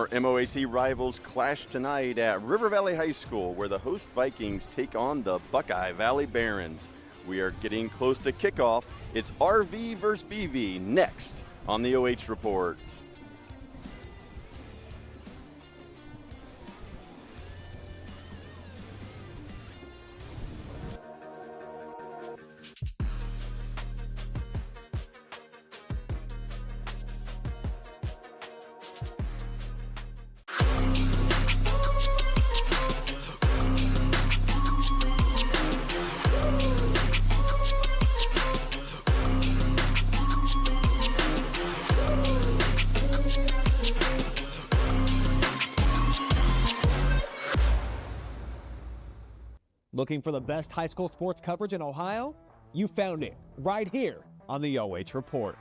former MOAC rivals clash tonight at River Valley High School, where the host Vikings take on the Buckeye Valley Barons. We are getting close to kickoff. It's RV versus BV next on the OH Report. Looking for the best high school sports coverage in Ohio? You found it right here on the OH Report.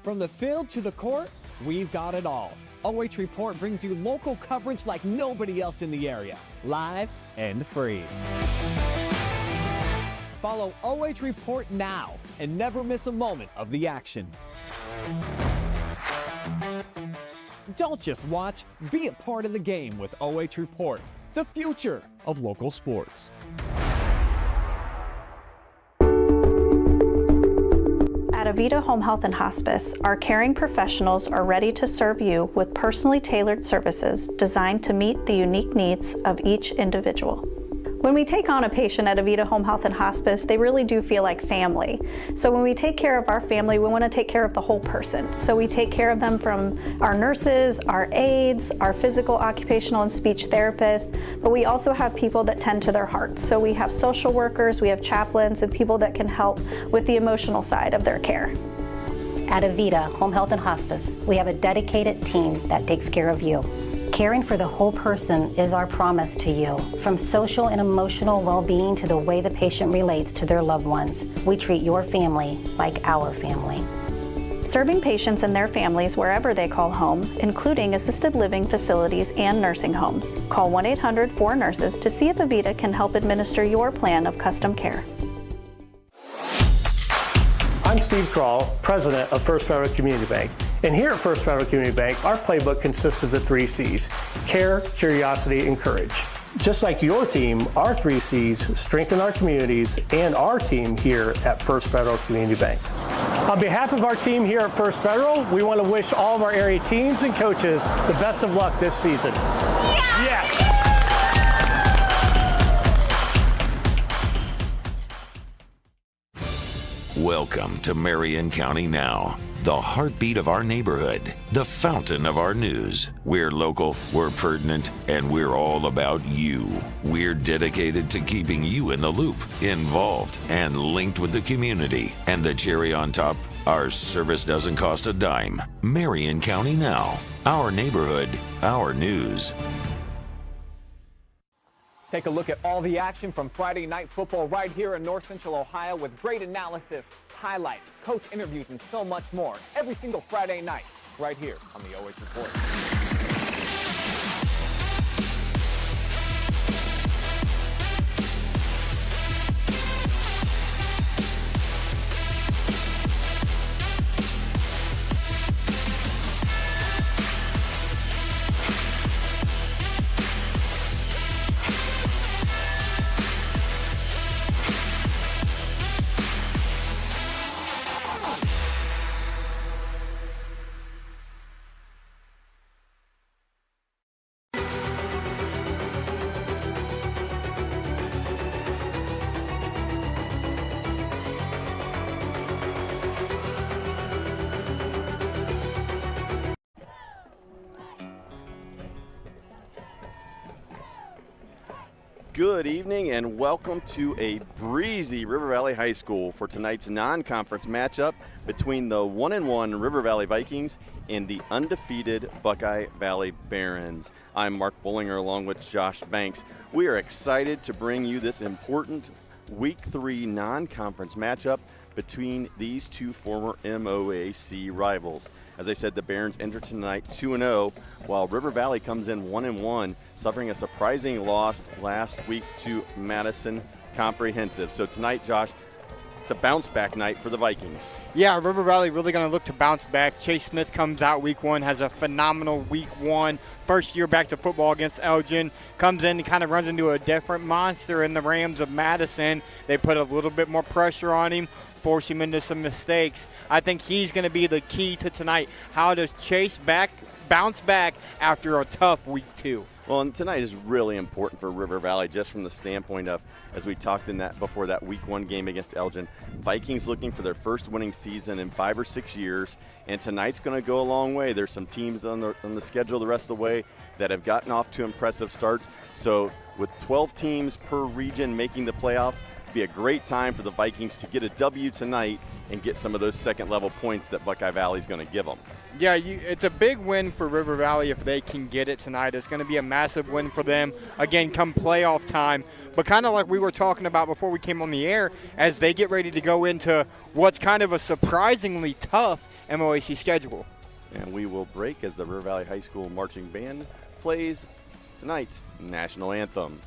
From the field to the court, we've got it all. OH Report brings you local coverage like nobody else in the area, live and free. Follow OH Report now and never miss a moment of the action. Don't just watch, be a part of the game with OH Report, the future of local sports. At Avita Home Health and Hospice, our caring professionals are ready to serve you with personally tailored services designed to meet the unique needs of each individual. When we take on a patient at Avita Home Health and Hospice, they really do feel like family. So when we take care of our family, we want to take care of the whole person. So we take care of them from our nurses, our aides, our physical, occupational, and speech therapists, but we also have people that tend to their hearts. So we have social workers, we have chaplains, and people that can help with the emotional side of their care. At Avita Home Health and Hospice, we have a dedicated team that takes care of you. Caring for the whole person is our promise to you. From social and emotional well-being to the way the patient relates to their loved ones, we treat your family like our family. Serving patients and their families wherever they call home, including assisted living facilities and nursing homes. Call 1-800-4NURSES to see if Avita can help administer your plan of custom care. I'm Steve Krall, president of First Federal Community Bank. And here at First Federal Community Bank, our playbook consists of the 3 C's: care, curiosity, and courage. Just like your team, our 3 C's strengthen our communities and our team here at First Federal Community Bank. On behalf of our team here at First Federal, we want to wish all of our area teams and coaches the best of luck this season. Yes! Welcome to Marion County Now, the heartbeat of our neighborhood, the fountain of our news. We're local, we're pertinent, and we're all about you. We're dedicated to keeping you in the loop, involved, and linked with the community. And the cherry on top, our service doesn't cost a dime. Marion County Now, our neighborhood, our news. Take a look at all the action from Friday Night Football right here in North Central Ohio with great analysis, highlights, coach interviews, and so much more every single Friday night right here on the OH Report. Good evening and welcome to a breezy River Valley High School for tonight's non-conference matchup between the 1-1 River Valley Vikings and the undefeated Buckeye Valley Barons. I'm Mark Bollinger along with Josh Banks. We are excited to bring you this important Week 3 non-conference matchup between these two former MOAC rivals. As I said, the Barons enter tonight 2-0, while River Valley comes in 1-1, suffering a surprising loss last week to Madison Comprehensive. So tonight, Josh, it's a bounce-back night for the Vikings. Yeah, River Valley really going to look to bounce back. Chase Smith comes out week 1, has a phenomenal week 1. First year back to football against Elgin. Comes in and kind of runs into a different monster in the Rams of Madison. They put a little bit more pressure on him, force him into some mistakes. I think he's going to be the key to tonight. How does Chase bounce back after a tough week 2? Well, and tonight is really important for River Valley just from the standpoint of, as we talked in that before that week 1 game against Elgin, Vikings looking for their first winning season in 5 or 6 years, and tonight's going to go a long way. There's some teams on the schedule the rest of the way that have gotten off to impressive starts. So with 12 teams per region making the playoffs, it'd be a great time for the Vikings to get a W tonight and get some of those second-level points that Buckeye Valley is going to give them. Yeah, it's a big win for River Valley if they can get it tonight. It's going to be a massive win for them, again, come playoff time. But kind of like we were talking about before we came on the air, as they get ready to go into what's kind of a surprisingly tough MOAC schedule. And we will break as the River Valley High School Marching Band plays tonight's national anthem.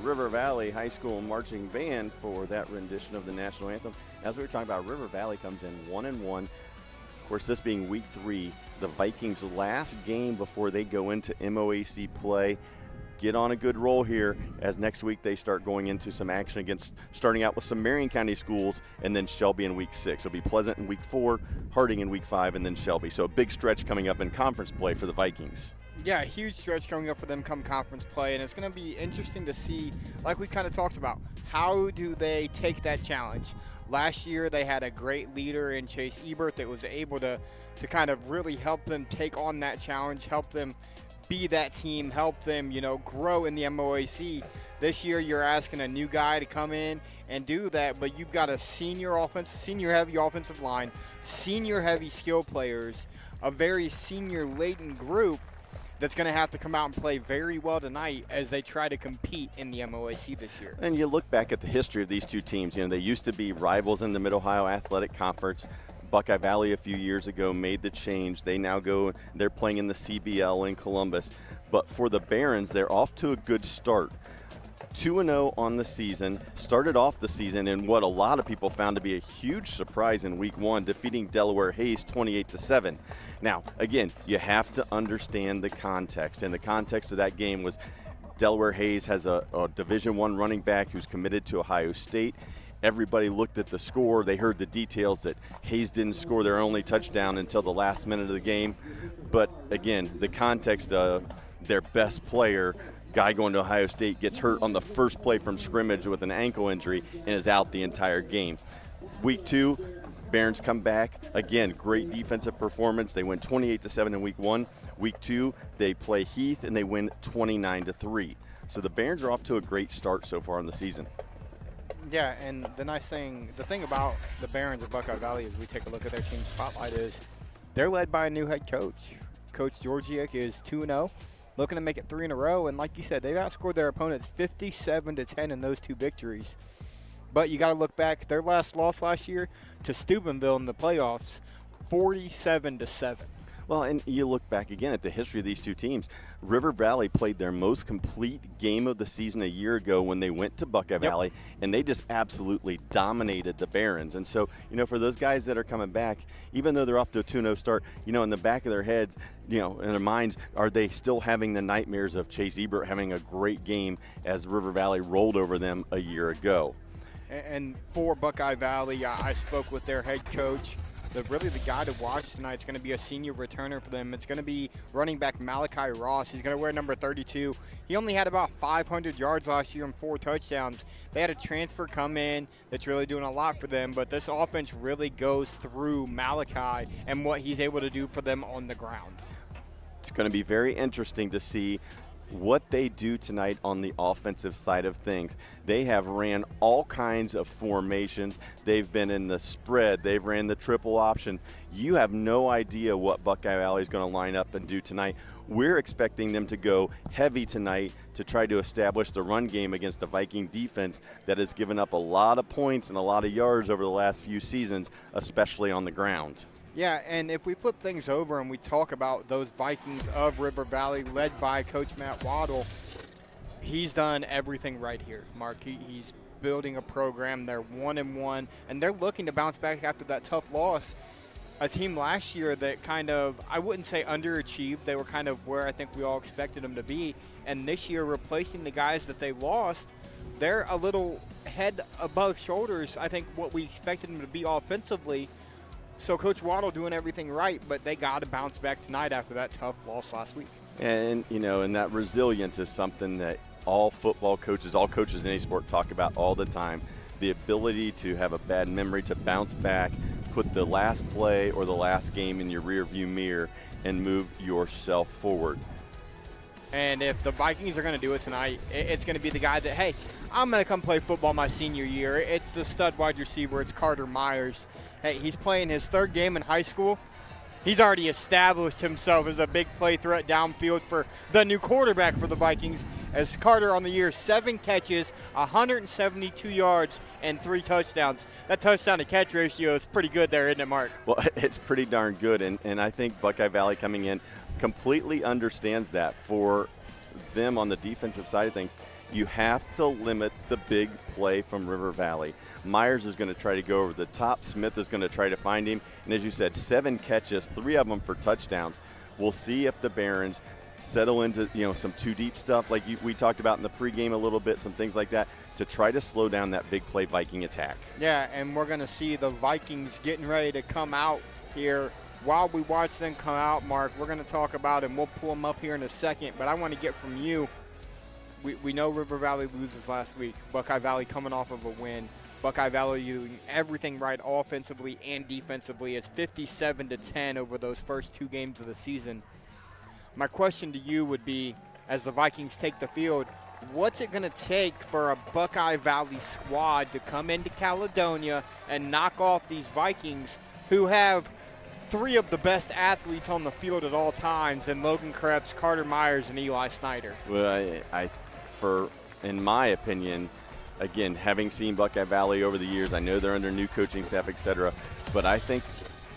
River Valley High School Marching Band for that rendition of the national anthem. As we were talking about, River Valley comes in 1-1. Of course, this being week 3, the Vikings' last game before they go into MOAC play. Get on a good roll here as next week they start going into some action against, starting out with some Marion County schools and then Shelby in week 6. It'll be Pleasant in week 4, Harding in week 5, and then Shelby. So a big stretch coming up in conference play for the Vikings. Yeah, a huge stretch coming up for them come conference play, and it's going to be interesting to see, like we kind of talked about, how do they take that challenge? Last year they had a great leader in Chase Ebert that was able to kind of really help them take on that challenge, help them be that team, help them, grow in the MOAC. This year you're asking a new guy to come in and do that, but you've got a senior-heavy offensive line, senior-heavy skill players, a very senior-laden group that's going to have to come out and play very well tonight as they try to compete in the MOAC this year. And you look back at the history of these two teams. They used to be rivals in the Mid-Ohio Athletic Conference. Buckeye Valley a few years ago made the change. They now they're playing in the CBL in Columbus. But for the Barons, they're off to a good start. 2-0 on the season, started off the season in what a lot of people found to be a huge surprise in week 1, defeating Delaware Hayes 28-7. Now, again, you have to understand the context, and the context of that game was Delaware Hayes has a Division I running back who's committed to Ohio State. Everybody looked at the score. They heard the details that Hayes didn't score their only touchdown until the last minute of the game. But again, the context of their best player, guy going to Ohio State, gets hurt on the first play from scrimmage with an ankle injury and is out the entire game. Week 2, Barons come back. Again, great defensive performance. They win 28-7 in week 1. Week 2, they play Heath and they win 29-3. So the Barons are off to a great start so far in the season. Yeah, and the thing about the Barons of Buckeye Valley as we take a look at their team spotlight is they're led by a new head coach. Coach Georgiak is 2-0. Looking to make it 3 in a row, and like you said, they've outscored their opponents 57-10 in those 2 victories. But you got to look back, their last loss last year to Steubenville in the playoffs, 47-7. Well, and you look back again at the history of these two teams. River Valley played their most complete game of the season a year ago when they went to Buckeye Valley, and they just absolutely dominated the Barons. And so, for those guys that are coming back, even though they're off to a 2-0 start, in the back of their heads, in their minds, are they still having the nightmares of Chase Ebert having a great game as River Valley rolled over them a year ago? And for Buckeye Valley, I spoke with their head coach. Really the guy to watch tonight is going to be a senior returner for them. It's going to be running back Malaki Ross. He's going to wear number 32. He only had about 500 yards last year and 4 touchdowns. They had a transfer come in that's really doing a lot for them, but this offense really goes through Malaki and what he's able to do for them on the ground. It's going to be very interesting to see what they do tonight on the offensive side of things. They have ran all kinds of formations. They've been in the spread. They've ran the triple option. You have no idea what Buckeye Valley is going to line up and do tonight. We're expecting them to go heavy tonight to try to establish the run game against the Viking defense that has given up a lot of points and a lot of yards over the last few seasons, especially on the ground. Yeah, and if we flip things over and we talk about those Vikings of River Valley led by Coach Matt Waddle, he's done everything right here, Mark. He's building a program. They're 1-1, and they're looking to bounce back after that tough loss. A team last year that kind of, I wouldn't say underachieved. They were kind of where I think we all expected them to be. And this year, replacing the guys that they lost, they're a little head above shoulders, I think, what we expected them to be offensively. So Coach Waddle doing everything right, but they got to bounce back tonight after that tough loss last week. And, and that resilience is something that all football coaches, all coaches in any sport talk about all the time. The ability to have a bad memory, to bounce back, put the last play or the last game in your rearview mirror and move yourself forward. And if the Vikings are going to do it tonight, it's going to be the guy that, hey, I'm going to come play football my senior year. It's the stud wide receiver. It's Carter Myers. Hey, he's playing his 3rd game in high school. He's already established himself as a big play threat downfield for the new quarterback for the Vikings. As Carter on the year, 7 catches, 172 yards, and 3 touchdowns. That touchdown-to-catch ratio is pretty good there, isn't it, Mark? Well, it's pretty darn good, and I think Buckeye Valley coming in completely understands that. For them on the defensive side of things, you have to limit the big play from River Valley. Myers is going to try to go over the top. Smith is going to try to find him. And as you said, 7 catches, 3 of them for touchdowns. We'll see if the Barons settle into some too deep stuff like we talked about in the pregame a little bit, some things like that, to try to slow down that big play Viking attack. Yeah, and we're going to see the Vikings getting ready to come out here. While we watch them come out, Mark, we're going to talk about, and we'll pull them up here in a second, but I want to get from you. We know River Valley loses last week. Buckeye Valley coming off of a win. Buckeye Valley doing everything right offensively and defensively. It's 57-10 over those first 2 games of the season. My question to you would be, as the Vikings take the field, what's it going to take for a Buckeye Valley squad to come into Caledonia and knock off these Vikings who have 3 of the best athletes on the field at all times in Logan Krebs, Carter Myers, and Eli Snyder? Well, in my opinion, again, having seen Buckeye Valley over the years, I know they're under new coaching staff, etc., but I think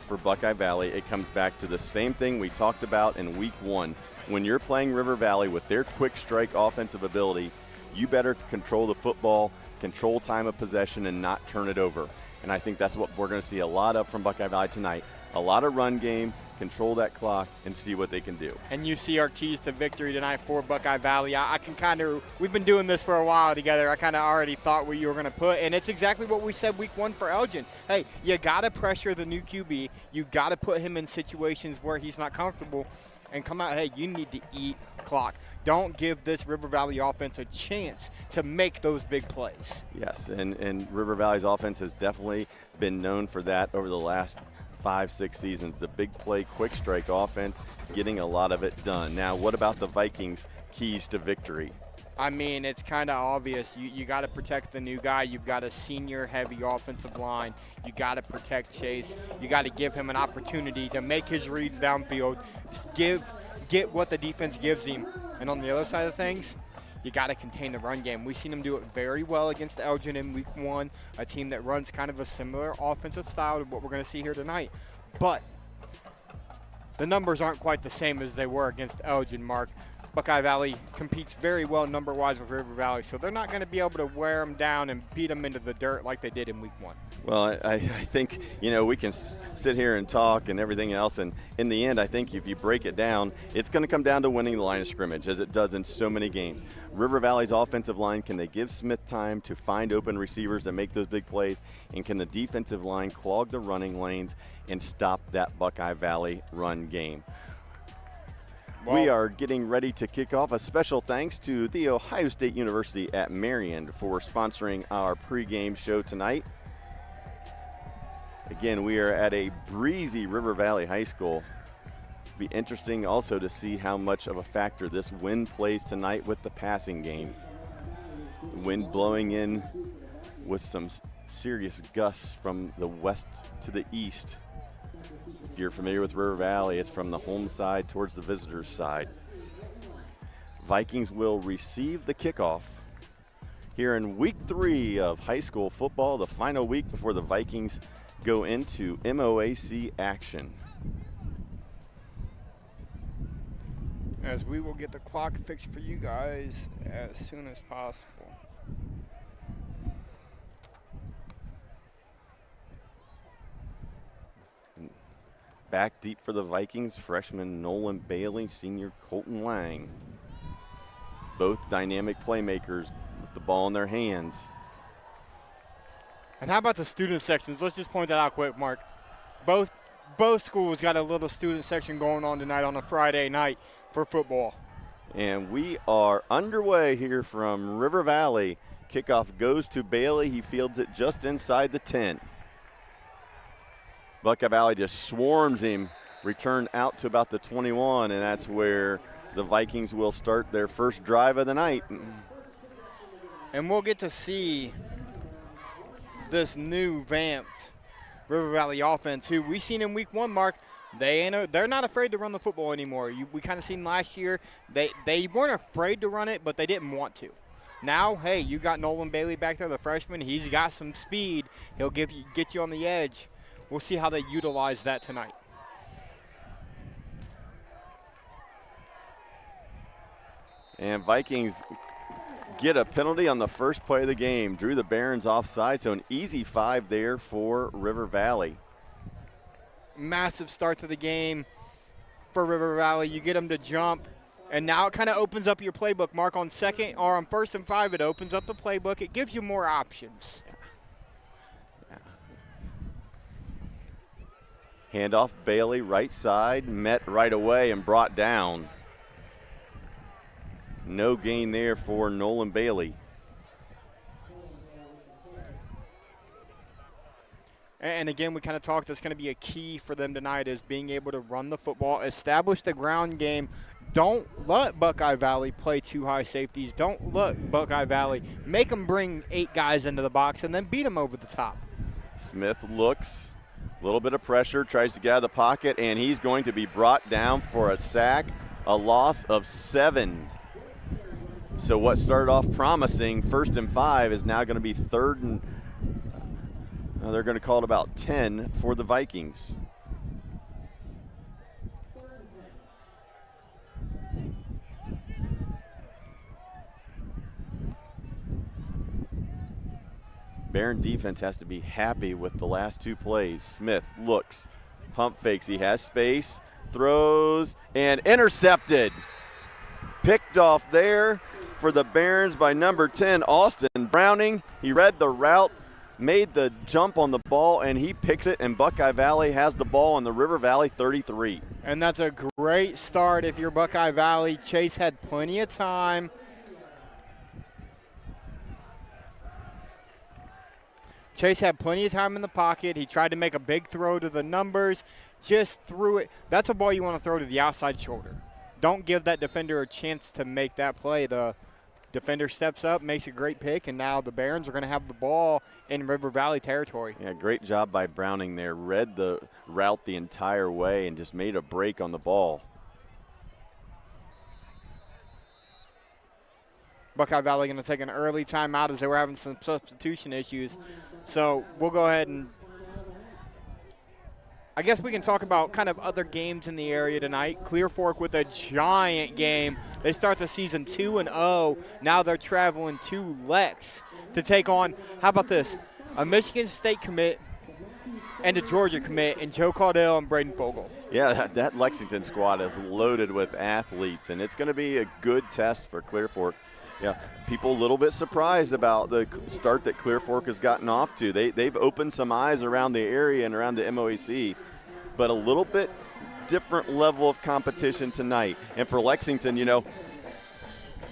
for Buckeye Valley, it comes back to the same thing we talked about in week 1. When you're playing River Valley with their quick strike offensive ability, you better control the football, control time of possession, and not turn it over. And I think that's what we're going to see a lot of from Buckeye Valley tonight. A lot of run game, control that clock, and see what they can do. And you see our keys to victory tonight for Buckeye Valley. I can kind of, we've been doing this for a while together. I kind of already thought what you were going to put, and it's exactly what we said week 1 for Elgin. Hey, you got to pressure the new QB. You got to put him in situations where he's not comfortable and come out, hey, you need to eat clock. Don't give this River Valley offense a chance to make those big plays. Yes, and River Valley's offense has definitely been known for that over the last 5-6 seasons. The big play, quick strike offense, getting a lot of it done. Now, what about the Vikings' keys to victory? I mean, it's kind of obvious. You got to protect the new guy. You've got a senior-heavy offensive line. You got to protect Chase. You got to give him an opportunity to make his reads downfield. Just get what the defense gives him. And on the other side of things, you got to contain the run game. We've seen them do it very well against Elgin in week 1, a team that runs kind of a similar offensive style to what we're going to see here tonight. But the numbers aren't quite the same as they were against Elgin, Mark. Buckeye Valley competes very well number-wise with River Valley, so they're not going to be able to wear them down and beat them into the dirt like they did in week 1. Well, I think, we can sit here and talk and everything else, and in the end, I think if you break it down, it's going to come down to winning the line of scrimmage, as it does in so many games. River Valley's offensive line, can they give Smith time to find open receivers that make those big plays, and can the defensive line clog the running lanes and stop that Buckeye Valley run game? We are getting ready to kick off. A special thanks to The Ohio State University at Marion for sponsoring our pregame show tonight. Again, we are at a breezy River Valley High School. It'll be interesting also to see how much of a factor this wind plays tonight with the passing game. The wind blowing in with some serious gusts from the west to the east. If you're familiar with River Valley, it's from the home side towards the visitor's side. Vikings will receive the kickoff here in week 3 of high school football, the final week before the Vikings go into MOAC action. As we will get the clock fixed for you guys as soon as possible. Back deep for the Vikings, freshman Nolan Bailey, senior Colton Lang. Both dynamic playmakers with the ball in their hands. And how about the student sections? Let's just point that out quick, Mark. Both schools got a little student section going on tonight on a Friday night for football. And we are underway here from River Valley. Kickoff goes to Bailey. He fields it just inside the 10. Buckeye Valley just swarms him, return out to about the 21, and that's where the Vikings will start their first drive of the night. And we'll get to see this new vamped River Valley offense, who we seen in week 1, Mark. They're not afraid to run the football anymore. We kind of seen last year they weren't afraid to run it, but they didn't want to. Now, hey, you got Nolan Bailey back there, the freshman. He's got some speed. He'll get you on the edge. We'll see how they utilize that tonight. And Vikings get a penalty on the first play of the game. Drew the Barons offside, so an easy 5 there for River Valley. Massive start to the game for River Valley. You get them to jump, and now it kind of opens up your playbook, Mark. On 2nd or on 1st and 5, it opens up the playbook. It gives you more options. Handoff, Bailey, right side, met right away and brought down. No gain there for Nolan Bailey. And again, we kind of talked, that's going to be a key for them tonight, is being able to run the football, establish the ground game. Don't let Buckeye Valley play 2 high safeties. Don't let Buckeye Valley make them bring 8 guys into the box and then beat them over the top. Smith looks. A little bit of pressure, tries to get out of the pocket, and he's going to be brought down for a sack, a loss of 7. So what started off promising, 1st and 5, is now going to be 3rd and they're going to call it about 10 for the Vikings. Barron defense has to be happy with the last 2 plays. Smith looks, pump fakes, he has space, throws, and intercepted. Picked off there for the Barons by number 10, Austin Browning. He read the route, made the jump on the ball, and he picks it, and Buckeye Valley has the ball on the River Valley 33. And that's a great start if you're Buckeye Valley. Chase had plenty of time. Chase had plenty of time in the pocket. He tried to make a big throw to the numbers, just threw it. That's a ball you want to throw to the outside shoulder. Don't give that defender a chance to make that play. The defender steps up, makes a great pick, and now the Barons are going to have the ball in River Valley territory. Yeah, great job by Browning there. Read the route the entire way and just made a break on the ball. Buckeye Valley going to take an early timeout as they were having some substitution issues. So we'll go ahead and I guess we can talk about kind of other games in the area tonight. Clear Fork with a giant game. They start the season 2-0. Now they're traveling to Lex to take on, how about this, a Michigan State commit and a Georgia commit, and Joe Caudell and Braden Fogle. Yeah, that Lexington squad is loaded with athletes, and it's going to be a good test for Clear Fork. Yeah, people a little bit surprised about the start that Clear Fork has gotten off to. They've opened some eyes around the area and around the MOAC, but a little bit different level of competition tonight. And for Lexington,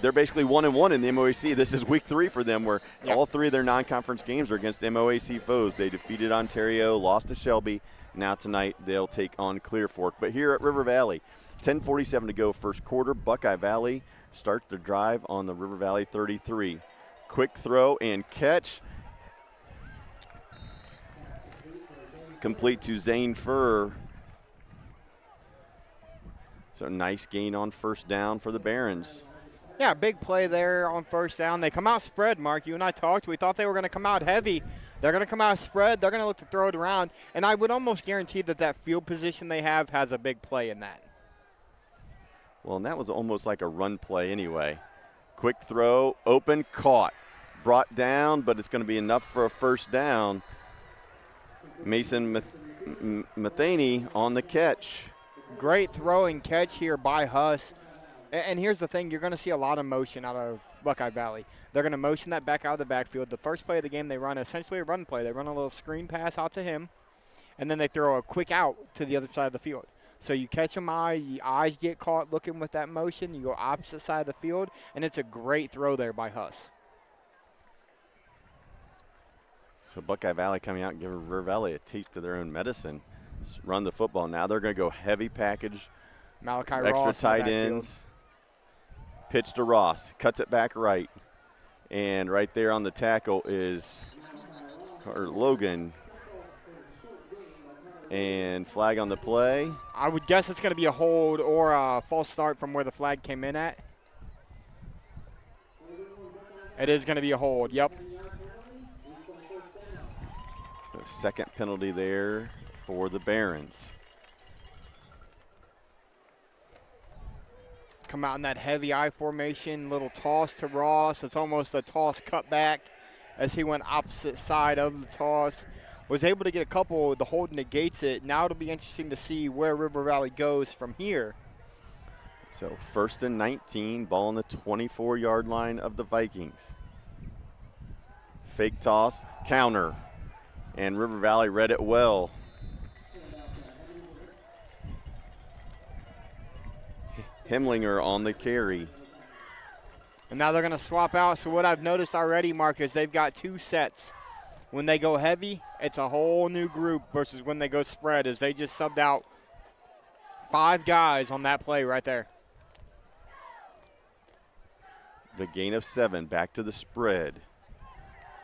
they're basically 1-1 in the MOAC. This is week 3 for them, where all 3 of their non-conference games are against MOAC foes. They defeated Ontario, lost to Shelby. Now tonight they'll take on Clear Fork. But here at River Valley, 10:47 to go first quarter. Buckeye Valley starts their drive on the River Valley 33. Quick throw and catch. Complete to Zane Furr. So nice gain on first down for the Barons. Yeah, big play there on first down. They come out spread, Mark. You and I talked. We thought they were going to come out heavy. They're going to come out spread. They're going to look to throw it around. And I would almost guarantee that field position they have has a big play in that. Well, and that was almost like a run play anyway. Quick throw, open, caught. Brought down, but it's going to be enough for a first down. Mason Matheny on the catch. Great throw and catch here by Huss. And here's the thing, you're going to see a lot of motion out of Buckeye Valley. They're going to motion that back out of the backfield. The first play of the game, they run essentially a run play. They run a little screen pass out to him, and then they throw a quick out to the other side of the field. So you catch them your eyes get caught looking with that motion. You go opposite side of the field, and it's a great throw there by Huss. So Buckeye Valley coming out and giving River Valley a taste of their own medicine. Let's run the football now. They're going to go heavy package. Malaki extra Ross tight ends. Pitch to Ross. Cuts it back right. And right there on the tackle is Logan. And flag on the play. I would guess it's going to be a hold or a false start from where the flag came in at. It is going to be a hold, yep. So second penalty there for the Barons. Come out in that heavy I formation, little toss to Ross. It's almost a toss cut back as he went opposite side of the toss. Was able to get a couple. The hold negates it. Now it'll be interesting to see where River Valley goes from here. So 1st and 19, ball on the 24-yard line of the Vikings. Fake toss, counter. And River Valley read it well. Hemlinger on the carry. And now they're going to swap out. So what I've noticed already, Mark, is they've got 2 sets. When they go heavy, it's a whole new group versus when they go spread, as they just subbed out 5 guys on that play right there. The gain of 7, back to the spread.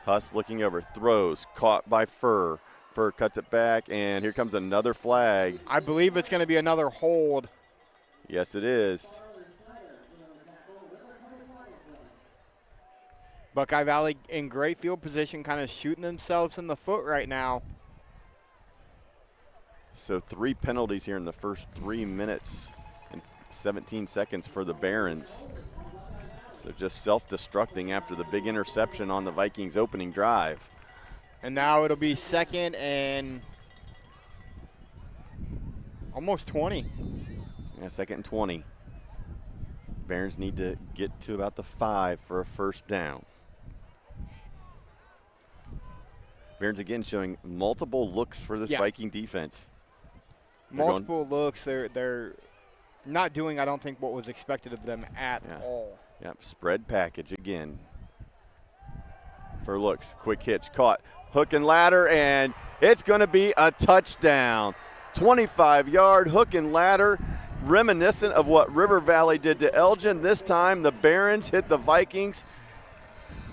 Huss looking over, throws, caught by Furr. Furr cuts it back, and here comes another flag. I believe it's going to be another hold. Yes, it is. Buckeye Valley in great field position, kind of shooting themselves in the foot right now. So 3 penalties here in the first 3 minutes and 17 seconds for the Barons. So just self-destructing after the big interception on the Vikings' opening drive. And now it'll be 2nd and almost 20. Yeah, 2nd and 20. Barons need to get to about the 5 for a first down. Barons again showing multiple looks for this Viking defense. Multiple looks. They're not doing, I don't think, what was expected of them at all. Yep, spread package again. For looks, quick hitch, caught, hook and ladder, and it's going to be a touchdown. 25-yard hook and ladder, reminiscent of what River Valley did to Elgin. This time the Barons hit the Vikings,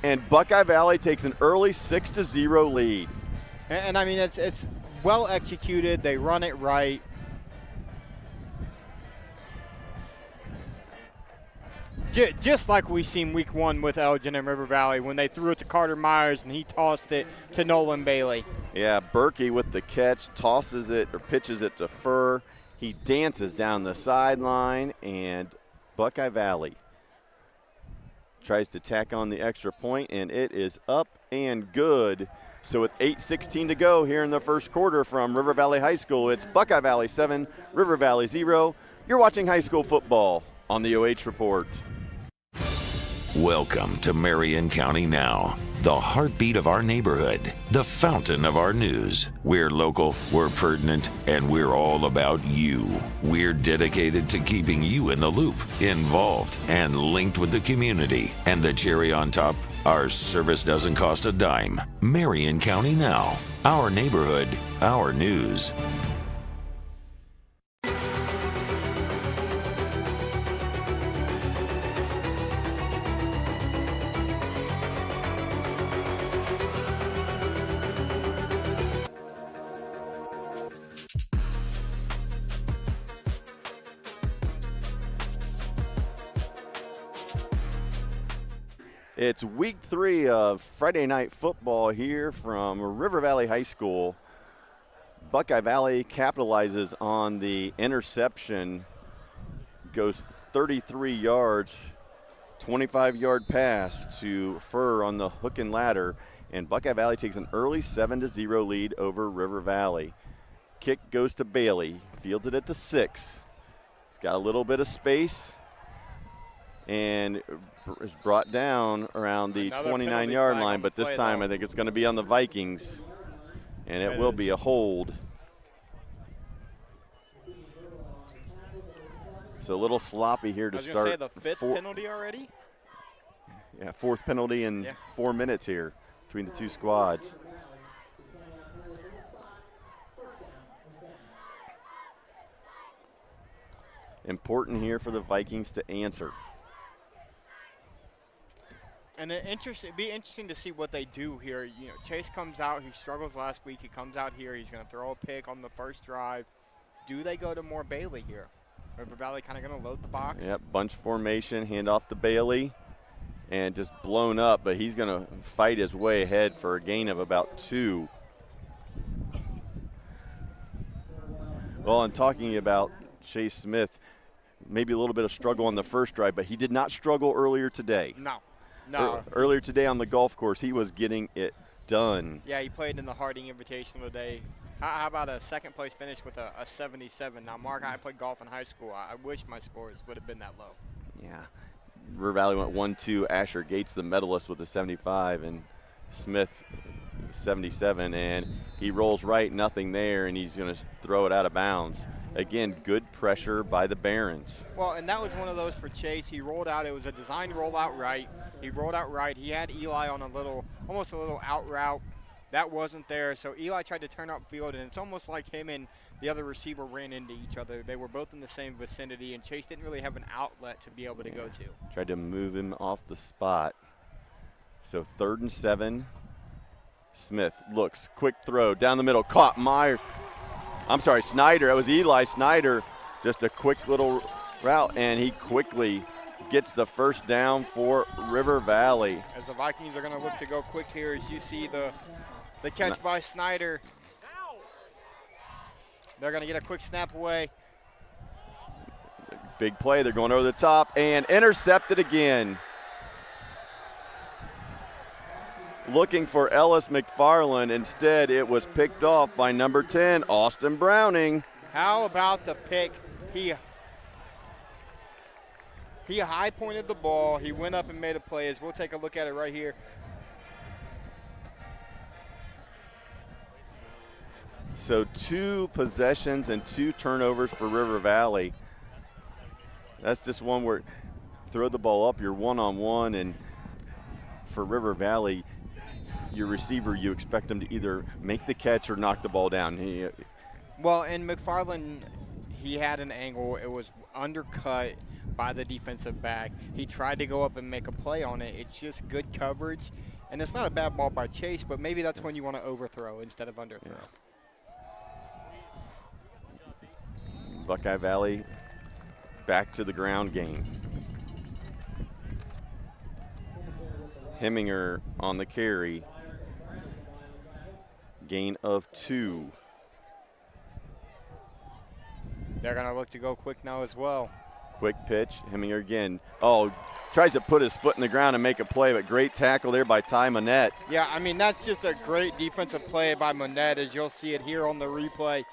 and Buckeye Valley takes an early 6-0 lead. And I mean, it's well executed. They run it right. Just like we seen week 1 with Elgin and River Valley when they threw it to Carter Myers and he tossed it to Nolan Bailey. Yeah, Berkey with the catch, tosses it or pitches it to Furr. He dances down the sideline, and Buckeye Valley tries to tack on the extra point, and it is up and good. So with 8:16 to go here in the first quarter from River Valley High School, it's Buckeye Valley 7, River Valley 0. You're watching high school football on the OH Report. Welcome to Marion County Now, the heartbeat of our neighborhood, the fountain of our news. We're local, we're pertinent, and we're all about you. We're dedicated to keeping you in the loop, involved, and linked with the community. And the cherry on top, our service doesn't cost a dime. Marion County Now, our neighborhood, our news. It's week 3 of Friday night football here from River Valley High School. Buckeye Valley capitalizes on the interception, goes 33 yards, 25-yard pass to Furr on the hook and ladder, and Buckeye Valley takes an early 7-0 lead over River Valley. Kick goes to Bailey, fielded at the 6. He's got a little bit of space and is brought down around the 29-yard line, but this time I think it's going to be on the Vikings, and it will be a hold. So a little sloppy here to start. I was going to say the 5th penalty already? Yeah, 4th penalty in 4 minutes here between the two squads. Important here for the Vikings to answer. And it'd be interesting to see what they do here. You know, Chase comes out. He struggles last week. He comes out here. He's going to throw a pick on the first drive. Do they go to more Bailey here? River Valley kind of going to load the box? Yep, bunch formation, hand off to Bailey, and just blown up, but he's going to fight his way ahead for a gain of about 2. Well, and talking about Chase Smith, maybe a little bit of struggle on the first drive, but he did not struggle earlier today. No. Earlier today on the golf course, he was getting it done. Yeah, he played in the Harding Invitational today. How about a second-place finish with a 77? Now, Mark, I played golf in high school. I wish my scores would have been that low. Yeah. River Valley went 1-2. Asher Gates, the medalist, with a 75, and Smith 77, and he rolls right, nothing there, and he's going to throw it out of bounds. Again, good pressure by the Barons. Well, and that was one of those for Chase. He rolled out. It was a designed rollout right. He rolled out right. He had Eli on almost a little out route. That wasn't there, so Eli tried to turn upfield, and it's almost like him and the other receiver ran into each other. They were both in the same vicinity, and Chase didn't really have an outlet to be able to go to. Tried to move him off the spot. So 3rd and 7. Smith looks, quick throw down the middle, caught Snyder. That was Eli Snyder. Just a quick little route, and he quickly gets the first down for River Valley. As the Vikings are going to look to go quick here, as you see the catch by Snyder. They're going to get a quick snap away. Big play. They're going over the top and intercepted again. Looking for Ellis McFarland. Instead, it was picked off by number 10, Austin Browning. How about the pick? He high-pointed the ball. He went up and made a play. As we'll take a look at it right here. So 2 possessions and 2 turnovers for River Valley. That's just one where throw the ball up, you're one-on-one, and for River Valley, your receiver, you expect them to either make the catch or knock the ball down. Well, and McFarland, he had an angle. It was undercut by the defensive back. He tried to go up and make a play on it. It's just good coverage, and it's not a bad ball by Chase, but maybe that's when you want to overthrow instead of underthrow. Yeah. Buckeye Valley back to the ground game. Heminger on the carry. gain of 2. They're going to look to go quick now as well. Quick pitch, Heminger again. Oh, tries to put his foot in the ground and make a play, but great tackle there by Ty Monette. Yeah, I mean, that's just a great defensive play by Monette, as you'll see it here on the replay.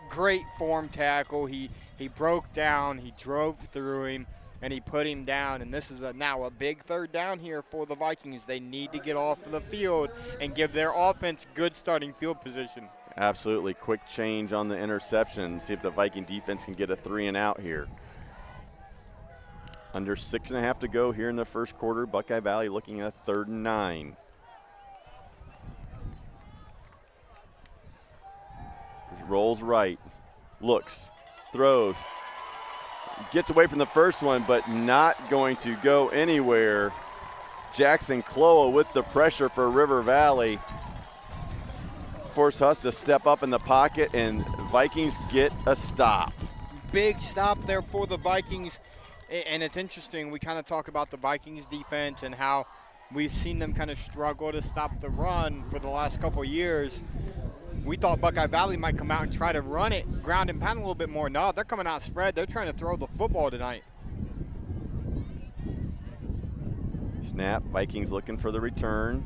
Great form tackle. He broke down, he drove through him, and he put him down. And this is now a big 3rd down here for the Vikings. They need to get off of the field and give their offense good starting field position. Absolutely. Quick change on the interception. See if the Viking defense can get a 3-and-out here. Under 6.5 to go here in the first quarter. Buckeye Valley looking at a 3rd and 9. Rolls right, looks, throws, gets away from the first one, but not going to go anywhere. Jackson Cloa with the pressure for River Valley. Force Huss to step up in the pocket, and Vikings get a stop. Big stop there for the Vikings. And it's interesting, we kind of talk about the Vikings defense and how we've seen them kind of struggle to stop the run for the last couple of years. We thought Buckeye Valley might come out and try to run it, ground and pound a little bit more. No, they're coming out spread. They're trying to throw the football tonight. Snap, Vikings looking for the return.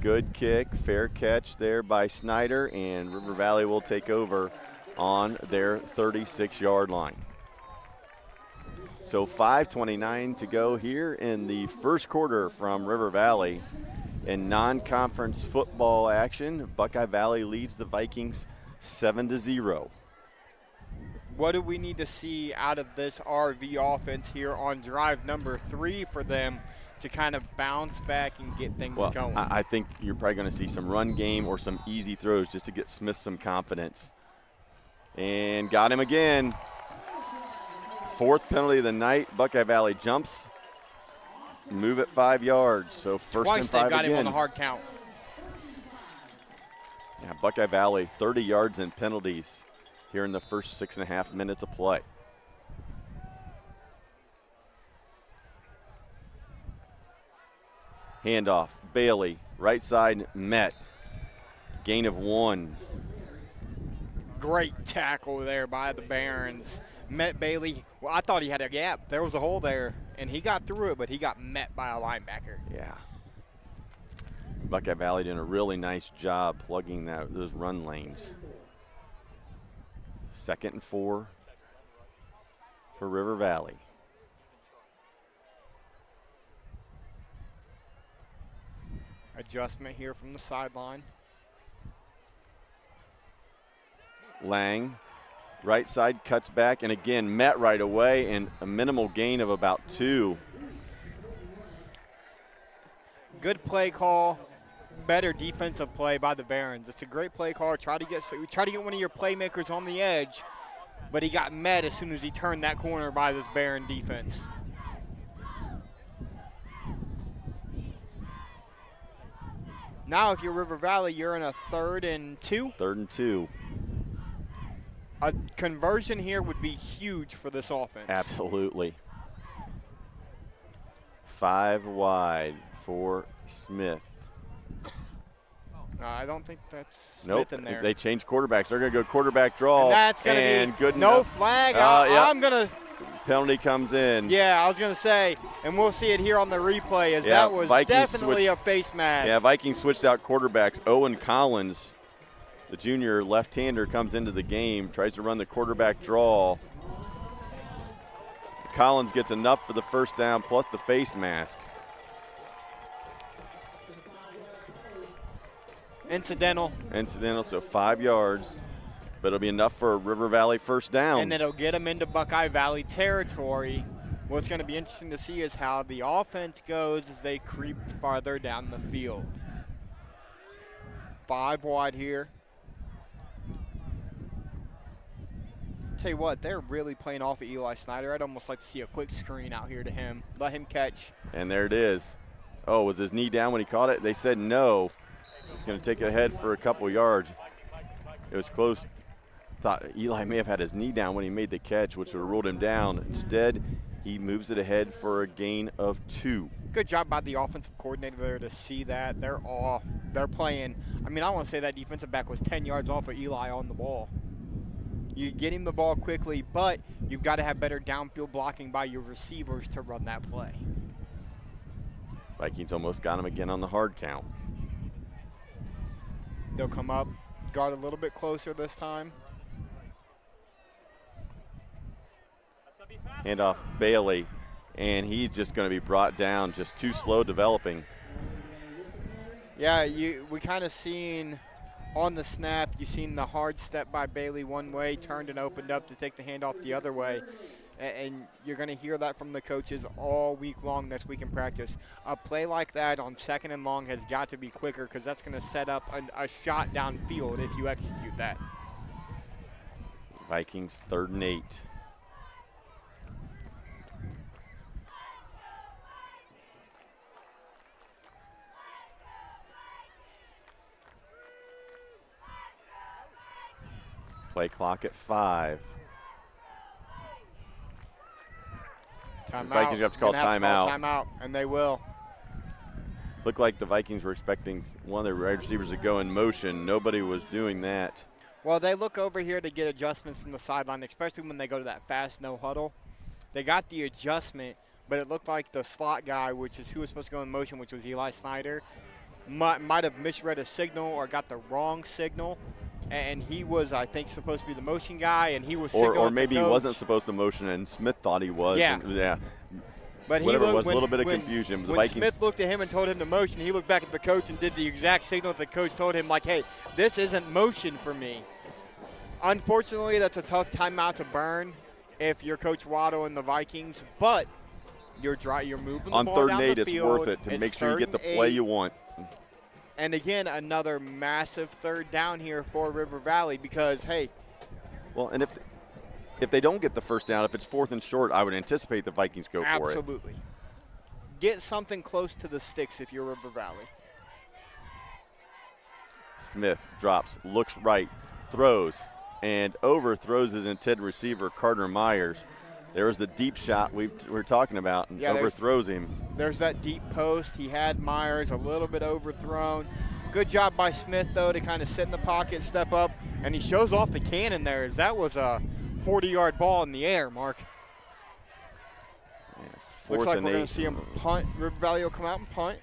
Good kick, fair catch there by Snyder, and River Valley will take over on their 36-yard line. So 5:29 to go here in the first quarter from River Valley. In non-conference football action, Buckeye Valley leads the Vikings 7-0. What do we need to see out of this RV offense here on drive number 3 for them to kind of bounce back and get things going? I think you're probably going to see some run game or some easy throws just to get Smith some confidence. And got him again. 4th penalty of the night. Buckeye Valley jumps. Move it 5 yards. So first Twice and 5 they got again. him on the hard count. Yeah, Buckeye Valley 30 yards in penalties here in the first 6.5 minutes of play. Handoff, Bailey, right side, Met. Gain of 1. Great tackle there by the Barons. Met Bailey. Well, I thought he had a gap. There was a hole there, and he got through it, but he got met by a linebacker. Yeah. Buckeye Valley doing a really nice job plugging those run lanes. 2nd and 4 for River Valley. Adjustment here from the sideline. Lang, right side, cuts back, and again, met right away, and a minimal gain of about 2. Good play call, better defensive play by the Barons. It's a great play call. Try to get one of your playmakers on the edge, but he got met as soon as he turned that corner by this Baron defense. Now, if you're River Valley, you're in a 3rd and 2. 3rd and 2. A conversion here would be huge for this offense. Absolutely. 5 wide for Smith. I don't think that's Smith in there. They changed quarterbacks. They're going to go quarterback draw. And that's going to be good no enough. flag. Yep. I'm going to. Penalty comes in. Yeah, I was going to say, and we'll see it here on the replay, as that was Vikings definitely a face mask. Yeah, Vikings switched out quarterbacks. Owen Collins, the junior left-hander, comes into the game, tries to run the quarterback draw. Collins gets enough for the first down plus the face mask. Incidental, so 5 yards, but it'll be enough for a River Valley first down. And it'll get them into Buckeye Valley territory. What's going to be interesting to see is how the offense goes as they creep farther down the field. 5 wide here. Tell you what, they're really playing off of Eli Snyder. I'd almost like to see a quick screen out here to him. Let him catch. And there it is. Oh, was his knee down when he caught it? They said no. He's going to take it ahead for a couple yards. It was close. Thought Eli may have had his knee down when he made the catch, which would have ruled him down. Instead, He moves it ahead for a gain of 2. Good job by the offensive coordinator there to see that. They're playing. I mean, I want to say that defensive back was 10 yards off of Eli on the ball. You get him the ball quickly, but you've got to have better downfield blocking by your receivers to run that play. Vikings almost got him again on the hard count. They'll come up, guard a little bit closer this time. Handoff Bailey, and he's just going to be brought down, just too slow developing. Yeah, we kind of seen on the snap, you seen the hard step by Bailey one way, turned and opened up to take the handoff the other way. And you're going to hear that from the coaches all week long this week in practice. A play like that on 2nd and long has got to be quicker because that's going to set up a shot downfield if you execute that. Vikings 3rd and 8. Play clock at 5. Timeout. The Vikings have to call timeout. Timeout, and they will. Looked like the Vikings were expecting one of their wide receivers to go in motion. Nobody was doing that. Well, they look over here to get adjustments from the sideline, especially when they go to that fast no huddle. They got the adjustment, but it looked like the slot guy, which is who was supposed to go in motion, which was Eli Snyder, might have misread a signal or got the wrong signal. And he was, I think, supposed to be the motion guy, and he was signaling or maybe the he coach. wasn't supposed to motion, and Smith thought he was. Yeah. And, yeah. But he whatever looked, it was, a little bit of confusion. But the when Vikings, Smith looked at him and told him to motion, he looked back at the coach and did the exact signal that the coach told him, like, hey, this isn't motion for me. Unfortunately, that's a tough timeout to burn if you're Coach Waddle and the Vikings, but you're moving the on ball 3rd down and 8, the it's field. worth it to It's make sure you get the 3rd and play 8. you want. And again, another massive 3rd down here for River Valley because, hey. Well, and if they don't get the first down, if it's 4th and short, I would anticipate the Vikings go for it. Absolutely. Get something close to the sticks if you're River Valley. Smith drops, looks right, throws, and overthrows his intended receiver, Carter Myers. There's the deep shot we were talking about, and overthrows him. There's that deep post. He had Myers a little bit overthrown. Good job by Smith, though, to kind of sit in the pocket, step up, and he shows off the cannon there as that was a 40-yard ball in the air, Mark. Yeah, Looks like we're going to 8. see him punt. River Valley will come out and punt.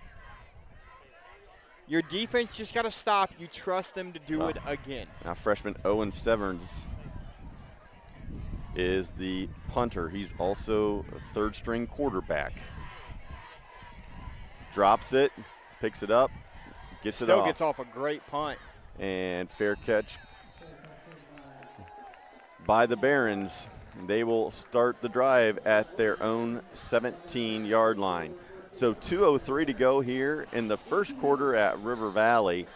Your defense just got to stop. You trust them to do it again. Now freshman Owen Severns is the punter. He's also a 3rd-string quarterback. Drops it, picks it up, gets it off. Still gets off a great punt. And fair catch by the Barons. They will start the drive at their own 17-yard line. So 2:03 to go here in the first quarter at River Valley.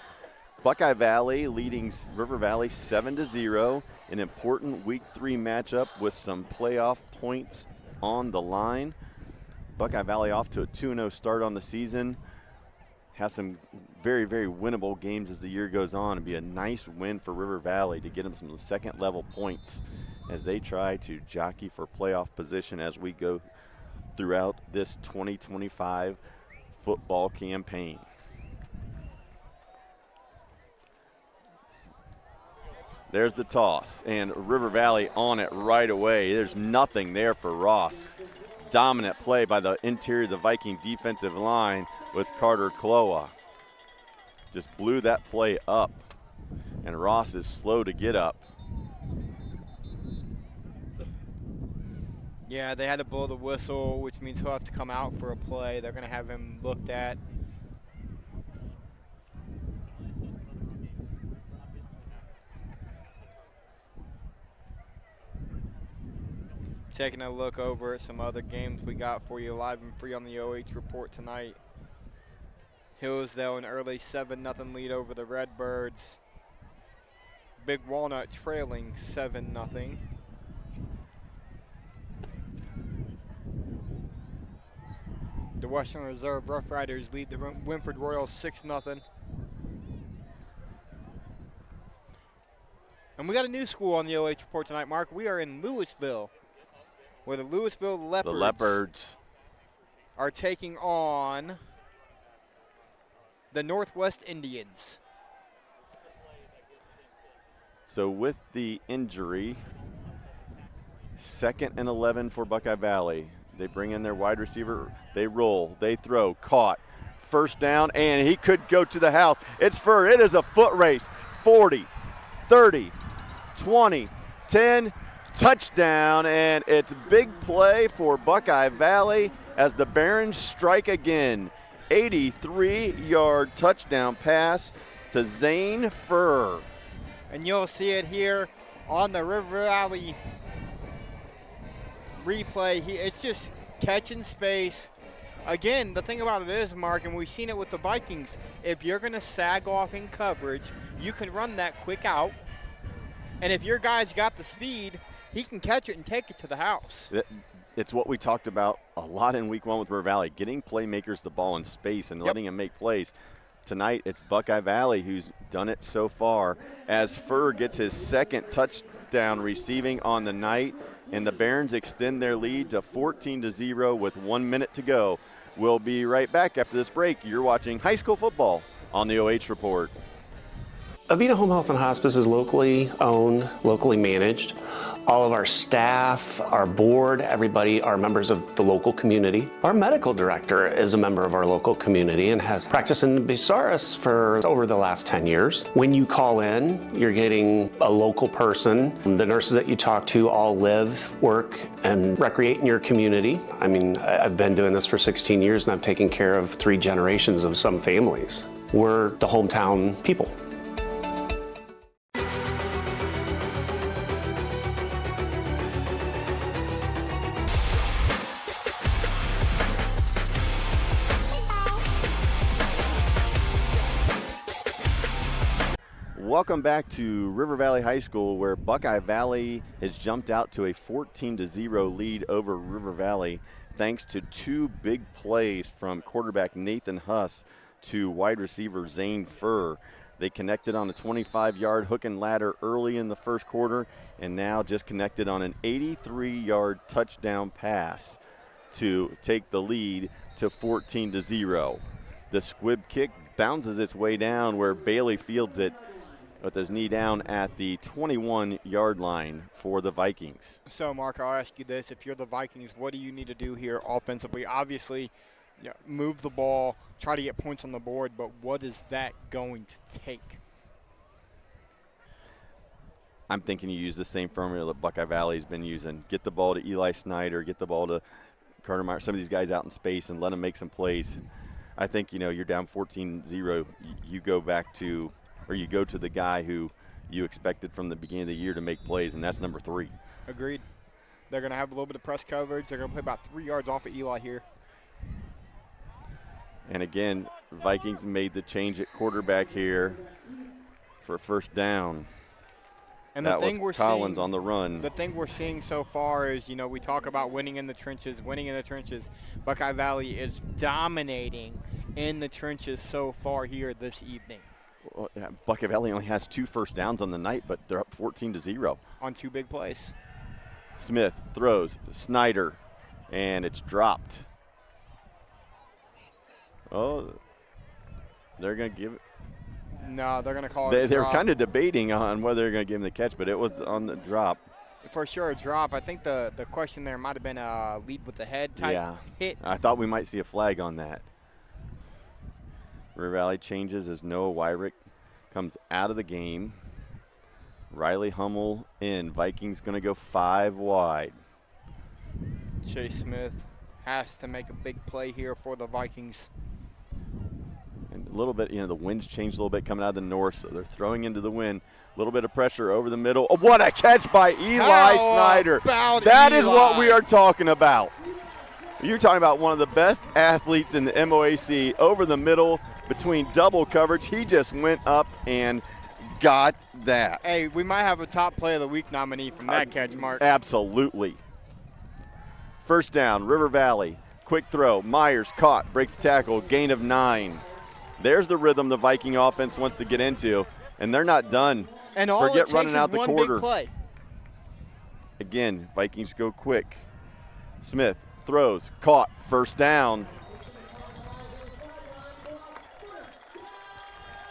Buckeye Valley leading River Valley 7-0. An important Week 3 matchup with some playoff points on the line. Buckeye Valley off to a 2-0 start on the season. Have some very, very winnable games as the year goes on. It'd be a nice win for River Valley to get them some second-level points as they try to jockey for playoff position as we go throughout this 2025 football campaign. There's the toss, and River Valley on it right away. There's nothing there for Ross. Dominant play by the interior of the Viking defensive line with Carter Kloa. Just blew that play up, and Ross is slow to get up. Yeah, they had to blow the whistle, which means he'll have to come out for a play. They're going to have him looked at. Taking a look over at some other games we got for you live and free on the OH Report tonight. Hillsdale an early 7-0 lead over the Redbirds. Big Walnut trailing 7-0. The Western Reserve Rough Riders lead the Winford Royals 6-0. And we got a new school on the OH Report tonight, Mark. We are in Louisville. where the Louisville Leopards, The Leopards are taking on the Northwest Indians. So with the injury, 2nd and 11 for Buckeye Valley. They bring in their wide receiver. They roll. They throw. Caught. First down, and he could go to the house. It's Furr. It is a foot race. 40, 30, 20, 10, touchdown, and it's big play for Buckeye Valley as the Barons strike again. 83-yard touchdown pass to Zane Furr. And you'll see it here on the River Valley replay. It's just catching space. Again, the thing about it is, Mark, and we've seen it with the Vikings, if you're going to sag off in coverage, you can run that quick out. And if your guy's got the speed, he can catch it and take it to the house. It's what we talked about a lot in week 1 with River Valley, getting playmakers the ball in space and letting them make plays. Tonight, it's Buckeye Valley who's done it so far as Furr gets his 2nd touchdown receiving on the night, and the Barons extend their lead to 14-0 with 1 minute to go. We'll be right back after this break. You're watching high school football on the OH Report. Avita Home Health and Hospice is locally owned, locally managed. All of our staff, our board, everybody are members of the local community. Our medical director is a member of our local community and has practiced in Bucyrus for over the last 10 years. When you call in, you're getting a local person. The nurses that you talk to all live, work, and recreate in your community. I mean, I've been doing this for 16 years and I've taken care of 3 generations of some families. We're the hometown people. Welcome back to River Valley High School, where Buckeye Valley has jumped out to a 14-0 lead over River Valley thanks to 2 big plays from quarterback Nathan Huss to wide receiver Zane Furr. They connected on a 25-yard hook and ladder early in the first quarter and now just connected on an 83-yard touchdown pass to take the lead to 14-0. The squib kick bounces its way down where Bailey fields it with his knee down at the 21-yard line for the Vikings. So, Mark, I'll ask you this. If you're the Vikings, what do you need to do here offensively? Obviously, move the ball, try to get points on the board, but what is that going to take? I'm thinking you use the same formula that Buckeye Valley's been using. Get the ball to Eli Snyder, get the ball to Carter Meyer, some of these guys out in space and let them make some plays. I think, you're down 14-0. You go back to – or you go to the guy who you expected from the beginning of the year to make plays, and that's number 3. Agreed. They're going to have a little bit of press coverage. They're going to play about 3 yards off of Eli here. And again, Vikings made the change at quarterback here for first down. And that the thing was Collins on the run. The thing we're seeing so far is, we talk about winning in the trenches. Buckeye Valley is dominating in the trenches so far here this evening. Well, Buckeye Valley only has 2 first downs on the night, but they're up 14-0. On 2 big plays. Smith throws, Snyder, and it's dropped. Oh, they're going to give it. No, they're going to call it They're kind of debating on whether they're going to give him the catch, but it was on the drop. For sure, a drop. I think the question there might have been a lead with the head type hit. I thought we might see a flag on that. River Valley changes as Noah Wyrick comes out of the game. Riley Hummel in. Vikings going to go 5 wide. Chase Smith has to make a big play here for the Vikings. And a little bit, the wind's changed a little bit coming out of the north, so they're throwing into the wind. A little bit of pressure over the middle. Oh, what a catch by Eli Snyder. That is what we are talking about. You're talking about one of the best athletes in the MOAC over the middle between double coverage. He just went up and got that. Hey, we might have a top play of the week nominee from that catch, Mark. Absolutely. First down, River Valley. Quick throw. Myers caught, breaks tackle, gain of 9. There's the rhythm the Viking offense wants to get into, and they're not done. And all Forget it takes running is out the one quarter. big play. Again, Vikings go quick. Smith throws, caught, first down.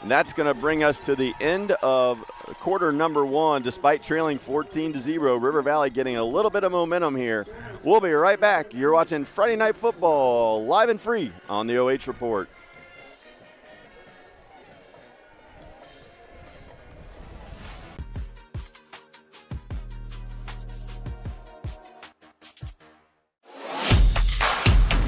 And that's going to bring us to the end of quarter number 1. Despite trailing 14-0, River Valley getting a little bit of momentum here. We'll be right back. You're watching Friday Night Football live and free on the OH Report.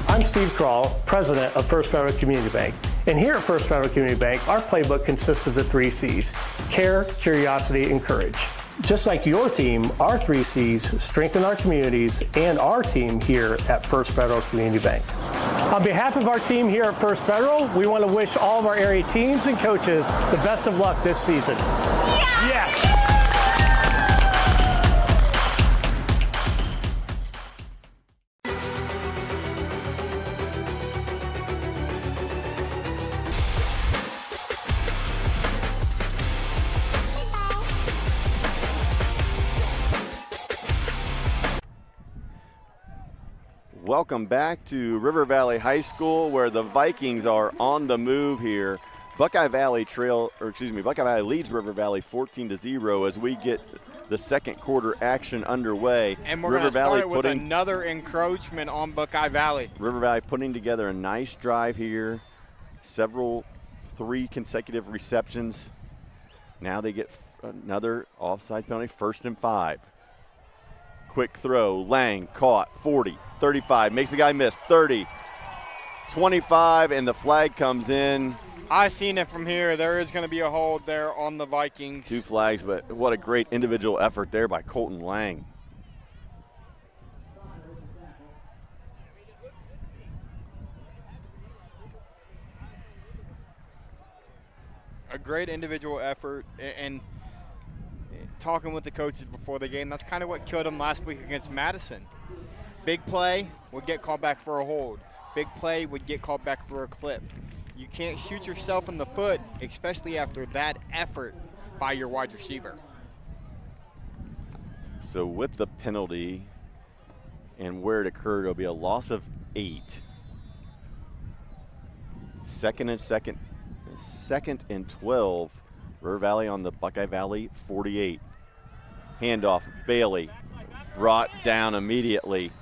I'm Steve Krall, president of First Federal Community Bank. And here at First Federal Community Bank, our playbook consists of the 3 C's: care, curiosity, and courage. Just like your team, our 3 C's strengthen our communities and our team here at First Federal Community Bank. On behalf of our team here at First Federal, we want to wish all of our area teams and coaches the best of luck this season. Yes! Welcome back to River Valley High School, where the Vikings are on the move here. Buckeye Valley leads River Valley 14-0 as we get the second quarter action underway. And we're going to start it with another encroachment on Buckeye Valley. River Valley putting together a nice drive here. 3 consecutive receptions. Now they get another offside penalty, 1st and 5. Quick throw, Lang caught, 40, 35, makes the guy miss, 30, 25, and the flag comes in. I seen it from here. There is going to be a hold there on the Vikings. 2 flags, but what a great individual effort there by Colton Lang. A great individual effort, and talking with the coaches before the game, that's kind of what killed them last week against Madison. Big play would get called back for a hold. Big play would get called back for a clip. You can't shoot yourself in the foot, especially after that effort by your wide receiver. So with the penalty and where it occurred, it'll be a loss of 8. Second and 12. River Valley on the Buckeye Valley 48. Handoff, Bailey brought down immediately.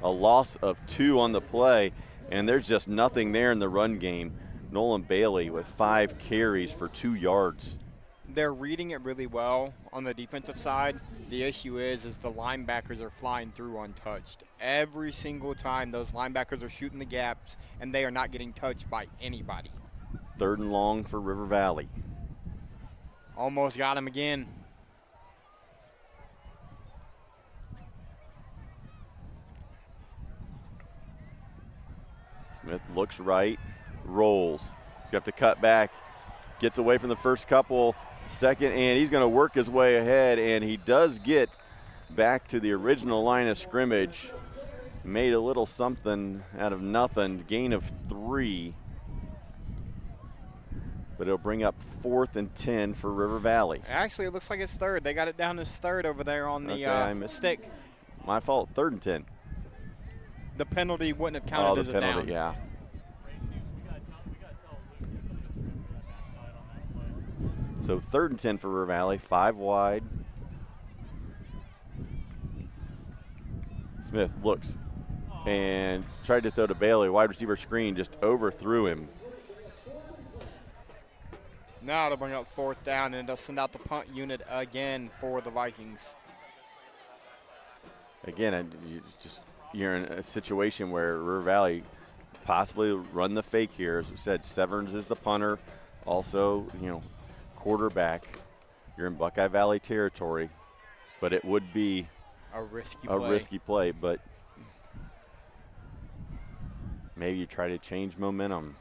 A loss of 2 on the play, and there's just nothing there in the run game. Nolan Bailey with 5 carries for 2 yards. They're reading it really well on the defensive side. The issue is the linebackers are flying through untouched. Every single time those linebackers are shooting the gaps, and they are not getting touched by anybody. 3rd and long for River Valley. Almost got him again. Smith looks right, rolls. He's going to have to cut back, gets away from the first couple, second, and he's going to work his way ahead, and he does get back to the original line of scrimmage. Made a little something out of nothing, gain of 3. But it'll bring up 4th and 10 for River Valley. Actually, it looks like it's 3rd. They got it down as 3rd over there on the stick. My fault, 3rd and 10. The penalty wouldn't have counted as a down. Yeah. So 3rd and 10 for River Valley, 5 wide. Smith looks and tried to throw to Bailey. Wide receiver screen just overthrew him. Now it'll bring up 4th down, and they'll send out the punt unit again for the Vikings. Again, you're in a situation where River Valley possibly run the fake here. As we said, Severns is the punter. Also, quarterback. You're in Buckeye Valley territory, but it would be a risky play. But maybe you try to change momentum.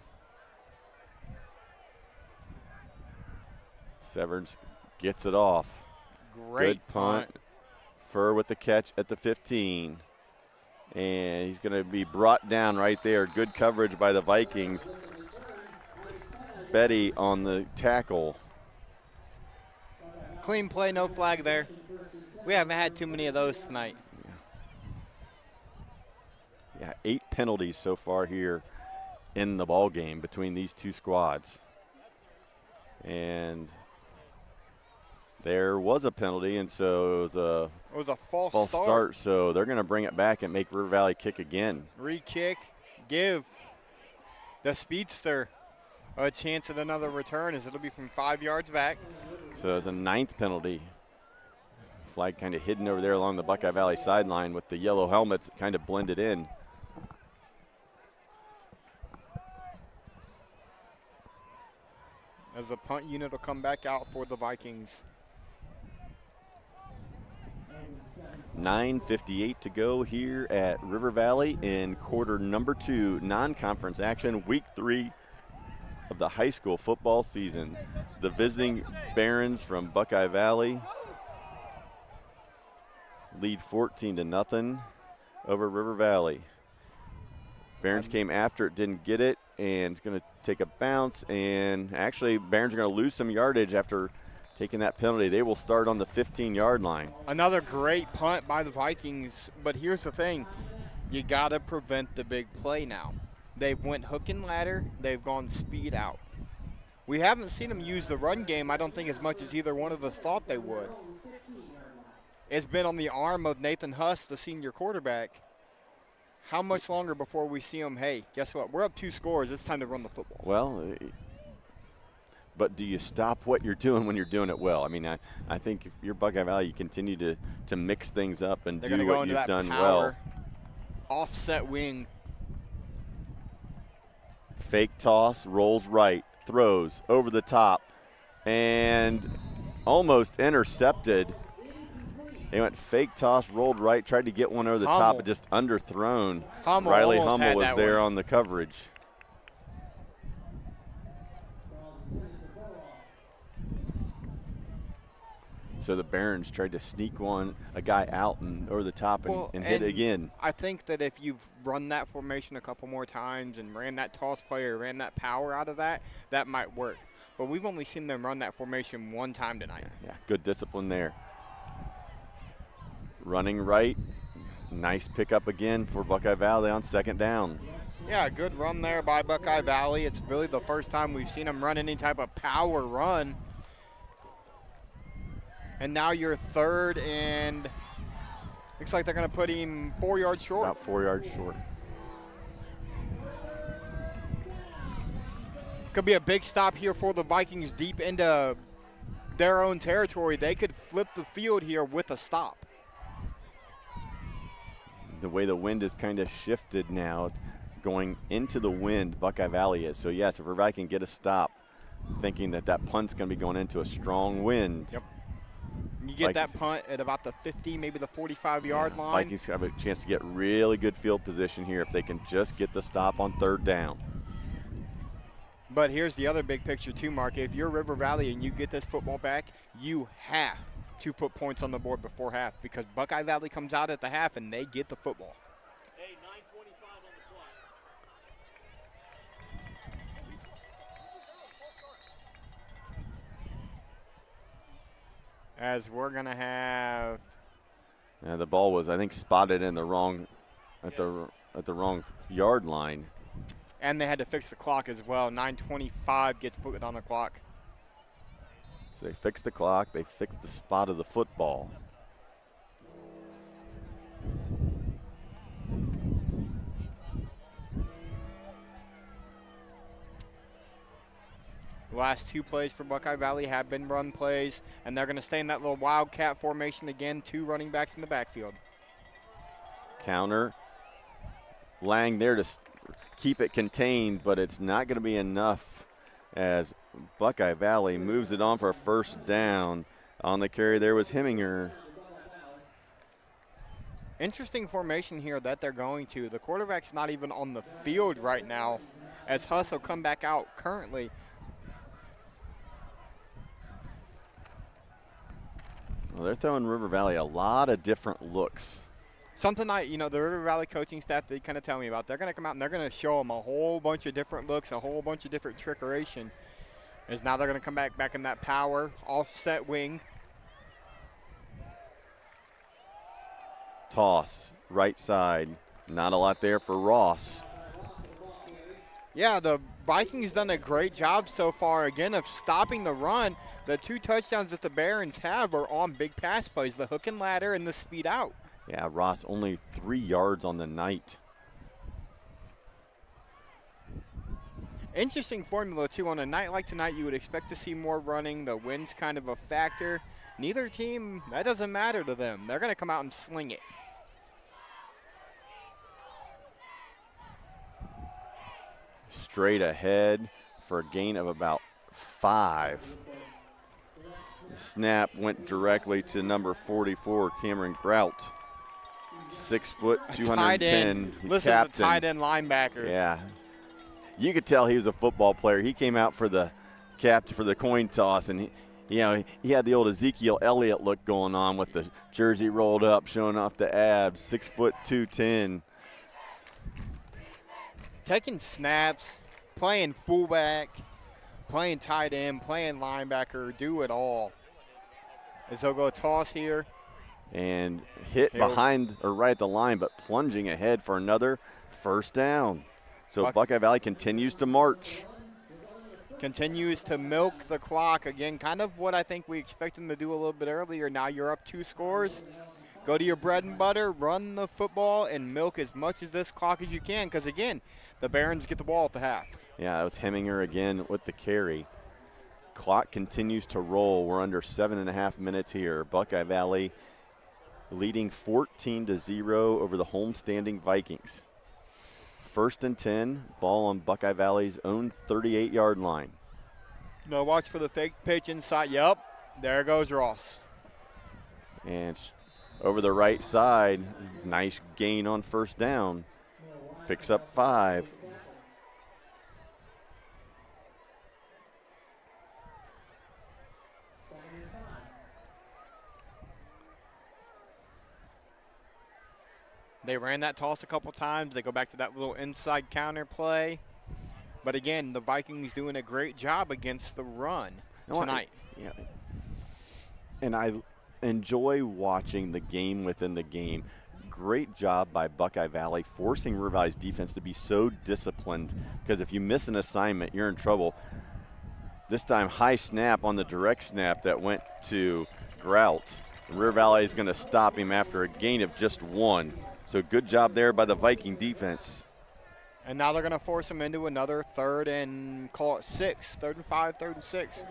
Severns gets it off. Great Good punt. Furr with the catch at the 15. And he's going to be brought down right there. Good coverage by the Vikings. Betty on the tackle. Clean play, no flag there. We haven't had too many of those tonight. Yeah, 8 penalties so far here in the ball game between these two squads. And there was a penalty, and so it was a false start. So they're going to bring it back and make River Valley kick again. Re-kick, give the speedster a chance at another return, as it'll be from 5 yards back. So the 9th penalty. Flag kind of hidden over there along the Buckeye Valley sideline with the yellow helmets kind of blended in. As the punt unit will come back out for the Vikings. 9:58 to go here at River Valley in quarter number 2, non-conference action, week 3 of the high school football season. The visiting Barons from Buckeye Valley lead 14-0 over River Valley. Barons came after it, didn't get it, and going to take a bounce. And actually, Barons are going to lose some yardage after taking that penalty. They will start on the 15-yard line. Another great punt by the Vikings, but here's the thing. You got to prevent the big play now. They've went hook and ladder. They've gone speed out. We haven't seen them use the run game, I don't think, as much as either one of us thought they would. It's been on the arm of Nathan Huss, the senior quarterback. How much longer before we see him, hey, guess what? We're up 2 scores. It's time to run the football. Well, but do you stop what you're doing when you're doing it well? I mean, I think if you're Buckeye Valley, you continue to mix things up and do what you've done well. Offset wing. Fake toss, rolls right, throws over the top, and almost intercepted. They went fake toss, rolled right, tried to get one over the top, but just underthrown. Riley Hummel was there on the coverage. So the Barons tried to sneak a guy out and over the top and hit again. I think that if you've run that formation a couple more times and ran that toss play or ran that power out of that, that might work. But we've only seen them run that formation 1 time tonight. Yeah, good discipline there. Running right, nice pickup again for Buckeye Valley on 2nd down. Yeah, good run there by Buckeye Valley. It's really the first time we've seen them run any type of power run. And now you're 3rd, and looks like they're going to put him 4 yards short. About 4 yards short. Could be a big stop here for the Vikings deep into their own territory. They could flip the field here with a stop. The way the wind is kind of shifted now, going into the wind, Buckeye Valley is. So, yes, if River Valley can get a stop, thinking that punt's going to be going into a strong wind. Yep. You get Vikings, that punt at about the 50, maybe the 45-yard line. Vikings have a chance to get really good field position here if they can just get the stop on 3rd down. But here's the other big picture too, Mark. If you're River Valley and you get this football back, you have to put points on the board before half, because Buckeye Valley comes out at the half and they get the football. Hey, 9:25 on the clock. As we're gonna have. Yeah, the ball was, I think, spotted in the wrong, at the wrong yard line. And they had to fix the clock as well. 9:25 gets put on the clock. So they fixed the clock. They fixed the spot of the football. The last 2 plays for Buckeye Valley have been run plays, and they're going to stay in that little wildcat formation again. 2 running backs in the backfield. Counter. Lang there to keep it contained, but it's not going to be enough as Buckeye Valley moves it on for a 1st down. On the carry there was Heminger. Interesting formation here that they're going to. The quarterback's not even on the field right now, as Huss will come back out currently. Well, they're throwing River Valley a lot of different looks. Something the River Valley coaching staff, they kind of tell me about. They're going to come out and they're going to show them a whole bunch of different looks, a whole bunch of different trickeration. As now they're going to come back in that power, offset wing. Toss, right side. Not a lot there for Ross. Yeah, the Vikings done a great job so far, again, of stopping the run. The 2 touchdowns that the Barons have are on big pass plays, the hook and ladder and the speed out. Yeah, Ross only 3 yards on the night. Interesting formula, too. On a night like tonight, you would expect to see more running. The wind's kind of a factor. Neither team, that doesn't matter to them. They're going to come out and sling it. Straight ahead for a gain of about 5. The snap went directly to number 44, Cameron Grout. 6 foot, 210. Listen, captain. a tight end linebacker. Yeah. You could tell he was a football player. He came out for the coin toss, and he had the old Ezekiel Elliott look going on with the jersey rolled up, showing off the abs. 6 foot, 210. Taking snaps, playing fullback, playing tight end, playing linebacker, do it all. As they'll go toss here. And hit behind or right at the line, but plunging ahead for another first down. So Buckeye Valley continues to march. Continues to milk the clock. Again, kind of what I think we expect them to do a little bit earlier. Now you're up 2 scores. Go to your bread and butter, run the football, and milk as much of this clock as you can because, again, the Barons get the ball at the half. Yeah, it was Heminger again with the carry. Clock continues to roll. We're under 7.5 minutes here. Buckeye Valley leading 14-0 over the homestanding Vikings. 1st and 10, ball on Buckeye Valley's own 38-yard line. No, watch for the fake pitch inside. Yep, there goes Ross. And over the right side, nice gain on first down. Picks up 5. They ran that toss a couple times. They go back to that little inside counter play. But again, the Vikings doing a great job against the run tonight. Yeah. And I enjoy watching the game within the game. Great job by Buckeye Valley forcing River Valley's defense to be so disciplined, because if you miss an assignment, you're in trouble. This time, high snap on the direct snap that went to Grout. River Valley is going to stop him after a gain of just 1. So good job there by the Viking defense. And now they're going to force him into another 3rd and call it 6. 3rd and 5, 3rd and 6.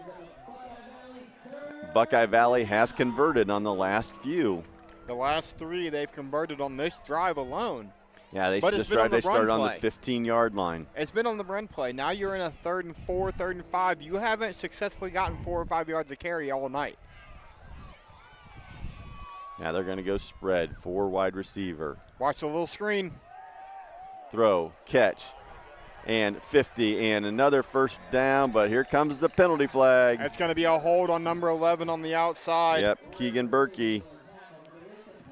Buckeye Valley has converted on the last few. The last 3 they've converted on this drive alone. Yeah, they started on the 15-yard line. It's been on the run play. Now you're in a 3rd and 4, 3rd and 5. You haven't successfully gotten 4 or 5 yards of carry all night. Now they're going to go spread, 4 wide receiver. Watch the little screen. Throw, catch, and 50, and another first down, but here comes the penalty flag. It's going to be a hold on number 11 on the outside. Yep, Keegan Berkey.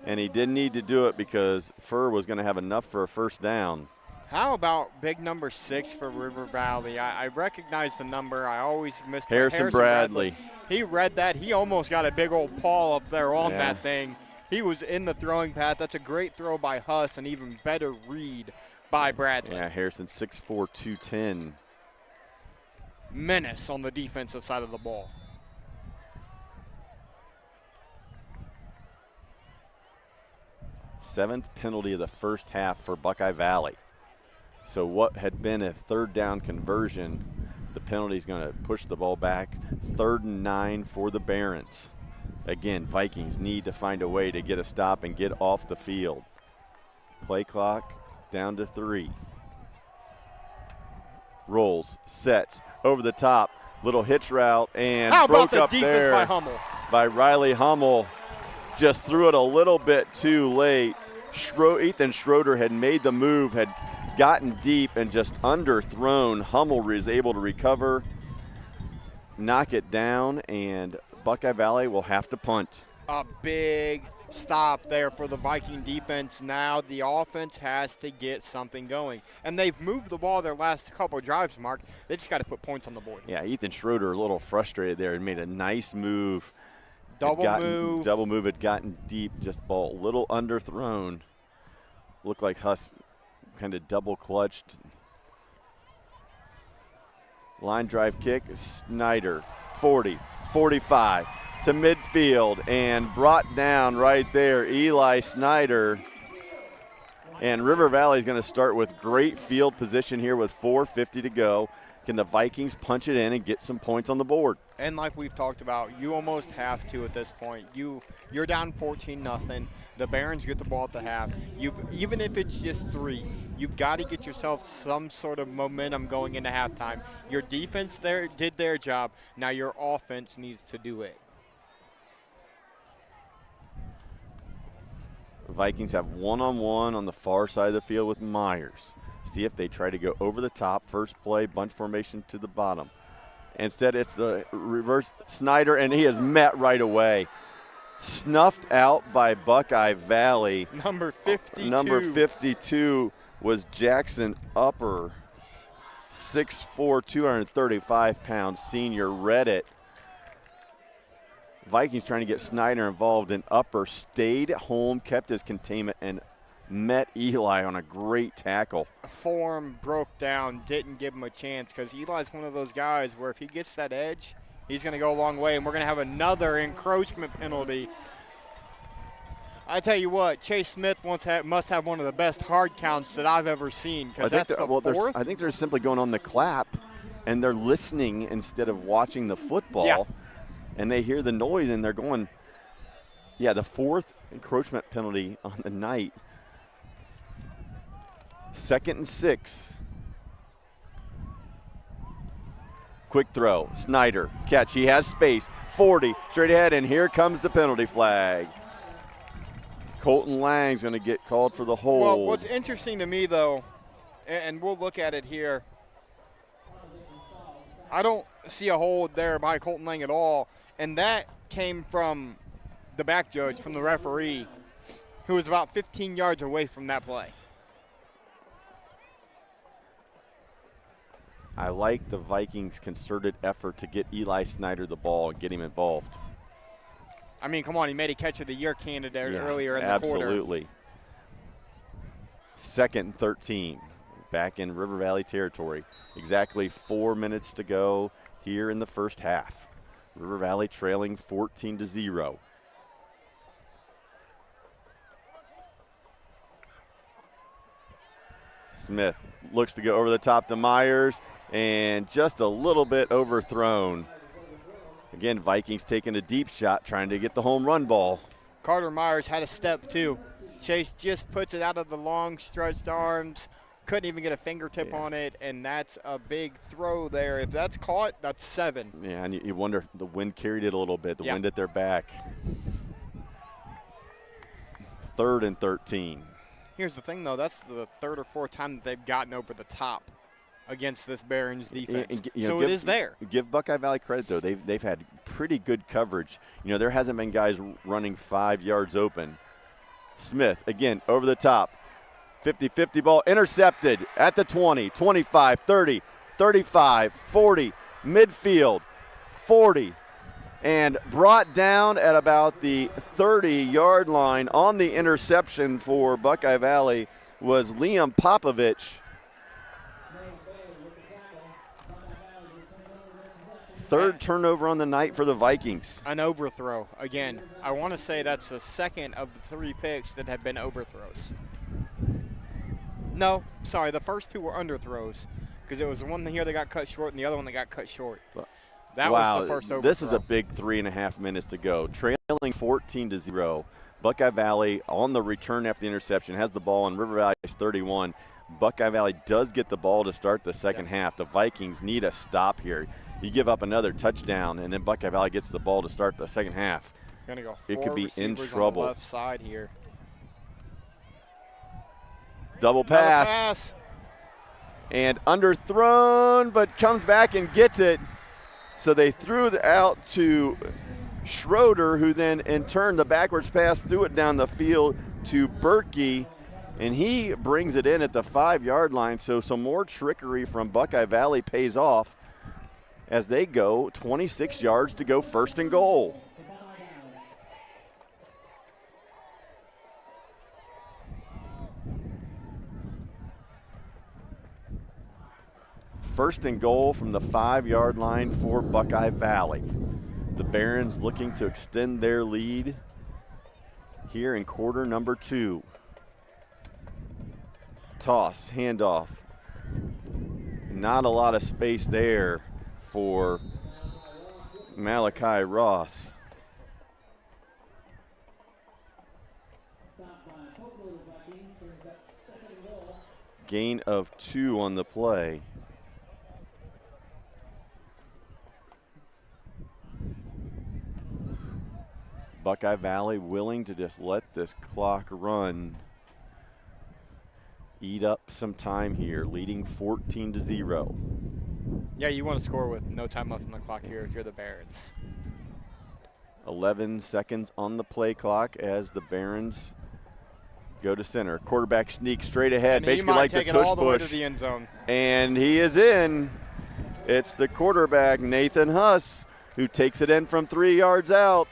And he didn't need to do it because Furr was going to have enough for a first down. How about big number 6 for River Valley? I recognize the number. I always miss Harrison Bradley. He read that. He almost got a big old paw up there on that thing. He was in the throwing path. That's a great throw by Huss, and even better read by Bradley. Yeah, Harrison 6'4", 210. Menace on the defensive side of the ball. Seventh penalty of the first half for Buckeye Valley. So what had been a 3rd down conversion, the penalty is going to push the ball back. 3rd and 9 for the Barons. Again, Vikings need to find a way to get a stop and get off the field. Play clock down to 3. Rolls, sets, over the top, little hitch route, and broke up there by Riley Hummel. Just threw it a little bit too late. Ethan Schroeder had made the move, had gotten deep and just underthrown. Hummel was able to recover, knock it down, and Buckeye Valley will have to punt. A big stop there for the Viking defense. Now the offense has to get something going. And they've moved the ball their last couple of drives, Mark. They just got to put points on the board. Yeah, Ethan Schroeder a little frustrated there and made a nice move. Double move. Double move had gotten deep, just ball a little underthrown. looked like Huss kind of double clutched. Line drive kick, Snyder, 40, 45 to midfield and brought down right there, Eli Snyder. And River Valley is going to start with great field position here with 4:50 to go. Can the Vikings punch it in and get some points on the board? And like we've talked about, you almost have to at this point. You're down 14-0. The Barons get the ball at the half. Even if it's just 3, you've got to get yourself some sort of momentum going into halftime. Your defense there did their job. Now your offense needs to do it. The Vikings have one-on-one on the far side of the field with Myers. See if they try to go over the top. First play, bunch formation to the bottom. Instead, it's the reverse Snyder, and he is met right away. Snuffed out by Buckeye Valley. Number 52. Number 52 was Jackson Upper, 6'4", 235-pound senior. Read it. Vikings trying to get Snyder involved, and Upper stayed home, kept his containment, and met Eli on a great tackle. Form broke down, didn't give him a chance because Eli's one of those guys where if he gets that edge, he's going to go a long way, and we're going to have another encroachment penalty. I tell you what, Chase Smith must have one of the best hard counts that I've ever seen because that's the fourth. I think they're simply going on the clap, and they're listening instead of watching the football. Yeah. And they hear the noise, and they're going, yeah, the 4th encroachment penalty on the night. 2nd and 6. Quick throw. Snyder, catch. He has space. 40, straight ahead, and here comes the penalty flag. Colton Lang's going to get called for the hold. Well, what's interesting to me, though, and we'll look at it here, I don't see a hold there by Colton Lang at all, and that came from the back judge, from the referee, who was about 15 yards away from that play. I like the Vikings' concerted effort to get Eli Snyder the ball and get him involved. I mean, come on, he made a catch of the year candidate earlier in the quarter. Absolutely. 2nd and 13, back in River Valley territory. Exactly 4 minutes to go here in the first half. River Valley trailing 14-0. Smith looks to go over the top to Myers, and just a little bit overthrown. Again, Vikings taking a deep shot, trying to get the home run ball. Carter Myers had a step, too. Chase just puts it out of the long stretched arms, couldn't even get a fingertip on it, and that's a big throw there. If that's caught, that's 7. Yeah, and you wonder if the wind carried it a little bit, the wind at their back. 3rd and 13. Here's the thing, though. That's the 3rd or 4th time that they've gotten over the top against this Barons defense. So it is there. Give Buckeye Valley credit, though. They've had pretty good coverage. You know, there hasn't been guys running 5 yards open. Smith, again, over the top. 50-50 ball intercepted at the 20, 25, 30, 35, 40, midfield, 40. And brought down at about the 30-yard line on the interception for Buckeye Valley was Liam Popovich. 3rd turnover on the night for the Vikings. An overthrow. Again, I want to say that's the 2nd of the 3 picks that have been overthrows. No, sorry, the first 2 were underthrows because it was the one here that got cut short and the other one that got cut short. That was the first overthrow. This is a big 3.5 minutes to go. Trailing 14-0. Buckeye Valley on the return after the interception has the ball, and River Valley is 31. Buckeye Valley does get the ball to start the second half. The Vikings need a stop here. You give up another touchdown, and then Buckeye Valley gets the ball to start the second half. Gonna go it could be in on trouble. the left side here. Double pass. And underthrown, but comes back and gets it. So they threw it out to Schroeder, who then in turn the backwards pass threw it down the field to Berkey, and he brings it in at the 5-yard line. So some more trickery from Buckeye Valley pays off as they go 26 yards to go, 1st and goal. first and goal from the 5-yard line for Buckeye Valley. The Barons looking to extend their lead here in quarter number 2. Toss, handoff. Not a lot of space there for Malaki Ross. Gain of 2 on the play. Buckeye Valley willing to just let this clock run. Eat up some time here, leading 14-0. Yeah, you want to score with no time left on the clock here if you're the Barons. 11 seconds on the play clock as the Barons go to center. Quarterback sneak straight ahead, And basically like the tush all the way push. to the end zone. And he is in. It's the quarterback, Nathan Huss, who takes it in from 3 yards out.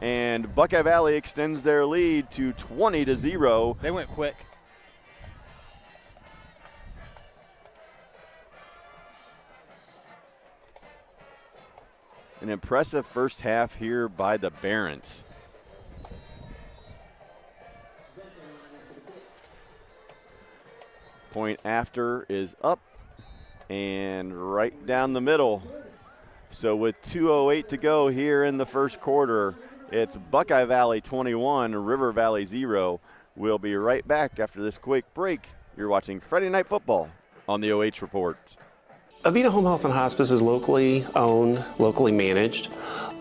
And Buckeye Valley extends their lead to 20-0. They went quick. An impressive first half here by the Barons. Point after is up and right down the middle. So with 2:08 to go here in the first quarter, it's Buckeye Valley 21, River Valley 0. We'll be right back after this quick break. You're watching Friday Night Football on the OH Report. Avita Home Health and Hospice is locally owned, locally managed.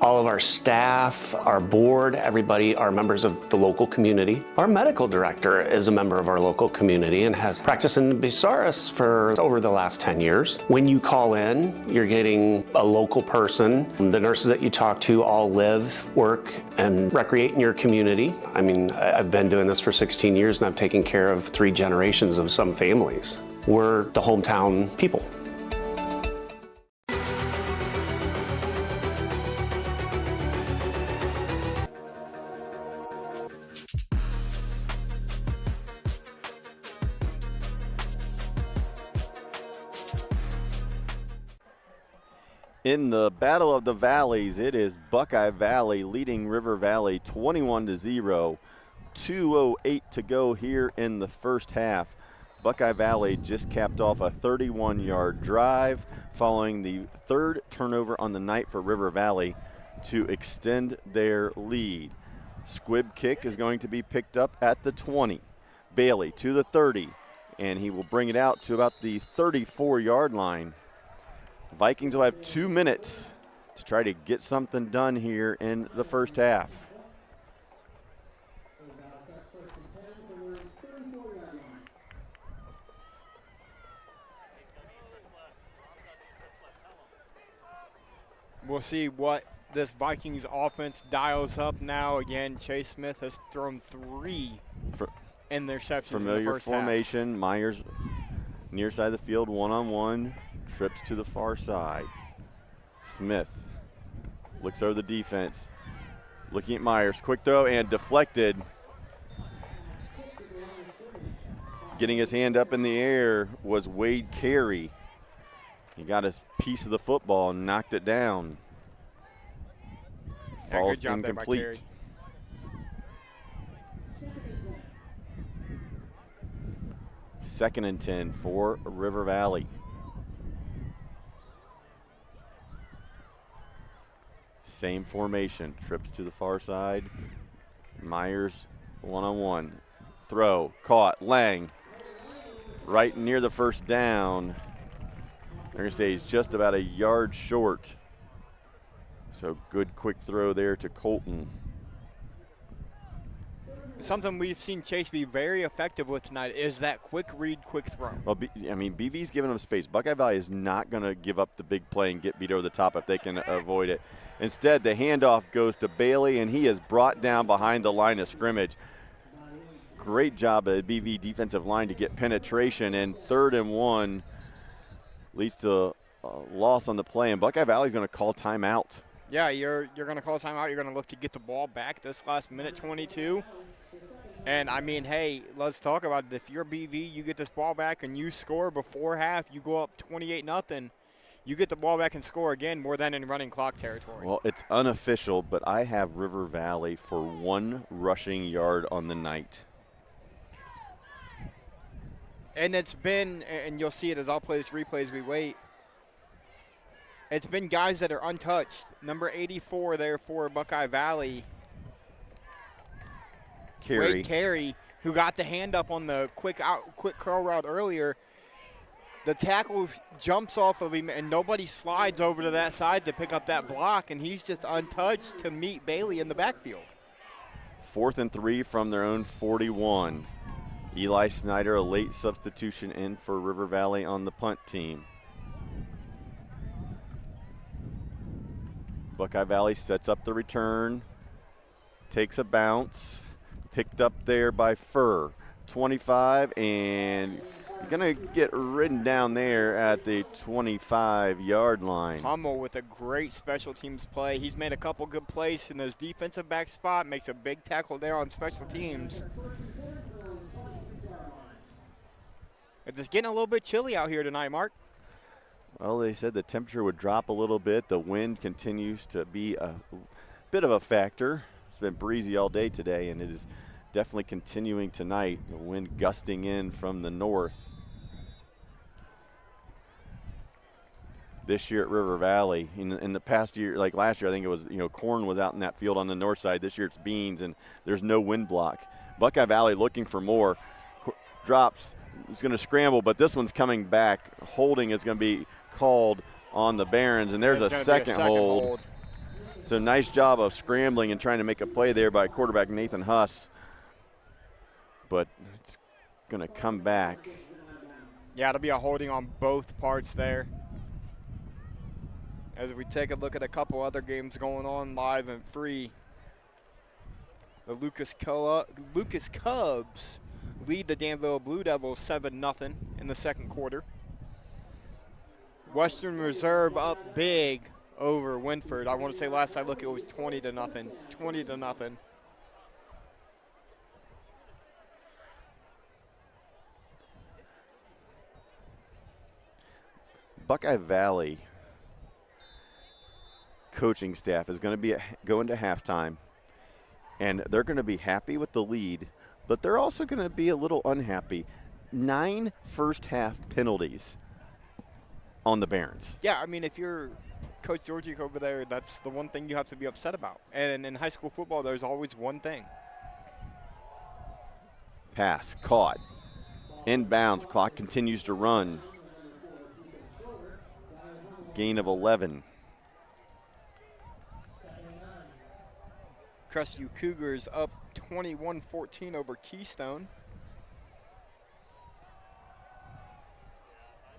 All of our staff, our board, everybody are members of the local community. Our medical director is a member of our local community and has practiced in Bucyrus for over the last 10 years. When you call in, you're getting a local person. The nurses that you talk to all live, work, and recreate in your community. I mean, I've been doing this for 16 years and I've taken care of 3 generations of some families. We're the hometown people. In the Battle of the Valleys, it is Buckeye Valley leading River Valley 21-0. 2:08 to go here in the first half. Buckeye Valley just capped off a 31-yard drive following the 3rd turnover on the night for River Valley to extend their lead. Squib kick is going to be picked up at the 20. Bailey to the 30, and he will bring it out to about the 34-yard line. Vikings will have 2 minutes to try to get something done here in the first half. We'll see what this Vikings offense dials up now. Again, Chase.Smith has thrown 3 interceptions in the first formation. Half. Myers near side of the field, one-on-one. Trips to the far side. Smith looks over the defense. Looking at Myers. Quick throw and deflected. Getting his hand up in the air was Wade Carey. He got his piece of the football and knocked it down. Falls incomplete. 2nd and 10 for River Valley. Same formation, trips to the far side. Myers one-on-one. Throw, caught, Lang. Right near the first down. They're going to say he's just about a yard short. So good quick throw there to Colton. Something we've seen Chase be very effective with tonight is that quick read, quick throw. Well, BV's giving them space. Buckeye Valley is not going to give up the big play and get beat over the top if they can avoid it. Instead, the handoff goes to Bailey, and he is brought down behind the line of scrimmage. Great job at BV defensive line to get penetration, and 3rd and 1 leads to a loss on the play, and Buckeye Valley is going to call timeout. Yeah, you're going to call timeout. You're going to look to get the ball back this last minute 22. And, I mean, hey, let's talk about it. If you're BV, you get this ball back and you score before half, you go up 28-0. You get the ball back and score again, more than in running clock territory. Well, it's unofficial, but I have River Valley for 1 rushing yard on the night. And it's been, and you'll see it as I'll play this replay as we wait, it's been guys that are untouched. Number 84 there for Buckeye Valley, Wade Carey, who got the hand up on the quick curl route earlier. The tackle jumps off of him, and nobody slides over to that side to pick up that block, and he's just untouched to meet Bailey in the backfield. 4th and 3 from their own 41. Eli Snyder, a late substitution in for River Valley on the punt team. Buckeye Valley sets up the return, takes a bounce, picked up there by Furr. 25, and you're going to get ridden down there at the 25-yard line. Hummel with a great special teams play. He's made a couple good plays in those defensive back spot, makes a big tackle there on special teams. It's just getting a little bit chilly out here tonight, Mark. Well, they said the temperature would drop a little bit. The wind continues to be a bit of a factor. It's been breezy all day today, and it is definitely continuing tonight. The wind gusting in from the north. This year at River Valley, in the past year, like last year, I think it was, corn was out in that field on the north side. This year it's beans, and there's no wind block. Buckeye Valley looking for more. Drops, is going to scramble, but this one's coming back. Holding is going to be called on the Barons, and there's a second hold. So nice job of scrambling and trying to make a play there by quarterback Nathan Huss. But it's going to come back. Yeah, it'll be a holding on both parts there. As we take a look at a couple other games going on live and free. The Lucas Cubs lead the Danville Blue Devils 7-0 in the second quarter. Western Reserve up big over Winford. I want to say last I looked it was 20-0. 20-0. Buckeye Valley coaching staff is going to be going to halftime, and they're going to be happy with the lead, but they're also going to be a little unhappy. 9 first-half penalties on the Barons. Yeah, I mean, if you're Coach Georgiak over there, that's the one thing you have to be upset about. And in high school football, there's always one thing. Pass caught. Inbounds. Clock continues to run. Gain of 11. Crestview Cougars up 21-14 over Keystone.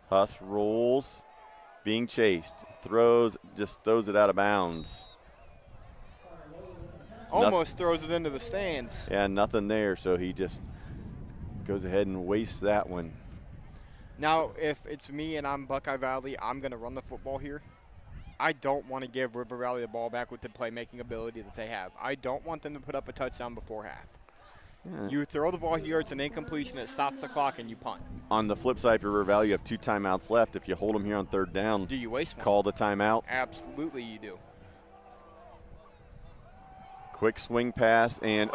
Huss rolls, being chased, just throws it out of bounds. Almost throws it into the stands. Yeah, nothing there, so he just goes ahead and wastes that one. Now, if it's me and I'm Buckeye Valley, I'm going to run the football here. I don't want to give River Valley the ball back with the playmaking ability that they have. I don't want them to put up a touchdown before half. Yeah. You throw the ball here, it's an incompletion, it stops the clock, and you punt. On the flip side for River Valley, you have 2 timeouts left. If you hold them here on 3rd down, do you waste one? Call the timeout. Absolutely you do. Quick swing pass, and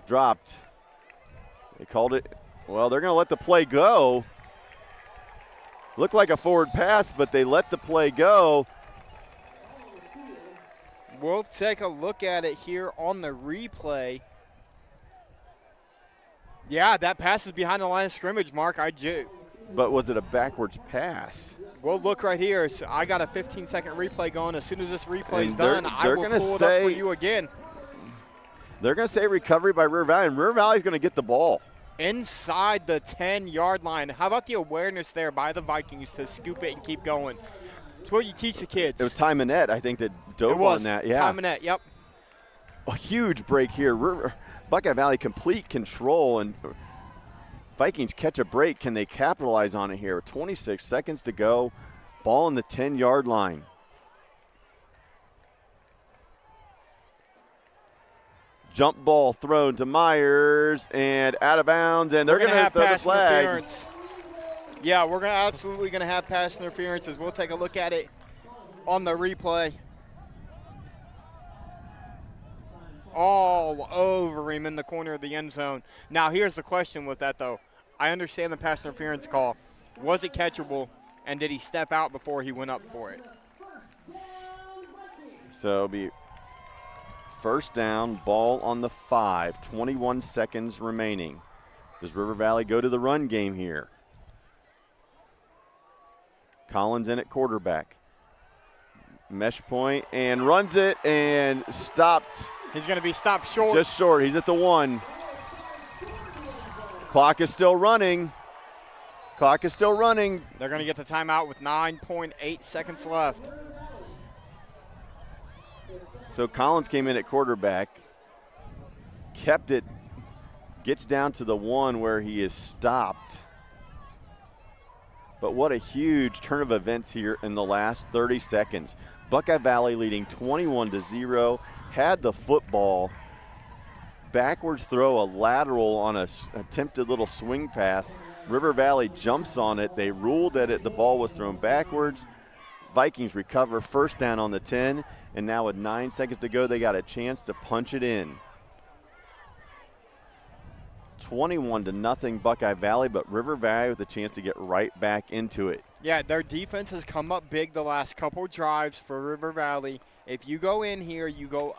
dropped. They called it. Well, they're going to let the play go. Looked like a forward pass, but they let the play go. We'll take a look at it here on the replay. Yeah, that pass is behind the line of scrimmage, Mark. But was it a backwards pass? We'll look right here. So I got a 15-second replay going. As soon as this replay is done, I will pull it up for you again. They're going to say recovery by River Valley, and River Valley is going to get the ball. Inside the 10-yard line. How about the awareness there by the Vikings to scoop it and keep going? It's what you teach the kids. It was Ty Manette, I think, that dove on that. Yeah. Ty Manette, yep. A huge break here. Buckeye Valley complete control, and Vikings catch a break. Can they capitalize on it here? 26 seconds to go. Ball on the 10-yard line. Jump ball thrown to Myers and out of bounds, and they're going to throw the flag. Interference. Yeah, we're absolutely going to have pass interferences. We'll take a look at it on the replay. All over him in the corner of the end zone. Now, here's the question with that, though. I understand the pass interference call. Was it catchable, and did he step out before he went up for it? So it'll be first down, ball on the 5, 21 seconds remaining. Does River Valley go to the run game here? Collins in at quarterback. Mesh point and runs it and stopped. He's going to be stopped short. Just short. He's at the 1. Clock is still running. They're going to get the timeout with 9.8 seconds left. So Collins came in at quarterback, kept it, gets down to the 1 where he is stopped. But what a huge turn of events here in the last 30 seconds. Buckeye Valley leading 21-0, had the football. Backwards throw, a lateral on a attempted little swing pass. River Valley jumps on it. They ruled that the ball was thrown backwards. Vikings recover first down on the 10, and now with 9 seconds to go, they got a chance to punch it in. 21-0 Buckeye Valley, but River Valley with a chance to get right back into it. Yeah, their defense has come up big the last couple drives for River Valley. If you go in here, you go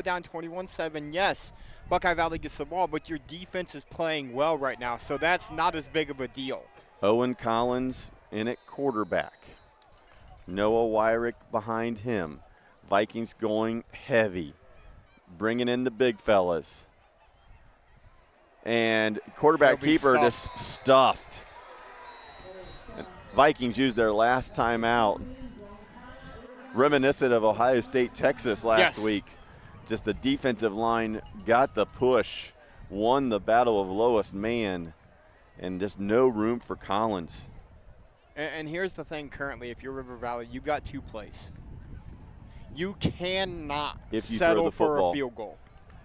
down 21-7. Yes, Buckeye Valley gets the ball, but your defense is playing well right now, so that's not as big of a deal. Owen Collins in at quarterback. Noah Wyrick behind him. Vikings going heavy, bringing in the big fellas. And quarterback keeper just stuffed. Vikings used their last timeout, reminiscent of Ohio State, Texas last week. Just the defensive line got the push, won the battle of lowest man, and just no room for Collins. And here's the thing currently, if you're River Valley, you've got 2 plays. You cannot settle for a field goal.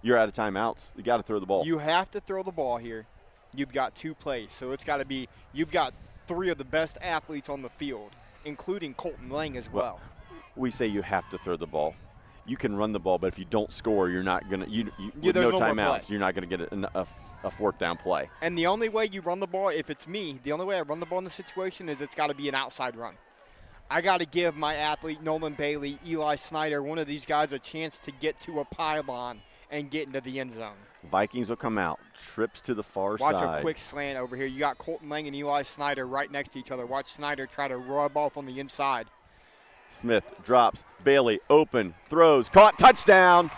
You're out of timeouts. You got to throw the ball. You have to throw the ball here. You've got 2 plays, so it's got to be – you've got 3 of the best athletes on the field, including Colton Lang as well. We say you have to throw the ball. You can run the ball, but if you don't score, you're not going to – with no timeouts, you're not going to get a fourth down play. And the only way you run the ball, if it's me, the only way I run the ball in the situation is it's got to be an outside run. I got to give my athlete, Nolan Bailey, Eli Snyder, one of these guys, a chance to get to a pylon and get into the end zone. Vikings will come out. Trips to the far side. Watch a quick slant over here. You got Colton Lang and Eli Snyder right next to each other. Watch Snyder try to rub off on the inside. Smith drops. Bailey open. Throws. Caught. Touchdown.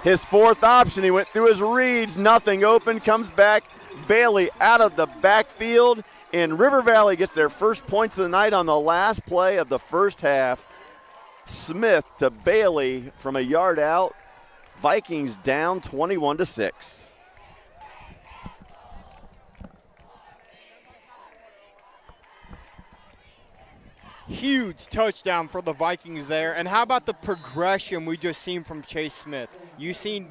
His 4th option. He went through his reads. Nothing open. Comes back. Bailey out of the backfield. And River Valley gets their first points of the night on the last play of the first half. Smith to Bailey from a yard out. Vikings down 21-6. Huge touchdown for the Vikings there. And how about the progression we just seen from Chase Smith? You seen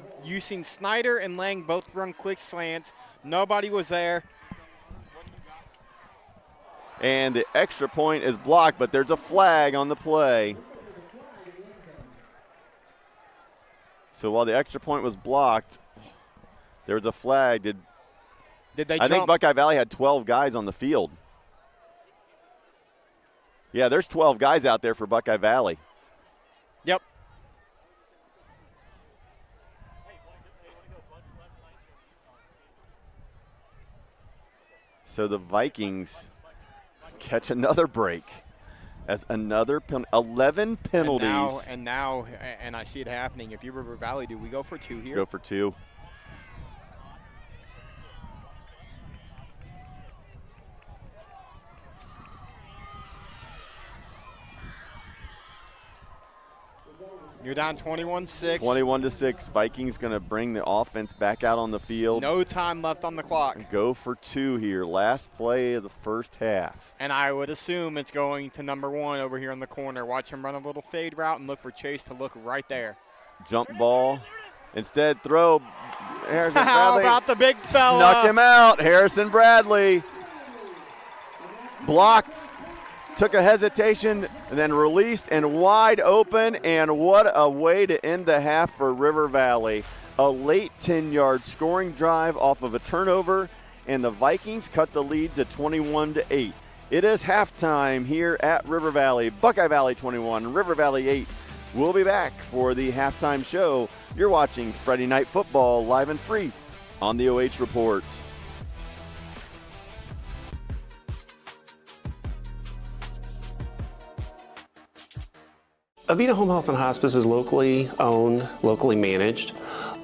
Snyder and Lang both run quick slants. Nobody was there. And the extra point is blocked, but there's a flag on the play. So while the extra point was blocked, there was a flag. Did they I think Buckeye Valley had 12 guys on the field. Yeah, there's 12 guys out there for Buckeye Valley. Yep. So the Vikings catch another break as another 11 penalties. And now, I see it happening. If you're River Valley, do we go for 2 here? Go for 2. You're down 21-6. 21-6. Vikings going to bring the offense back out on the field. No time left on the clock. Go for 2 here. Last play of the first half. And I would assume it's going to number 1 over here in the corner. Watch him run a little fade route and look for Chase to look right there. Jump ball. Instead, throw. Harrison How Bradley about the big fella? snuck him out. Harrison Bradley blocked, took a hesitation, and then released and wide open. And what a way to end the half for River Valley. A late 10-yard scoring drive off of a turnover, and the Vikings cut the lead to 21-8. It is halftime here at River Valley. Buckeye Valley 21, River Valley 8. We'll be back for the halftime show. You're watching Friday Night Football live and free on the OH Report. Avita Home Health and Hospice is locally owned, locally managed.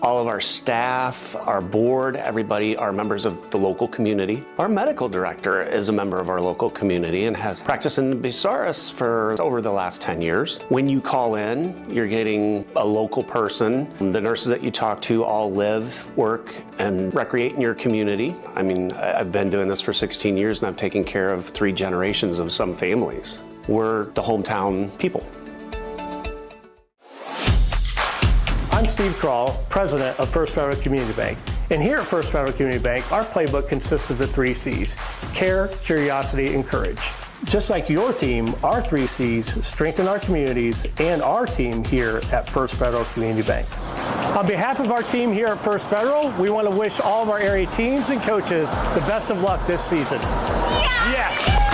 All of our staff, our board, everybody are members of the local community. Our medical director is a member of our local community and has practiced in Bucyrus for over the last 10 years. When you call in, you're getting a local person. The nurses that you talk to all live, work, and recreate in your community. I mean, I've been doing this for 16 years and I've taken care of 3 generations of some families. We're the hometown people. I'm Steve Kroll, president of First Federal Community Bank. And here at First Federal Community Bank, our playbook consists of the 3 C's: care, curiosity, and courage. Just like your team, our 3 C's strengthen our communities and our team here at First Federal Community Bank. On behalf of our team here at First Federal, we want to wish all of our area teams and coaches the best of luck this season. Yes!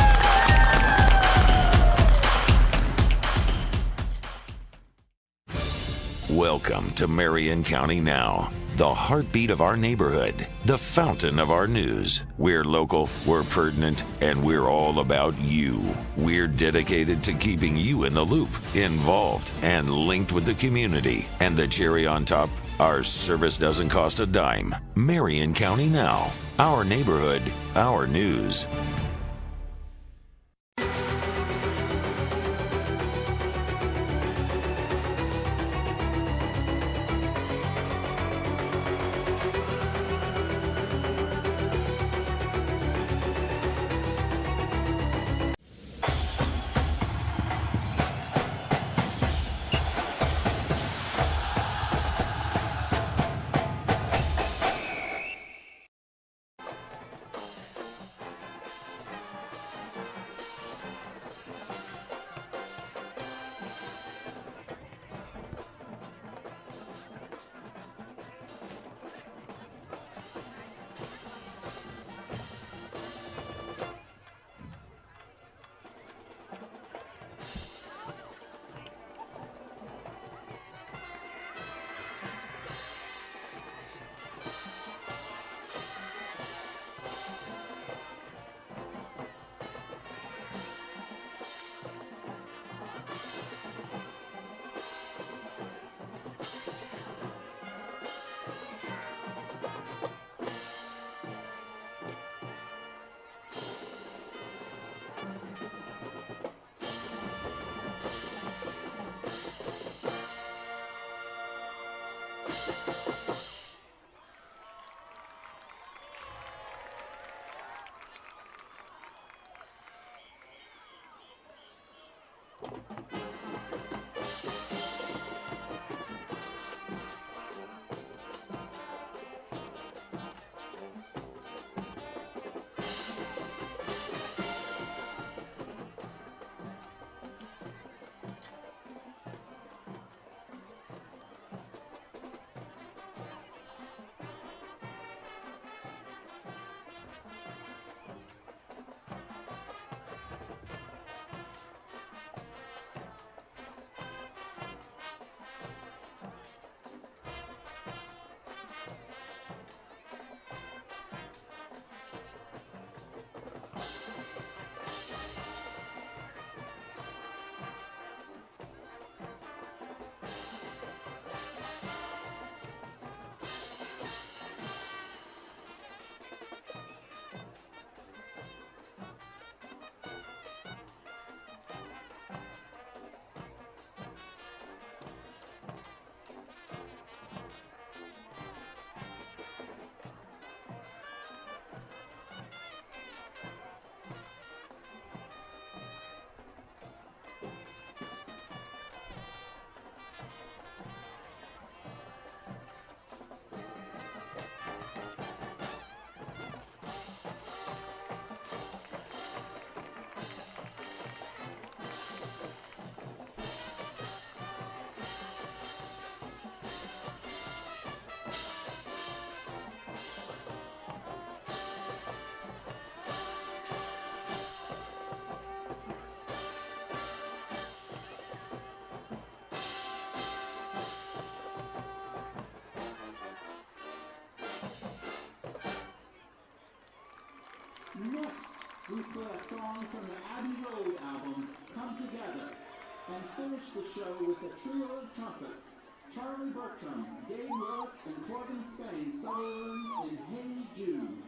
Welcome to Marion County Now, the heartbeat of our neighborhood, the fountain of our news. We're local, we're pertinent, and we're all about you. We're dedicated to keeping you in the loop, involved, and linked with the community. And the cherry on top, our service doesn't cost a dime. Marion County Now, our neighborhood, our news. we play a song from the Abbey Road album, Come Together, and finish the show with a trio of trumpets, Charlie Bertram, Dave Willis, and Corbin Spain Sutherland in Hey Jude.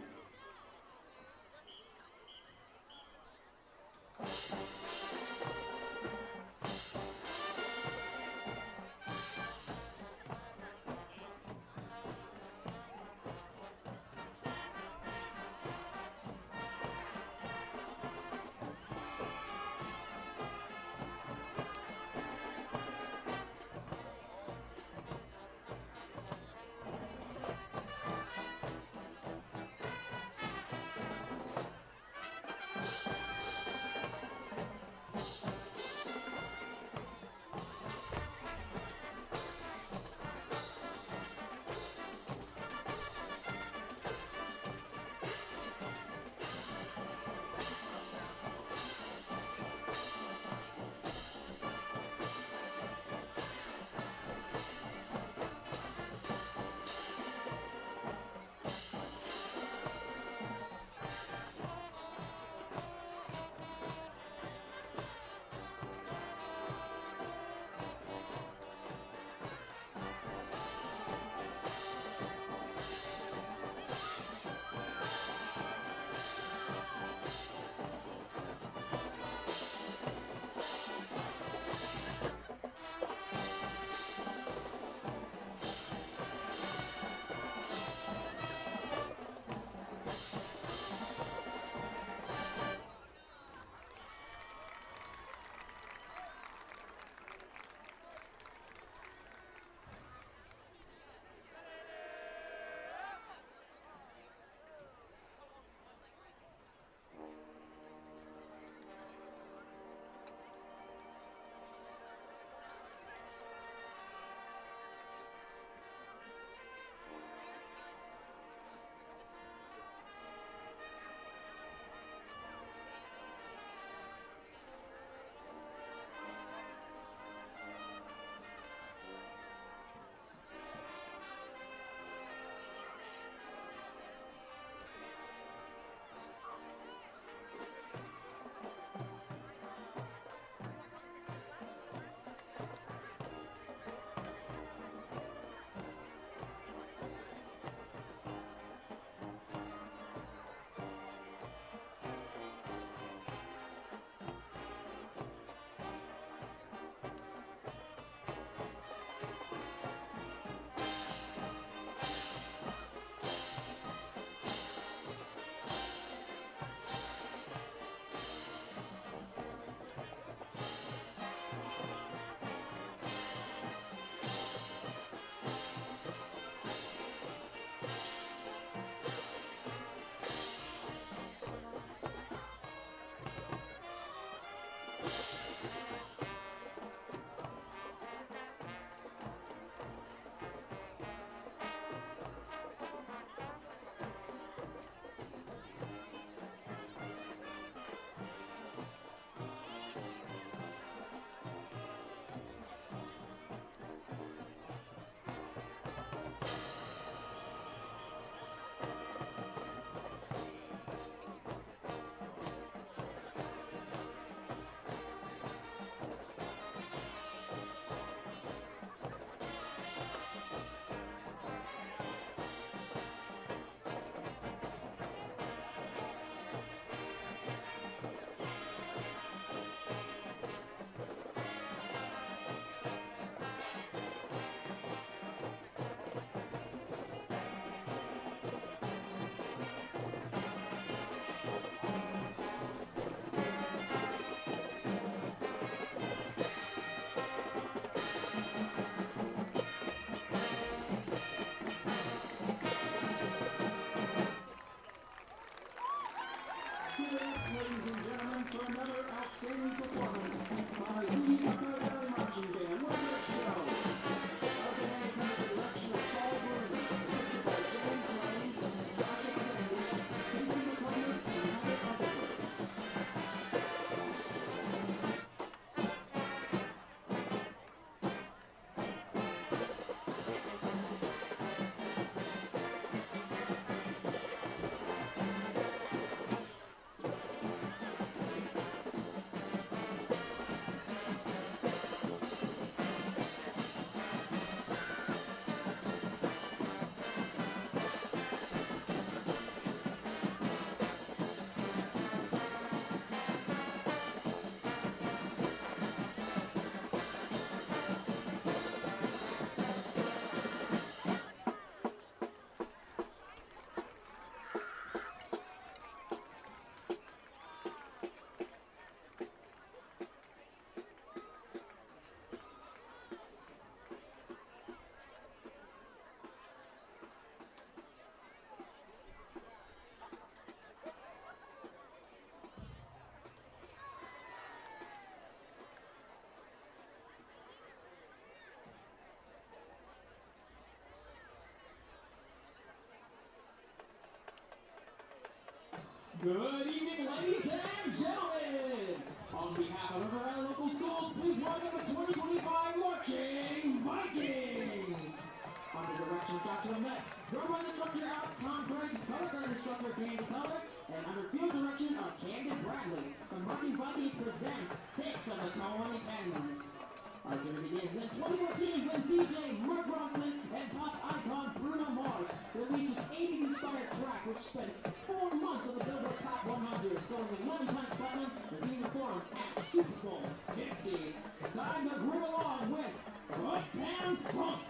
Good evening, ladies and gentlemen. On behalf of River Valley Local Schools, please welcome the 2025 Marching Vikings. Under the direction of Dr. Met, drum line instructor Alex Concord, color guard instructor Candy Color, and under field direction of Camden Bradley, the Marching Vikings presents Hits of the 2010s. Our journey begins in 2014 when DJ Mark Ronson and pop icon Bruno Mars released his 80s inspired track, which spent 4 months on the Billboard Top 100, going 11 times platinum, and was even performed at Super Bowl 50. Time to groove along with Uptown Funk.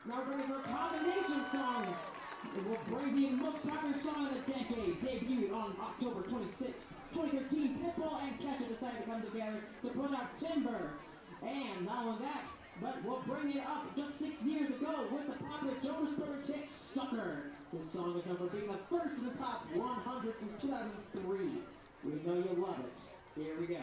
Now we're going to go combination songs. It will bring the most popular song of the decade, debuted on October 26, 2013. Pitbull and Catcher decided to come together to put out Timber. And not only that, but we'll bring it up just 6 years ago with the popular Jonas Brothers hit Sucker. This song is known for being the first in the top 100 since 2003. We know you love it. Here we go.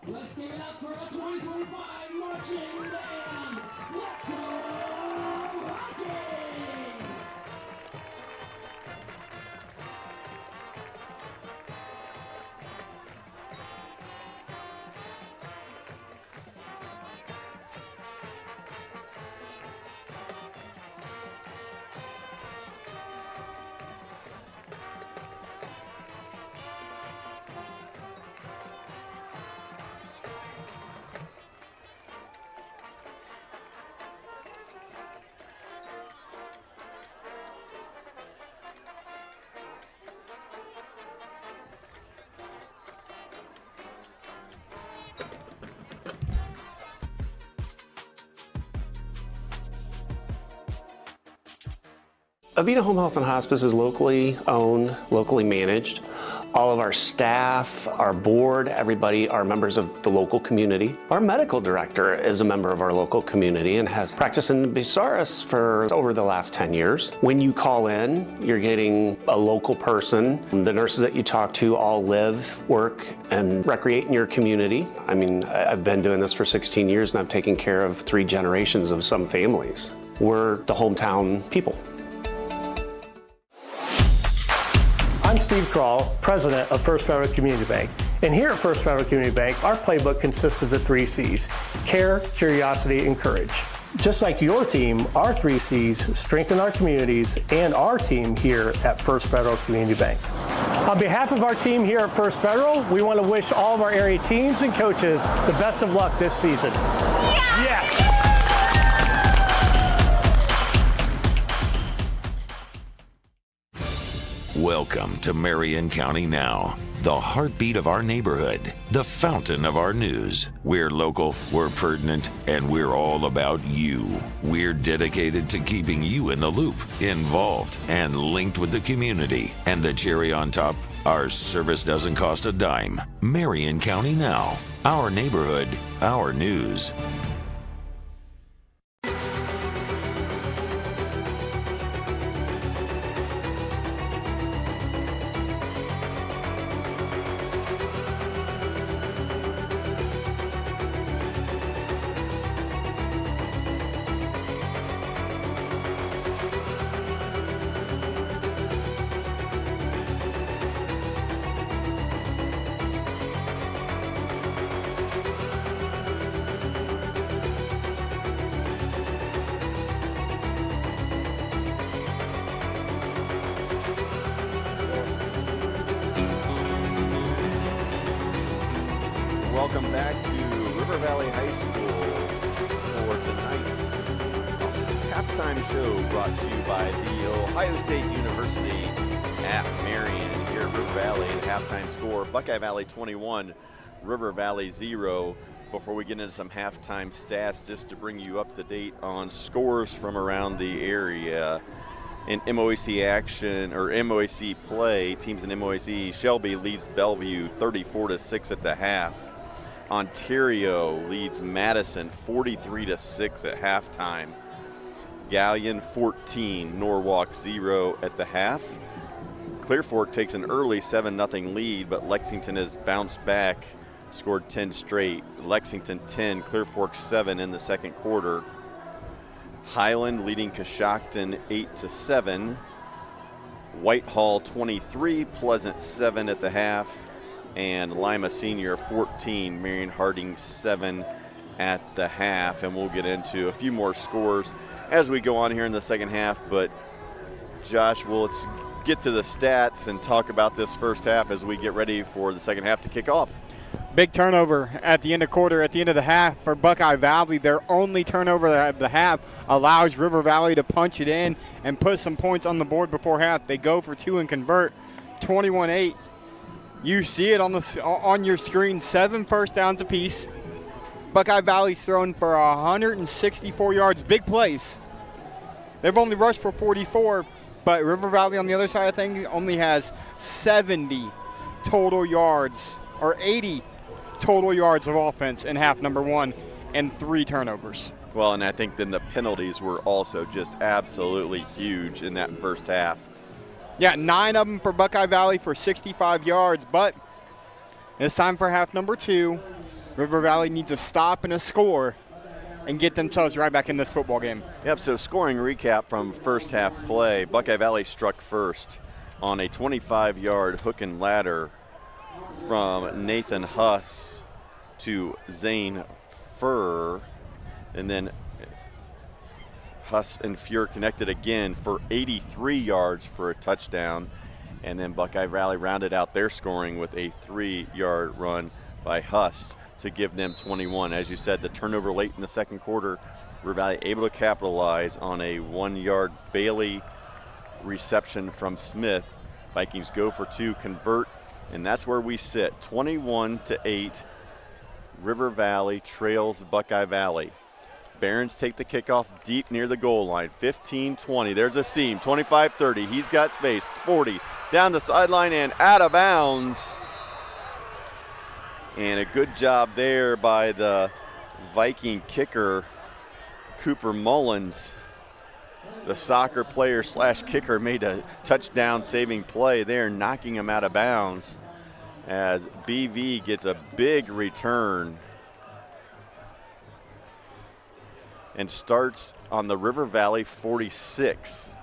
Let's give it up for the 2025 marching band. Let's go Vikings! Avita Home Health and Hospice is locally owned, locally managed. All of our staff, our board, everybody are members of the local community. Our medical director is a member of our local community and has practiced in Bucyrus for over the last 10 years. When you call in, you're getting a local person. The nurses that you talk to all live, work, and recreate in your community. I mean, I've been doing this for 16 years and I've taken care of 3 generations of some families. We're the hometown people. I'm Steve Kroll, president of First Federal Community Bank. And here at First Federal Community Bank, our playbook consists of the 3 C's: care, curiosity, and courage. Just like your team, our 3 C's strengthen our communities and our team here at First Federal Community Bank. On behalf of our team here at First Federal, we want to wish all of our area teams and coaches the best of luck this season. Yes! Welcome to Marion County Now, the heartbeat of our neighborhood, the fountain of our news. We're local, we're pertinent, and we're all about you. We're dedicated to keeping you in the loop, involved, and linked with the community. And the cherry on top, our service doesn't cost a dime. Marion County Now, our neighborhood, our news. Welcome back to River Valley High School for tonight's halftime show brought to you by The Ohio State University at Marion here at River Valley. The halftime score, Buckeye Valley 21, River Valley 0. Before we get into some halftime stats, just to bring you up to date on scores from around the area. In MOAC action, or MOAC play, teams in MOAC, Shelby leads Bellevue 34-6 at the half. Ontario leads Madison 43-6 at halftime. Gallion 14, Norwalk 0 at the half. Clear Fork takes an early 7-0 lead, but Lexington has bounced back, scored 10 straight. Lexington 10, Clear Fork 7 in the second quarter. Highland leading Coshocton 8-7. Whitehall 23, Pleasant 7 at the half. And Lima Senior 14, Marion Harding 7 at the half. And we'll get into a few more scores as we go on here in the second half. But Josh, let's get to the stats and talk about this first half as we get ready for the second half to kick off. Big turnover at the end of quarter, at the end of the half for Buckeye Valley. Their only turnover at the half allows River Valley to punch it in and put some points on the board before half. They go for 2 and convert, 21-8. You see it on your screen, 7 first downs apiece. Buckeye Valley's thrown for 164 yards, big plays. They've only rushed for 44, but River Valley on the other side of things only has 70 total yards, or 80 total yards of offense in half number 1 and 3 turnovers. Well, and I think then the penalties were also just absolutely huge in that first half. Yeah, 9 of them for Buckeye Valley for 65 yards, but it's time for half number 2. River Valley needs a stop and a score and get themselves right back in this football game. Yep, so scoring recap from first half play. Buckeye Valley struck first on a 25-yard hook and ladder from Nathan Huss to Zane Furr. And then Huss and Fuhr connected again for 83 yards for a touchdown. And then Buckeye Valley rounded out their scoring with a 3-yard run by Huss to give them 21. As you said, the turnover late in the second quarter, River Valley able to capitalize on a 1-yard Bailey reception from Smith. Vikings go for 2, convert, and that's where we sit. 21-8, River Valley trails Buckeye Valley. Barons take the kickoff deep near the goal line. 15-20, there's a seam. 25-30, he's got space. 40, down the sideline and out of bounds. And a good job there by the Viking kicker, Cooper Mullins. The soccer player / kicker made a touchdown saving play there, knocking him out of bounds as BV gets a big return and starts on the River Valley 46.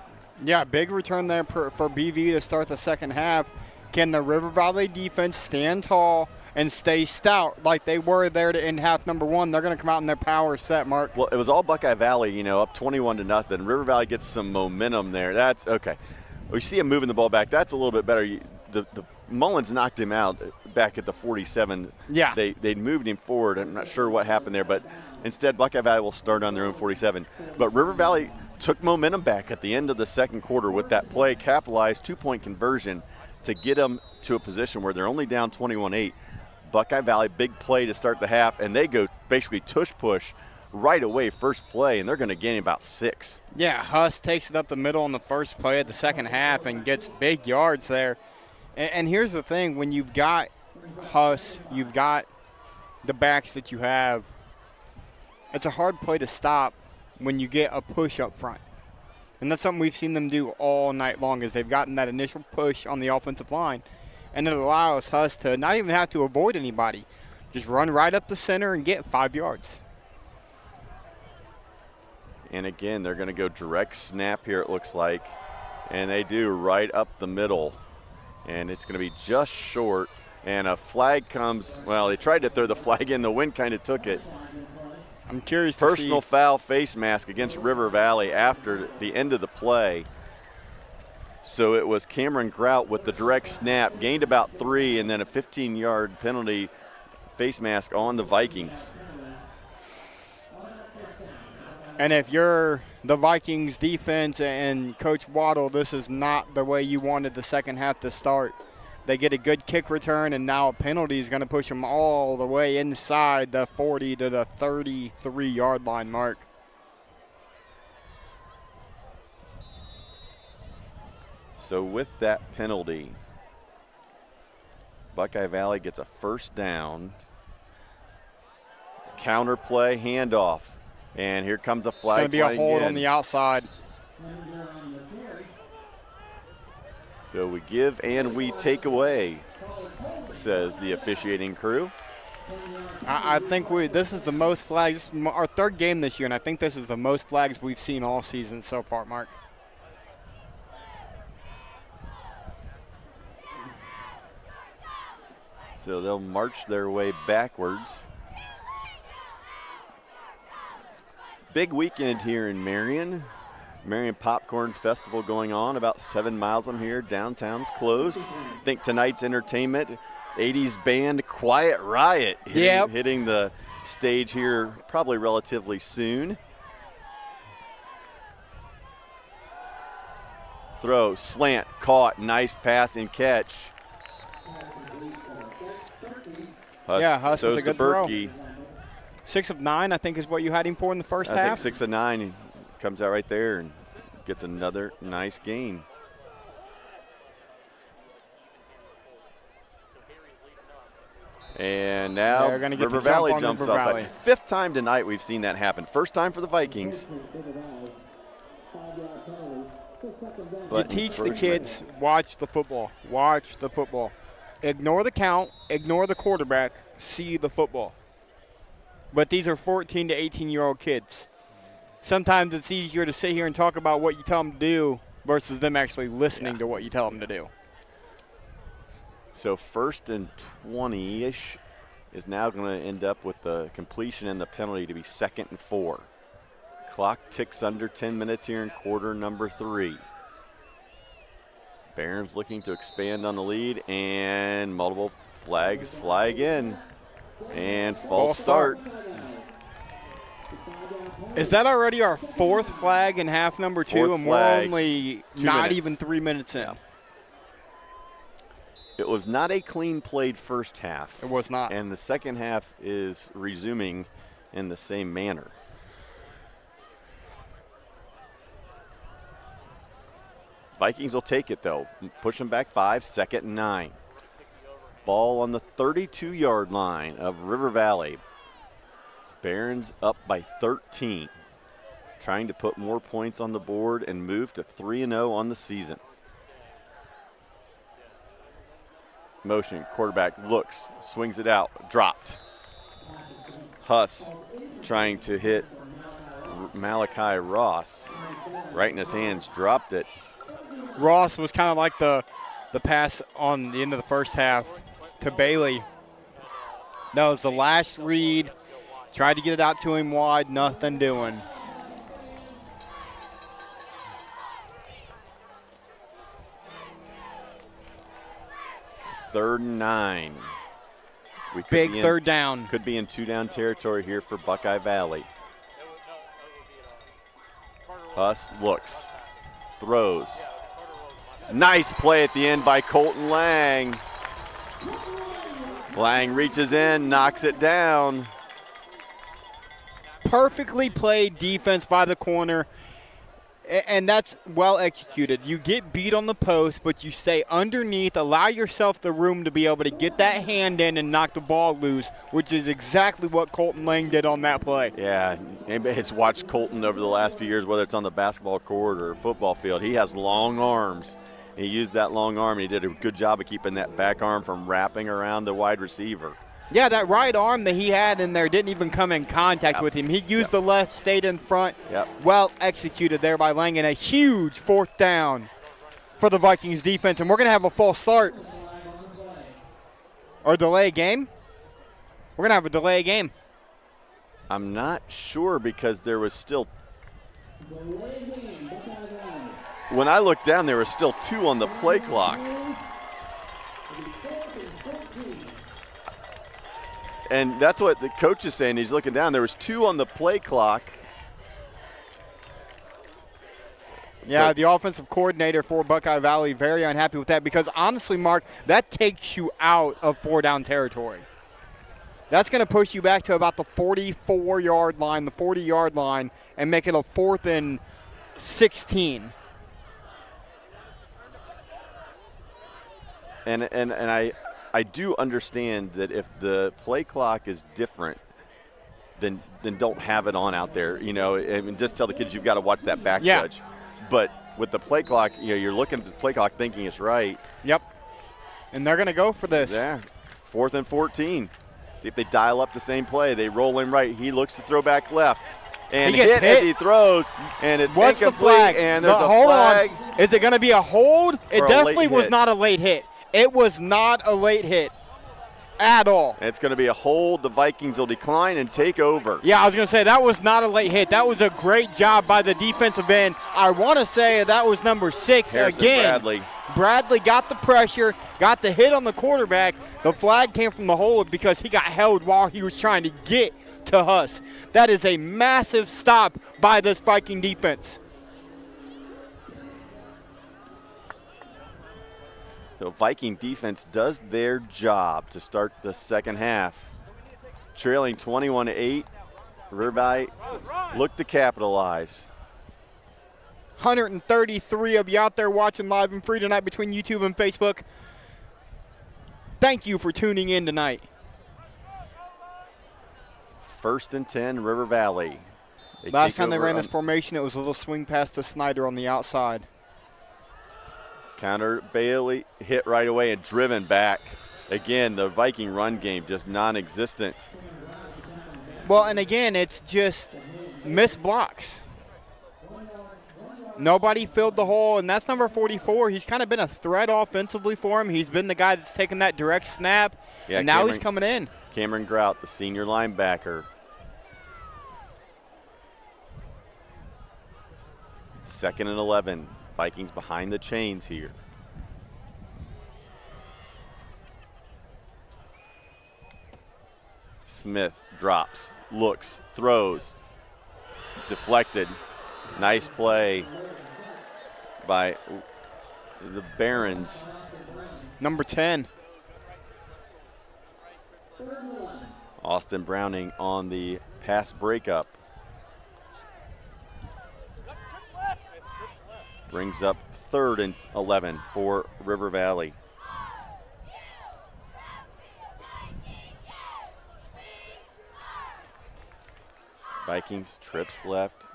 Yeah, big return there for BV to start the second half. Can the River Valley defense stand tall and stay stout like they were there to end half number 1? They're going to come out in their power set, Mark. Well, it was all Buckeye Valley, up 21-0. River Valley gets some momentum there. That's okay. We see him moving the ball back. That's a little bit better. The Mullins knocked him out back at the 47. Yeah. They moved him forward. I'm not sure what happened there, but instead Buckeye Valley will start on their own 47. But River Valley took momentum back at the end of the second quarter with that play, capitalized 2-point conversion to get them to a position where they're only down 21-8. Buckeye Valley, big play to start the half, and they go basically tush-push right away, first play, and they're going to gain about 6. Yeah, Huss takes it up the middle on the first play of the second half and gets big yards there. And here's the thing, when you've got Huss, you've got the backs that you have, it's a hard play to stop when you get a push up front. And that's something we've seen them do all night long, is they've gotten that initial push on the offensive line. And it allows Huss to not even have to avoid anybody. Just run right up the center and get 5 yards. And again, they're going to go direct snap here, it looks like. And they do, right up the middle. And it's going to be just short. And a flag comes. Well, they tried to throw the flag in. The wind kind of took it. I'm curious to see. Personal foul face mask against River Valley after the end of the play. So it was Cameron Grout with the direct snap, gained about 3, and then a 15-yard penalty face mask on the Vikings. And if you're the Vikings defense and Coach Waddle, this is not the way you wanted the second half to start. They get a good kick return, and now a penalty is going to push them all the way inside the 40 to the 33-yard line mark. So with that penalty, Buckeye Valley gets a first down. Counter play, handoff. And here comes a flag. It's going to be a hold on the outside. So we give and we take away, says the officiating crew. I think this is the most flags. This is our third game this year, and I think this is the most flags we've seen all season so far, Mark. So they'll march their way backwards. Big weekend here in Marion. Marion Popcorn Festival going on about 7 miles from here. Downtown's closed. I think tonight's entertainment, 80s band Quiet Riot hitting the stage here probably relatively soon. Throw, slant, caught, nice pass and catch. Huss with a good throw. 6 of 9, I think, is what you had him for in the first half. I think 6 of 9. He comes out right there and gets another nice gain. And now River Valley jumps outside. 5th time tonight we've seen that happen. First time for the Vikings. You teach the kids, watch the football. Watch the football. Ignore the count, ignore the quarterback, see the football. but these are 14 to 18-year-old kids. Sometimes it's easier to sit here and talk about what you tell them to do versus them actually listening to what you tell them to do. So 1st and 20-ish is now going to end up with the completion and the penalty to be 2nd and 4. Clock ticks under 10 minutes here in quarter number 3. Barons looking to expand on the lead, and multiple flags fly again. And false start. Is that already our 4th flag in half number 2, Fourth and we're flag, only 2 not minutes. even 3 minutes in? It was not a clean played first half. It was not. And the second half is resuming in the same manner. Vikings will take it, though. Push them back 5, 2nd and 9. Ball on the 32-yard line of River Valley. Barons up by 13. Trying to put more points on the board and move to 3-0 on the season. Motion, quarterback looks, swings it out, dropped. Huss trying to hit Malaki Ross. Right in his hands, dropped it. Ross was kind of like the pass on the end of the first half to Bailey. That was the last read. Tried to get it out to him wide, nothing doing. Third and 9. Big third down. Could be in 2-down territory here for Buckeye Valley. Huss looks, throws. Nice play at the end by Colton Lang. Lang reaches in, knocks it down. Perfectly played defense by the corner, and that's well executed. You get beat on the post, but you stay underneath, allow yourself the room to be able to get that hand in and knock the ball loose, which is exactly what Colton Lang did on that play. Yeah, anybody has watched Colton over the last few years, whether it's on the basketball court or football field, he has long arms. He used that long arm, and he did a good job of keeping that back arm from wrapping around the wide receiver. Yeah, that right arm that he had in there didn't even come in contact with him. He used the left, stayed in front. Well executed there by Lang, and a huge 4th down for the Vikings defense. And we're going to have a false start. Or delay game. We're going to have a delay game. I'm not sure because there was still – when I looked down, there was still 2 on the play clock. And that's what the coach is saying. He's looking down. There was 2 on the play clock. Yeah, the offensive coordinator for Buckeye Valley very unhappy with that because, honestly, Mark, that takes you out of 4-down territory. That's going to push you back to about the 44-yard line, the 40-yard line, and make it a 4th and 16. And I do understand that if the play clock is different, then don't have it on out there, you know, and just tell the kids you've got to watch that back judge. But with the play clock, you know, you're looking at the play clock thinking it's right. Yep. And they're going to go for this. Yeah. 4th and 14. See if they dial up the same play. They roll him right. He looks to throw back left. And he gets hit as he throws, and it's What's incomplete, the flag? and there's a hold flag. On. Is it going to be a hold? It Or a definitely late was hit. not a late hit. It was not a late hit at all. It's going to be a hold. The Vikings will decline and take over. Yeah, I was going to say that was not a late hit. That was a great job by the defensive end. I want to say that was number 6 Harrison again. Bradley. Bradley got the pressure, got the hit on the quarterback. The flag came from the hold because he got held while he was trying to get to Huss. That is a massive stop by this Viking defense. So Viking defense does their job to start the second half. Trailing 21-8, River Valley look to capitalize. 133 of you out there watching live and free tonight between YouTube and Facebook. Thank you for tuning in tonight. 1st and 10, River Valley. Last time they ran this formation, it was a little swing pass to Snyder on the outside. Counter, Bailey hit right away and driven back. Again, the Viking run game just non-existent. Well, and again, it's just missed blocks. Nobody filled the hole, and that's number 44. He's kind of been a threat offensively for him. He's been the guy that's taken that direct snap, and now he's coming in. Cameron Grout, the senior linebacker. 2nd and 11. Vikings behind the chains here. Smith drops, looks, throws, deflected. Nice play by the Barons. Number 10. Austin Browning on the pass breakup. Brings up 3rd and 11 for River Valley. Vikings trips left.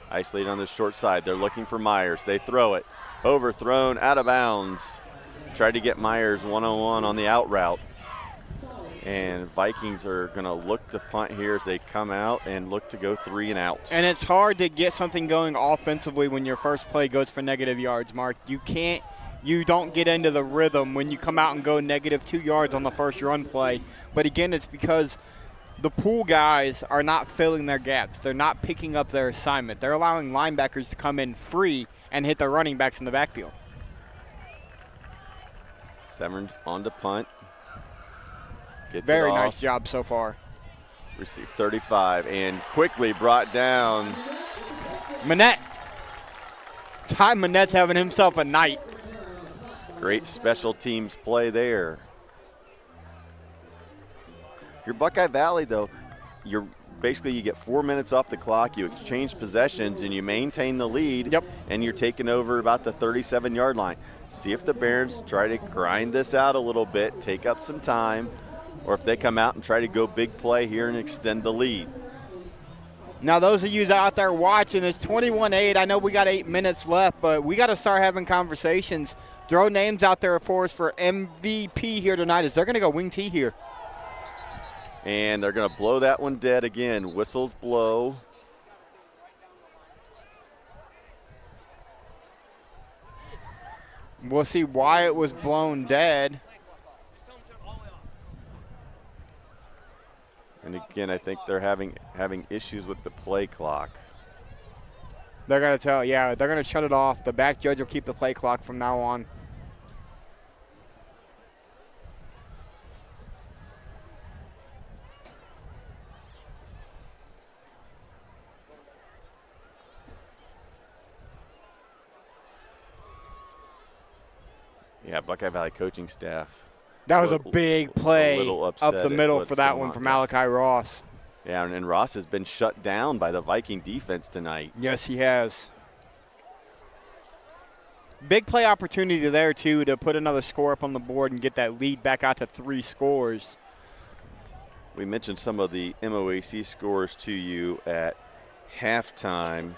Isolated on the short side. They're looking for Myers. They throw it. Overthrown, out of bounds. Tried to get Myers one-on-one on the out route. And Vikings are going to look to punt here as they come out and look to go 3 and out. And it's hard to get something going offensively when your first play goes for negative yards, Mark. You don't get into the rhythm when you come out and go negative 2 yards on the first run play. But again, it's because the pool guys are not filling their gaps. They're not picking up their assignment. They're allowing linebackers to come in free and hit their running backs in the backfield. Severns on to punt. Gets Very it off. nice job so far. Receive 35 and quickly brought down. Manette. Ty Manette's having himself a night. Great special teams play there. If you're Buckeye Valley, though, you get 4 minutes off the clock, you exchange possessions, and you maintain the lead. Yep. And you're taking over about the 37-yard line. See if the Barons try to grind this out a little bit, take up some time, or if they come out and try to go big play here and extend the lead. Now, those of you out there watching, it's 21-8. I know we got 8 minutes left, but we got to start having conversations. Throw names out there for us for MVP here tonight as they're going to go wing T here. And they're going to blow that one dead again. Whistles blow. We'll see why it was blown dead. And again, I think they're having issues with the play clock. They're going to they're going to shut it off. The back judge will keep the play clock from now on. Yeah, Buckeye Valley coaching staff. That was a big play up the middle for that one for Malaki Ross. Yeah, and Ross has been shut down by the Viking defense tonight. Yes, he has. Big play opportunity there, too, to put another score up on the board and get that lead back out to 3 scores. We mentioned some of the MOAC scores to you at halftime.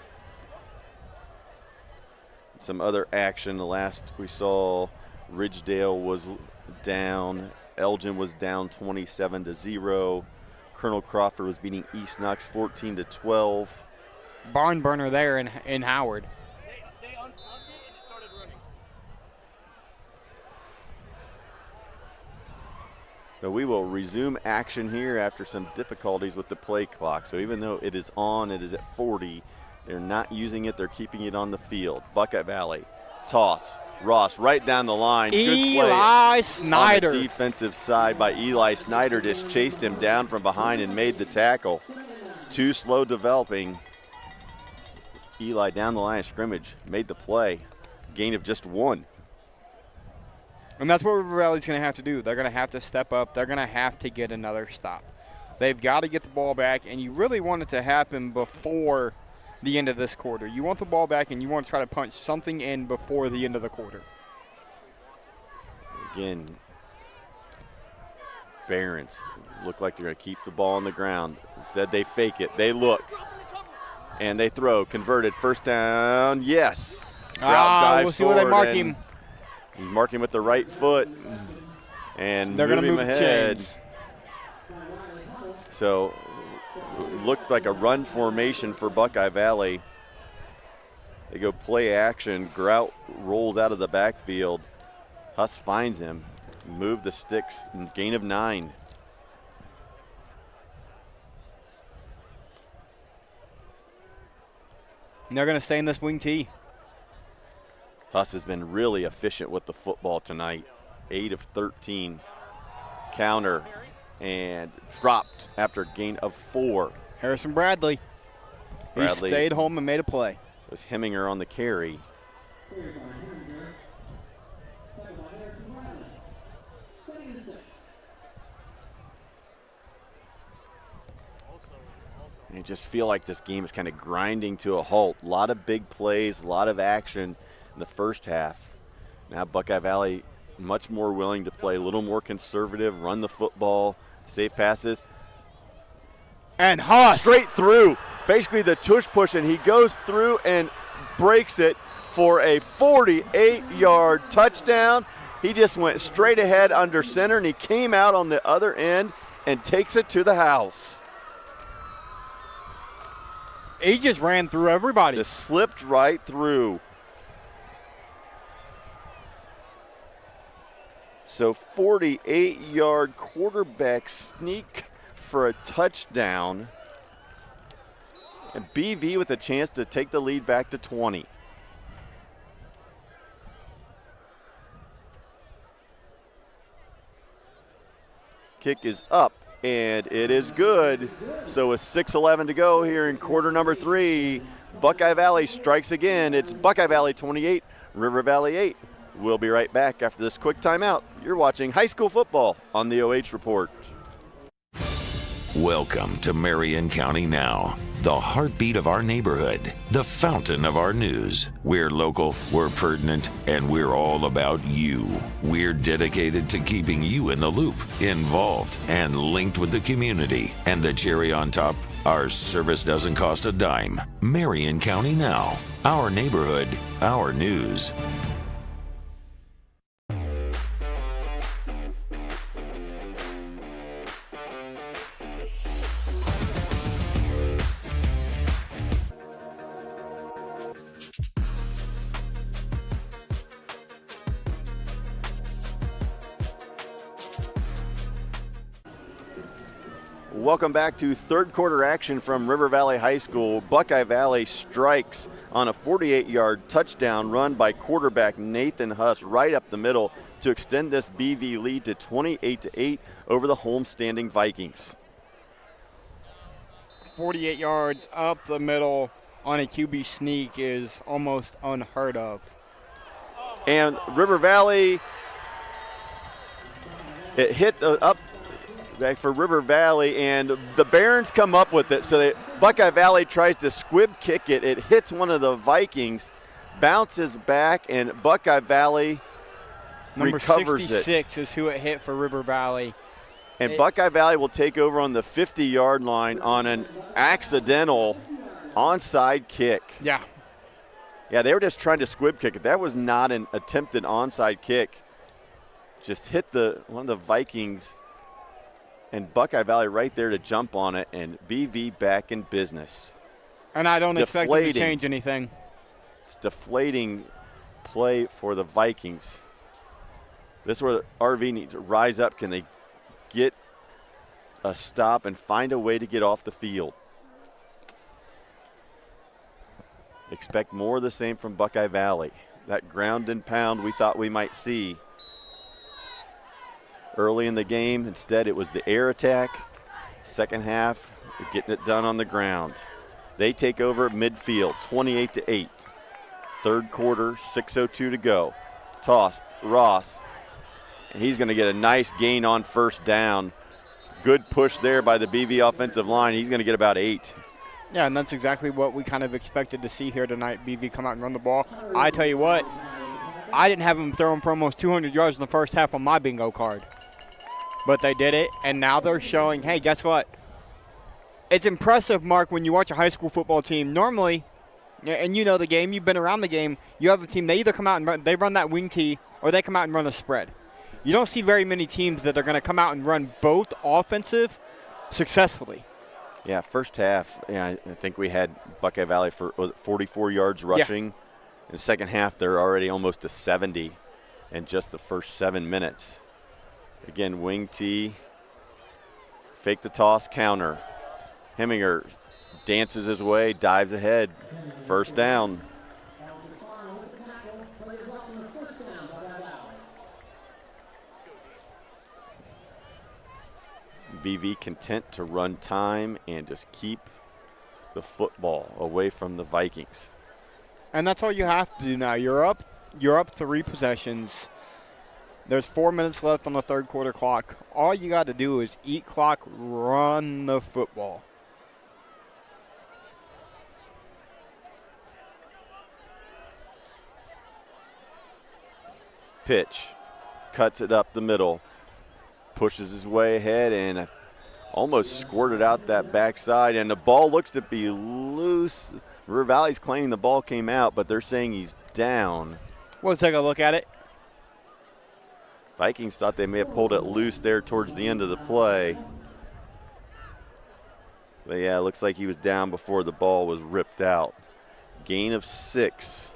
Some other action. The last we saw, Ridgedale was down. Elgin was down 27-0. Colonel Crawford was beating East Knox 14-12. Barn burner there in Howard. They unplugged it and it started running. Now we will resume action here after some difficulties with the play clock. So even though it is on, it is at 40. They're not using it. They're keeping it on the field. Buckeye Valley, toss. Ross right down the line. Good play Eli Snyder. on the defensive side by Eli Snyder. Just chased him down from behind and made the tackle. Too slow developing. Eli down the line of scrimmage. Made the play. Gain of just 1. And that's what River Valley's going to have to do. They're going to have to step up. They're going to have to get another stop. They've got to get the ball back, and you really want it to happen before the end of this quarter. You want the ball back, and you want to try to punch something in before the end of the quarter. Again, Barons look like they're going to keep the ball on the ground. Instead, they fake it. They look, and they throw. Converted. First down. Yes. We'll see where they mark him. He's marking with the right foot, and they're going to move ahead. chains. So looked like a run formation for Buckeye Valley. They go play action. Grout rolls out of the backfield. Huss finds him. Move the sticks. Gain of 9. And they're going to stay in this wing tee. Huss has been really efficient with the football tonight. 8 of 13. Counter and dropped after a gain of 4. Harrison Bradley. He stayed home and made a play. It was Heminger on the carry. I just feel like this game is kind of grinding to a halt. A lot of big plays, a lot of action in the first half. Now Buckeye Valley much more willing to play a little more conservative, run the football, save passes. And Huss straight through. Basically the tush push, and he goes through and breaks it for a 48-yard touchdown. He just went straight ahead under center, and he came out on the other end and takes it to the house. He just ran through everybody. Just slipped right through. So 48-yard quarterback sneak for a touchdown. And BV with a chance to take the lead back to 20. Kick is up, and it is good. So with 6:11 to go here in quarter number 3, Buckeye Valley strikes again. It's Buckeye Valley 28, River Valley 8. We'll be right back after this quick timeout. You're watching high school football on the OH Report. Welcome to Marion County Now, the heartbeat of our neighborhood, the fountain of our news. We're local, we're pertinent, and we're all about you. We're dedicated to keeping you in the loop, involved, and linked with the community. And the cherry on top, our service doesn't cost a dime. Marion County Now, our neighborhood, our news. Welcome back to third quarter action from River Valley High School. Buckeye Valley strikes on a 48-yard touchdown run by quarterback Nathan Huss right up the middle to extend this BV lead to 28-8 over the homestanding Vikings. 48 yards up the middle on a QB sneak is almost unheard of. And River Valley, it hit up back for River Valley, and the Barons come up with it. So Buckeye Valley tries to squib kick it. It hits one of the Vikings, bounces back, and Buckeye Valley recovers it. Number 66 is who it hit for River Valley. And Buckeye Valley will take over on the 50-yard line on an accidental onside kick. Yeah. Yeah, they were just trying to squib kick it. That was not an attempted onside kick. Just hit one of the Vikings. And Buckeye Valley right there to jump on it, and BV back in business. And I don't expect them to change anything. It's deflating play for the Vikings. This is where the RV needs to rise up. Can they get a stop and find a way to get off the field? Expect more of the same from Buckeye Valley. That ground and pound we thought we might see early in the game. Instead, it was the air attack. Second half, getting it done on the ground. They take over midfield, 28-8. Third quarter, 6:02 to go. Tossed, Ross. And he's going to get a nice gain on first down. Good push there by the BV offensive line. He's going to get about 8. Yeah, and that's exactly what we kind of expected to see here tonight. BV come out and run the ball. I tell you what, I didn't have them throwing for almost 200 yards in the first half on my bingo card. But they did it, and now they're showing, hey, guess what? It's impressive, Mark, when you watch a high school football team. Normally, and you know the game, you've been around the game, you have a team, they either come out and they run that wing tee or they come out and run a spread. You don't see very many teams that are going to come out and run both offensive successfully. Yeah, first half, I think we had Buckeye Valley for 44 yards rushing. Yeah. In the second half, they're already almost to 70 in just the first 7 minutes. Again, wing T, fake the toss, counter. Heminger dances his way, dives ahead, first down. BV content to run time and just keep the football away from the Vikings. And that's all you have to do now. You're up 3 possessions. There's 4 minutes left on the third quarter clock. All you got to do is eat clock, run the football. Pitch, cuts it up the middle, pushes his way ahead and almost squirted out that backside, and the ball looks to be loose. River Valley's claiming the ball came out, but they're saying he's down. We'll take a look at it. Vikings thought they may have pulled it loose there towards the end of the play. But yeah, it looks like he was down before the ball was ripped out. Gain of 6.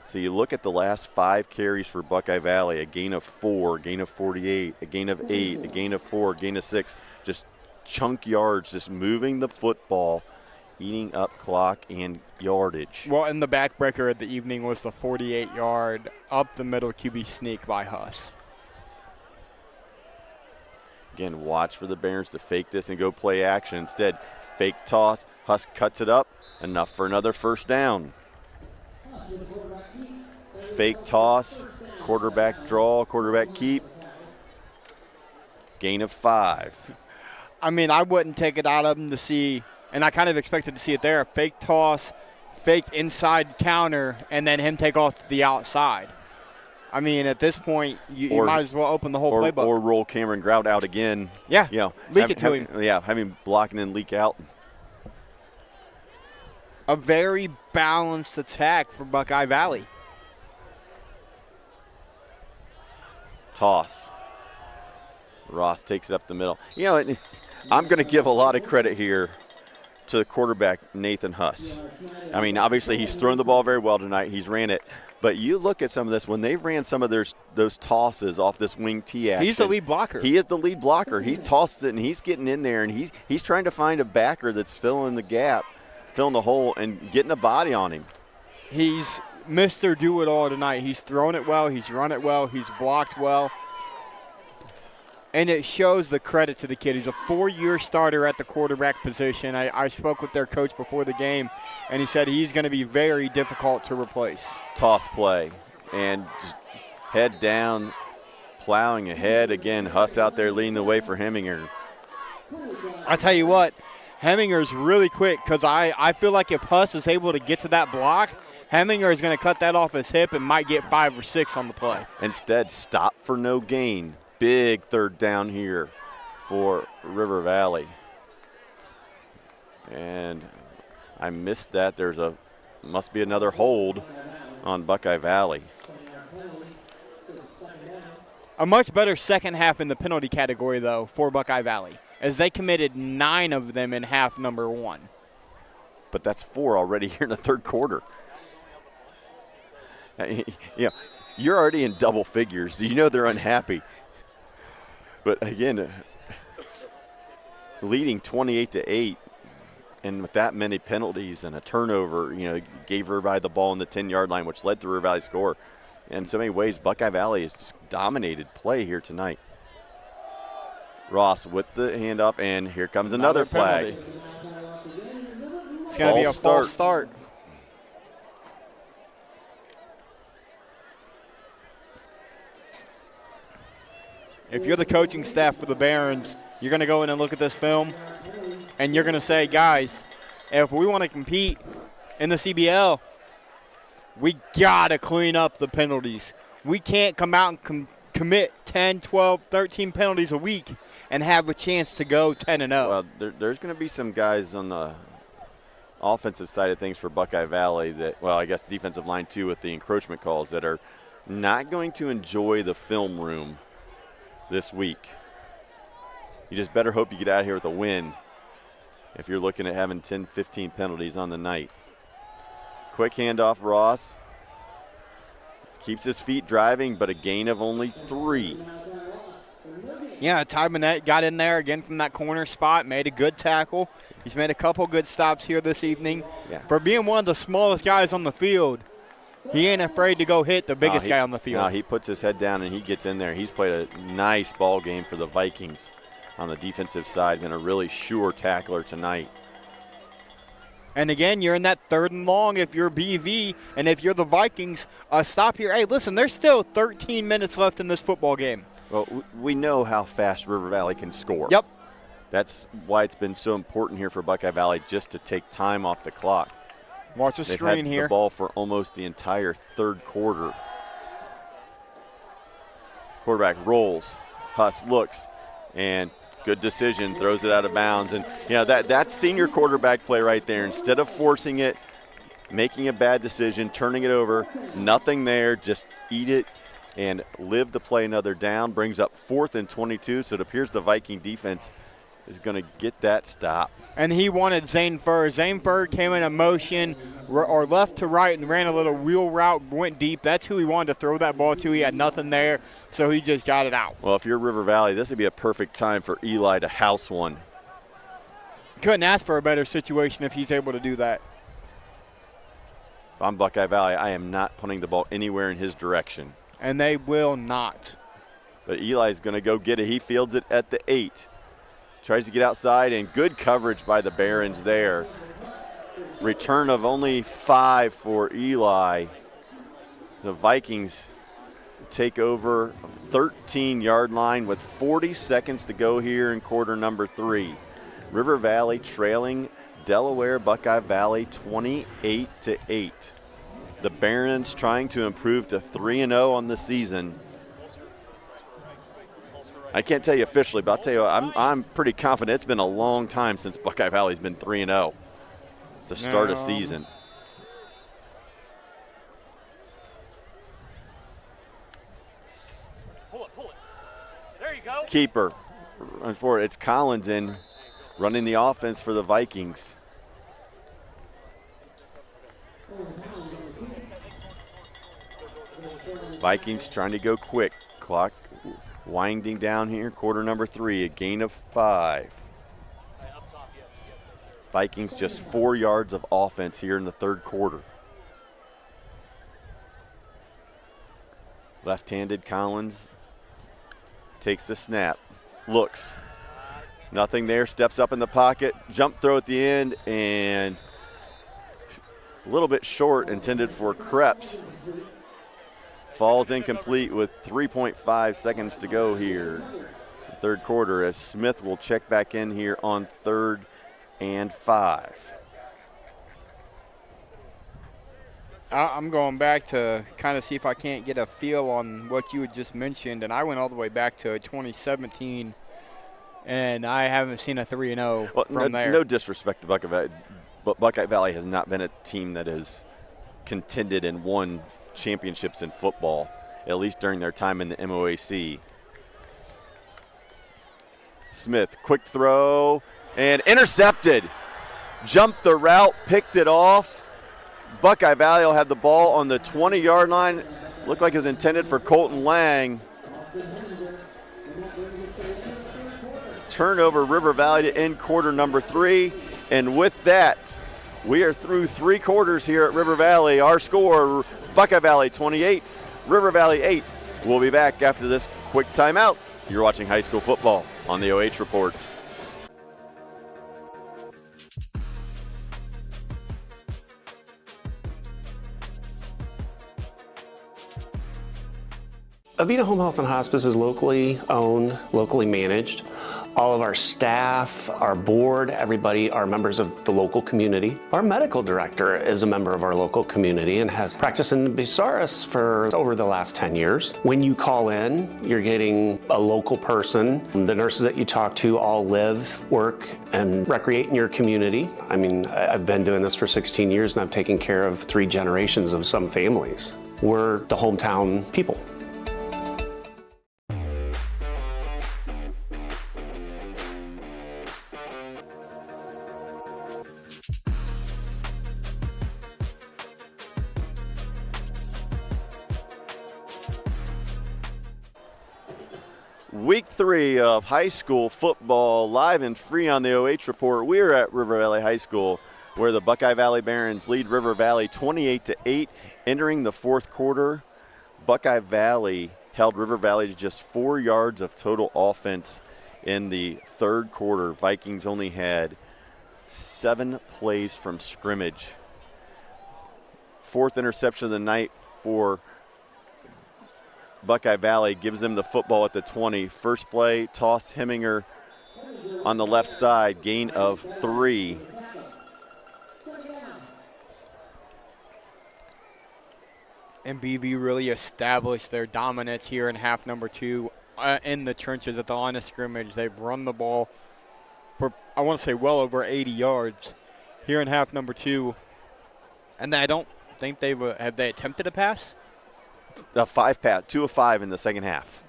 So you look at the last 5 carries for Buckeye Valley, a gain of 4, a gain of 48, a gain of 8, a gain of 4, a gain of 6. Just chunk yards, just moving the football, eating up clock and yardage. Well, and the backbreaker of the evening was the 48-yard up the middle QB sneak by Huss. Again, watch for the Barons to fake this and go play action. Instead, fake toss. Huss cuts it up. Enough for another first down. Fake toss, quarterback draw, quarterback keep. Gain of 5. I mean, I wouldn't take it out of him to see, and I kind of expected to see it there. Fake toss, fake inside counter, and then him take off to the outside. I mean, at this point, you might as well open the whole playbook. Or roll Cameron Grout out again. Yeah, you know, leak it to him. Yeah, have him block and then leak out. A very balanced attack for Buckeye Valley. Toss. Ross takes it up the middle. You know, I'm going to give a lot of credit here to the quarterback, Nathan Huss. I mean, obviously he's thrown the ball very well tonight. He's ran it. But you look at some of this, when they've ran some of those tosses off this wing T action. He's the lead blocker. He is the lead blocker. He tosses it, and he's getting in there, and he's trying to find a backer that's filling the gap, filling the hole, and getting a body on him. He's Mr. Do-It-All tonight. He's thrown it well. He's run it well. He's blocked well. And it shows the credit to the kid. He's a 4-year starter at the quarterback position. I spoke with their coach before the game, and he said he's going to be very difficult to replace. Toss play, and just head down, plowing ahead. Again, Huss out there leading the way for Heminger. I tell you what, Heminger's really quick because I feel like if Huss is able to get to that block, Heminger is going to cut that off his hip and might get 5 or 6 on the play. Instead, stop for no gain. Big third down here for River Valley. And I missed that. Must be another hold on Buckeye Valley. A much better second half in the penalty category, though, for Buckeye Valley, as they committed 9 of them in half number 1. But that's 4 already here in the third quarter. You know, you're already in double figures. You know they're unhappy. But again, leading 28-8, and with that many penalties and a turnover, you know, gave River Valley the ball on the 10-yard line, which led to River Valley's score. In so many ways, Buckeye Valley has just dominated play here tonight. Ross with the handoff, and here comes another flag. It's going to be a false start. If you're the coaching staff for the Barons, you're going to go in and look at this film, and you're going to say, guys, if we want to compete in the CBL, we got to clean up the penalties. We can't come out and commit 10, 12, 13 penalties a week and have a chance to go 10-0. Well, there's going to be some guys on the offensive side of things for Buckeye Valley that, well, I guess defensive line too with the encroachment calls, that are not going to enjoy the film room this week. You just better hope you get out of here with a win. if you're looking at having 10, 15 penalties on the night. Quick handoff, Ross. Keeps his feet driving, but a gain of only 3. Yeah, Ty Burnett got in there again from that corner spot, made a good tackle. He's made a couple good stops here this evening. Yeah. For being one of the smallest guys on the field, he ain't afraid to go hit the biggest guy on the field. No, he puts his head down and he gets in there. He's played a nice ball game for the Vikings on the defensive side. Been a really sure tackler tonight. And again, you're in that 3rd and long if you're BV, and if you're the Vikings, stop here. Hey, listen, there's still 13 minutes left in this football game. Well, we know how fast River Valley can score. Yep. That's why it's been so important here for Buckeye Valley, just to take time off the clock. Watch the screen here. They've had the ball for almost the entire 3rd quarter. Quarterback rolls. Huss looks, and good decision, throws it out of bounds. And, you know, that's senior quarterback play right there. Instead of forcing it, making a bad decision, turning it over, nothing there, just eat it and live the play. Another down, brings up 4th and 22, so it appears the Viking defense is going to get that stop. And he wanted Zane Furr. Zane Furr came in a motion or left to right and ran a little wheel route, went deep. That's who he wanted to throw that ball to. He had nothing there, so he just got it out. Well, if you're River Valley, this would be a perfect time for Eli to house one. Couldn't ask for a better situation if he's able to do that. If I'm Buckeye Valley, I am not punting the ball anywhere in his direction. And they will not. But Eli's going to go get it. He fields it at the 8. Tries to get outside, and good coverage by the Barons there. Return of only 5 for Eli. The Vikings take over 13-yard line with 40 seconds to go here in quarter number 3. River Valley trailing Delaware Buckeye Valley 28-8. The Barons trying to improve to 3-0 on the season. I can't tell you officially, but I'll tell you, I'm pretty confident. It's been a long time since Buckeye Valley's been 3-0 to start a season. Pull it. There you go. Keeper, run for it. It's Collins in, running the offense for the Vikings. Vikings trying to go quick. Clock winding down here, quarter number 3, a gain of 5. Vikings just 4 yards of offense here in the 3rd quarter. Left-handed Collins takes the snap, looks, nothing there, steps up in the pocket, jump throw at the end, and a little bit short, intended for Krebs. Falls incomplete with 3.5 seconds to go here, the 3rd quarter, as Smith will check back in here on 3rd and 5. I'm going back to kind of see if I can't get a feel on what you had just mentioned, and I went all the way back to 2017, and I haven't seen a 3-0 from there. No disrespect to Buckeye Valley, but Buckeye Valley has not been a team that has contended and won championships in football, at least during their time in the MOAC. Smith, quick throw, and intercepted. Jumped the route, picked it off. Buckeye Valley will have the ball on the 20-yard line. Looked like it was intended for Colton Lang. Turnover, River Valley to end quarter number 3. And with that, we are through 3 quarters here at River Valley. Our score, Buckeye Valley 28, River Valley 8. We'll be back after this quick timeout. You're watching high school football on the OH Report. Avita Home Health and Hospice is locally owned, locally managed. All of our staff, our board, everybody are members of the local community. Our medical director is a member of our local community and has practiced in Bucyrus for over the last 10 years. When you call in, you're getting a local person. The nurses that you talk to all live, work, and recreate in your community. I mean, I've been doing this for 16 years and I've taken care of 3 generations of some families. We're the hometown people. Week 3 of high school football, live and free on the OH Report. We're at River Valley High School, where the Buckeye Valley Barons lead River Valley 28-8. Entering the fourth quarter, Buckeye Valley held River Valley to just 4 yards of total offense in the third quarter. Vikings only had 7 plays from scrimmage. Fourth interception of the night for Buckeye Valley gives them the football at the 20. First play, toss Heminger on the left side, gain of 3. And BV really established their dominance here in half number 2 in the trenches at the line of scrimmage. They've run the ball for, I want to say, well over 80 yards here in half number 2. And I don't think have they attempted a pass? A 5 pass, 2 of 5 in the second half.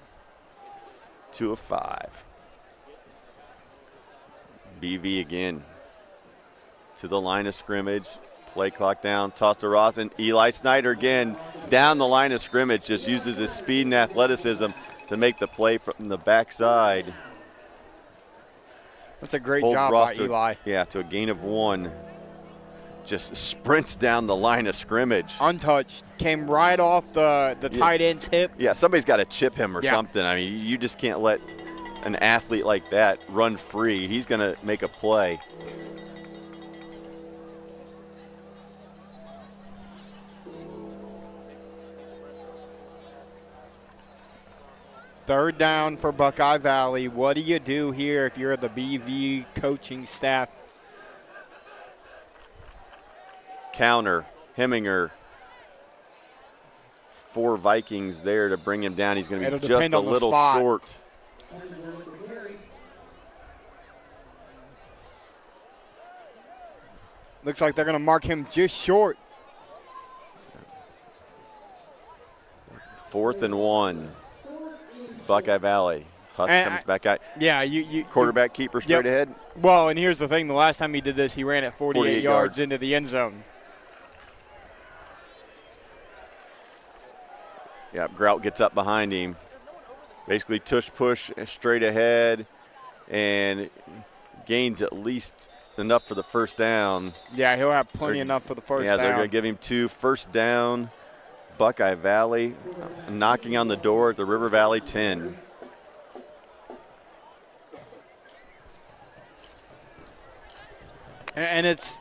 2 of 5. BV again to the line of scrimmage. Play clock down, toss to Ross, and Eli Snyder again down the line of scrimmage, just uses his speed and athleticism to make the play from the backside. That's a great job by Eli. Yeah, to a gain of 1. Just sprints down the line of scrimmage. Untouched, came right off the tight end's hip. Yeah, somebody's got to chip him or something. I mean, you just can't let an athlete like that run free. He's going to make a play. Third down for Buckeye Valley. What do you do here if you're the BV coaching staff? Counter, Heminger. 4 Vikings there to bring him down. He's going to be just a little short. Looks like they're going to mark him just short. 4th and 1. Buckeye Valley. Huss comes back out. Yeah, quarterback keeper straight ahead. Well, and here's the thing. The last time he did this, he ran it 48 yards into the end zone. Yeah, Grout gets up behind him. Basically tush-push straight ahead and gains at least enough for the first down. Yeah, he'll have plenty enough for the first down. Yeah, they're going to give him 2. First down. Buckeye Valley knocking on the door at the River Valley 10. And it's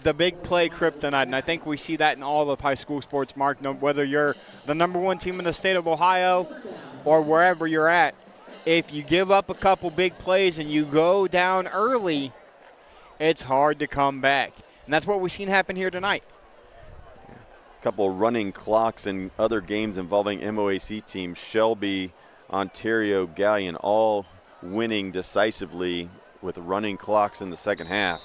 the big play kryptonite, and I think we see that in all of high school sports, Mark, whether you're the #1 team in the state of Ohio or wherever you're at. If you give up a couple big plays and you go down early, it's hard to come back. And that's what we've seen happen here tonight. Couple running clocks in other games involving MOAC teams. Shelby, Ontario, Galleon all winning decisively with running clocks in the second half.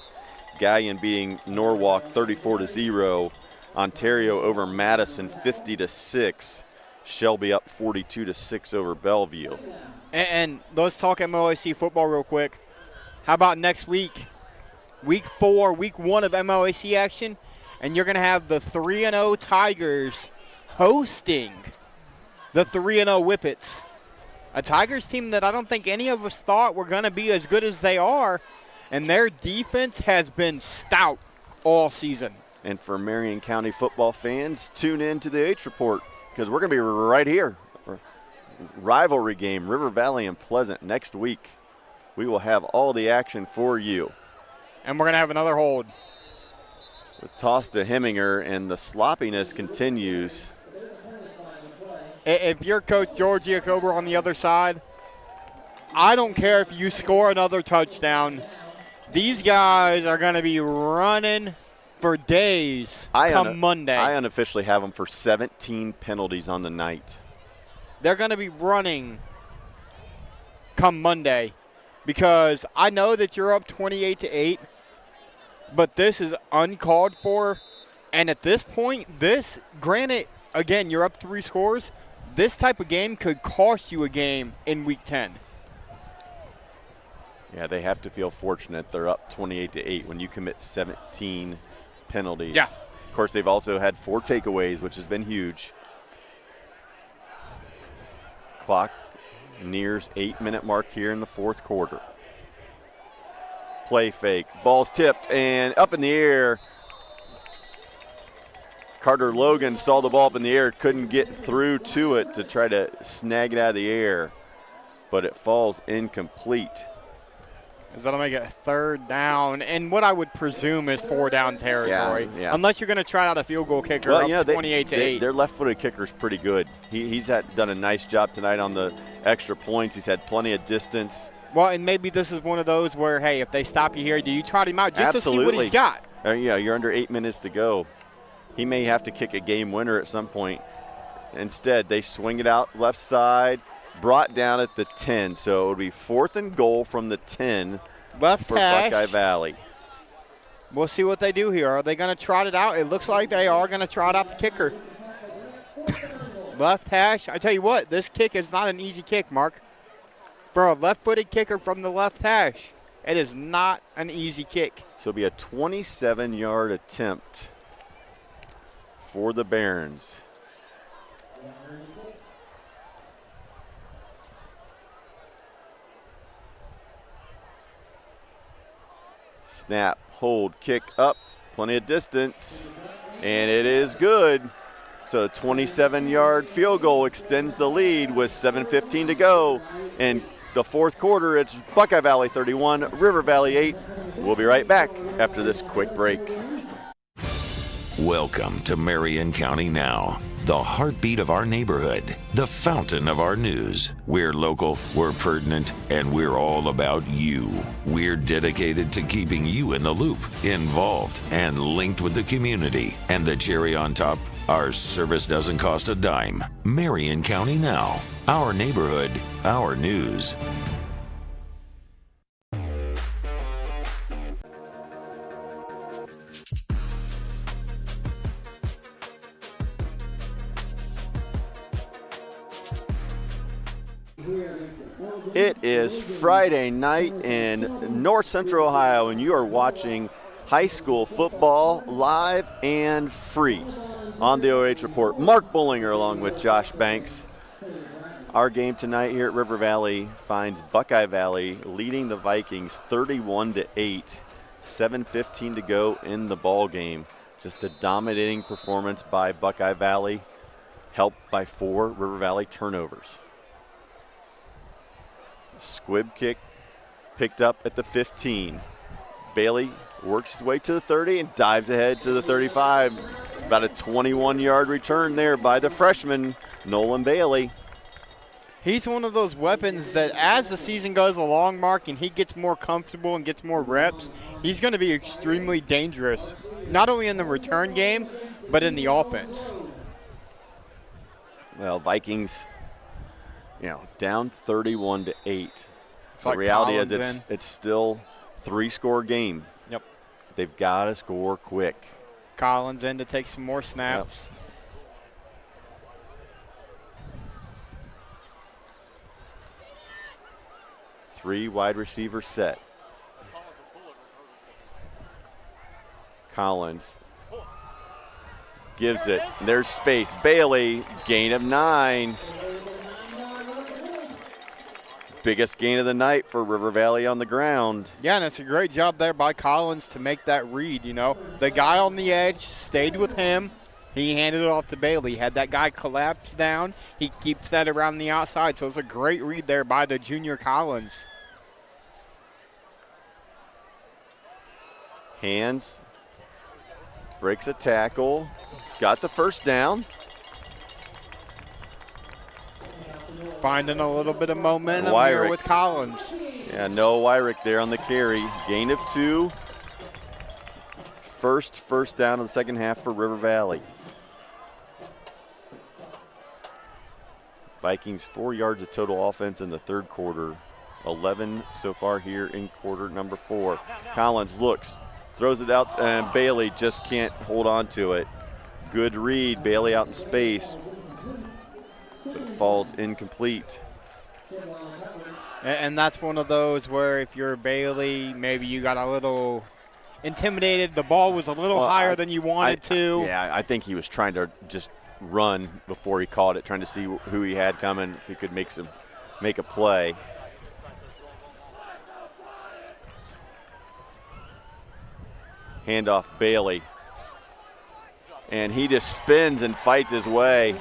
Galleon beating Norwalk 34-0. Ontario over Madison 50-6. Shelby up 42-6 over Bellevue. And let's talk MOAC football real quick. How about next week? Week 4, week 1 of MOAC action. And you're going to have the 3-0 Tigers hosting the 3-0 Whippets. A Tigers team that I don't think any of us thought were going to be as good as they are. And their defense has been stout all season. And for Marion County football fans, tune in to the OH Report because we're going to be right here. Rivalry game, River Valley and Pleasant next week. We will have all the action for you. And we're going to have another hold. It's tossed to Heminger, and the sloppiness continues. If you're Coach Georgiak over on the other side, I don't care if you score another touchdown. These guys are going to be running for days come Monday. I unofficially have them for 17 penalties on the night. They're going to be running come Monday because I know that you're up 28-8. But this is uncalled for. And at this point, granted, again, you're up 3 scores. This type of game could cost you a game in Week 10. Yeah, they have to feel fortunate they're up 28-8 when you commit 17 penalties. Yeah. Of course, they've also had 4 takeaways, which has been huge. Clock Nears 8-minute mark here in the fourth quarter. Play fake. Ball's tipped and up in the air. Carter Logan saw the ball up in the air, couldn't get through to it to try to snag it out of the air, but it falls incomplete. Is that'll make it 3rd down, and what I would presume is 4-down territory. Yeah. Unless you're going to try out a field goal kicker up 28-8. Their left-footed kicker's pretty good. He's done a nice job tonight on the extra points. He's had plenty of distance. Well, and maybe this is one of those where, hey, if they stop you here, do you trot him out just Absolutely. to see what he's got? Yeah, you're under 8 minutes to go. He may have to kick a game winner at some point. Instead, they swing it out left side, brought down at the 10. So it would be 4th and goal from the 10 left for hash. Buckeye Valley. We'll see what they do here. Are they going to trot it out? It looks like they are going to trot out the kicker. Left hash. I tell you what, this kick is not an easy kick, Mark. For a left-footed kicker from the left hash, it is not an easy kick. So it'll be a 27-yard attempt for the Barons. Snap, hold, kick up, plenty of distance, and it is good. So a 27-yard field goal extends the lead with 7:15 to go. In the fourth quarter, it's Buckeye Valley 31, River Valley 8. We'll be right back after this quick break. Welcome to Marion County Now, the heartbeat of our neighborhood, the fountain of our news. We're local, we're pertinent, and we're all about you. We're dedicated to keeping you in the loop, involved, and linked with the community. And the cherry on top, our service doesn't cost a dime. Marion County Now, our neighborhood, our news. It is Friday night in North Central Ohio, and you are watching high school football live and free on the OH Report. Mark Bollinger along with Josh Banks. Our game tonight here at River Valley finds Buckeye Valley leading the Vikings 31-8, 7:15 to go in the ball game. Just a dominating performance by Buckeye Valley, helped by 4 River Valley turnovers. Squib kick picked up at the 15. Bailey works his way to the 30 and dives ahead to the 35. About a 21-yard return there by the freshman, Nolan Bailey. He's one of those weapons that as the season goes along, Mark, and he gets more comfortable and gets more reps, he's going to be extremely dangerous, not only in the return game, but in the offense. Well, Vikings, down 31-8. It's The like reality Collins is it's still 3-score game. Yep. They've got to score quick. Collins in to take some more snaps. Yep. 3 wide receiver set. Collins gives it. There's space. Bailey, gain of 9. Biggest gain of the night for River Valley on the ground. Yeah, and it's a great job there by Collins to make that read, The guy on the edge stayed with him. He handed it off to Bailey. Had that guy collapse down, he keeps that around the outside. So it's a great read there by the junior Collins. Hands. Breaks a tackle. Got the first down. Finding a little bit of momentum here with Collins. Yeah, Noah Wyrick there on the carry. Gain of 2. First down in the second half for River Valley. Vikings 4 yards of total offense in the third quarter. 11 so far here in quarter number 4. Collins looks, throws it out, and Bailey just can't hold on to it. Good read. Bailey out in space. But it falls incomplete. And that's one of those where if you're Bailey, maybe you got a little intimidated. The ball was a little higher than you wanted to. Yeah, I think he was trying to just run before he caught it, trying to see who he had coming, if he could make some make a play. Handoff Bailey. And he just spins and fights his way.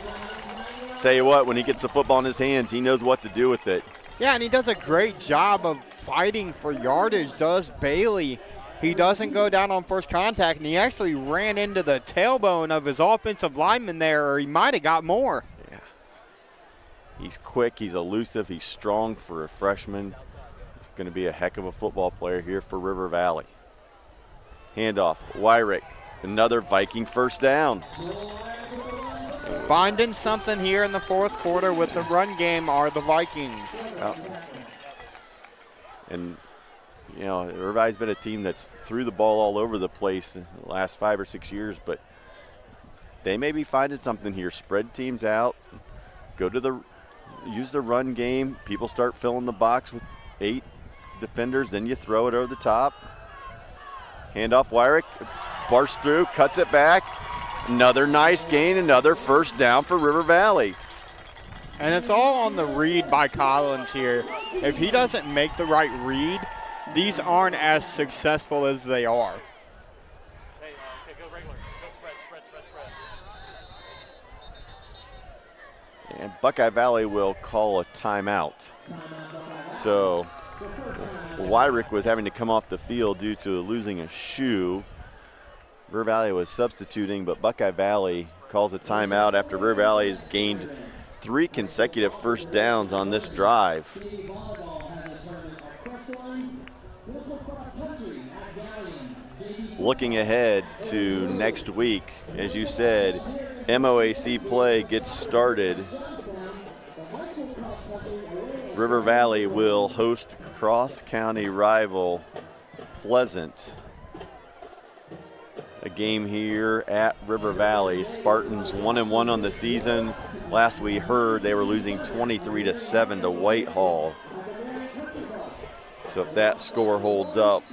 Tell you what, when he gets the football in his hands, he knows what to do with it. Yeah, and he does a great job of fighting for yardage, does Bailey. He doesn't go down on first contact, and he actually ran into the tailbone of his offensive lineman there, or he might have got more. Yeah. He's quick, he's elusive, he's strong for a freshman. He's going to be a heck of a football player here for River Valley. Handoff, Wyrick, another Viking first down. Finding something here in the fourth quarter with the run game are the Vikings. And, you know, River Valley's been a team that's threw the ball all over the place in the last 5 or 6 years, but they may be finding something here. Spread teams out, use the run game. People start filling the box with 8 defenders, then you throw it over the top. Handoff Wyrick, barks through, cuts it back. Another nice gain, another first down for River Valley. And it's all on the read by Collins here. If he doesn't make the right read, these aren't as successful as they are. Okay, go regular. Go spread. And Buckeye Valley will call a timeout. So Wyrick was having to come off the field due to losing a shoe. River Valley was substituting, but Buckeye Valley calls a timeout after River Valley has gained 3 consecutive first downs on this drive. Looking ahead to next week, as you said, MOAC play gets started. River Valley will host cross-county rival Pleasant. A game here at River Valley. Spartans 1-1 on the season. Last we heard, they were losing 23-7 to Whitehall. So if that score holds up,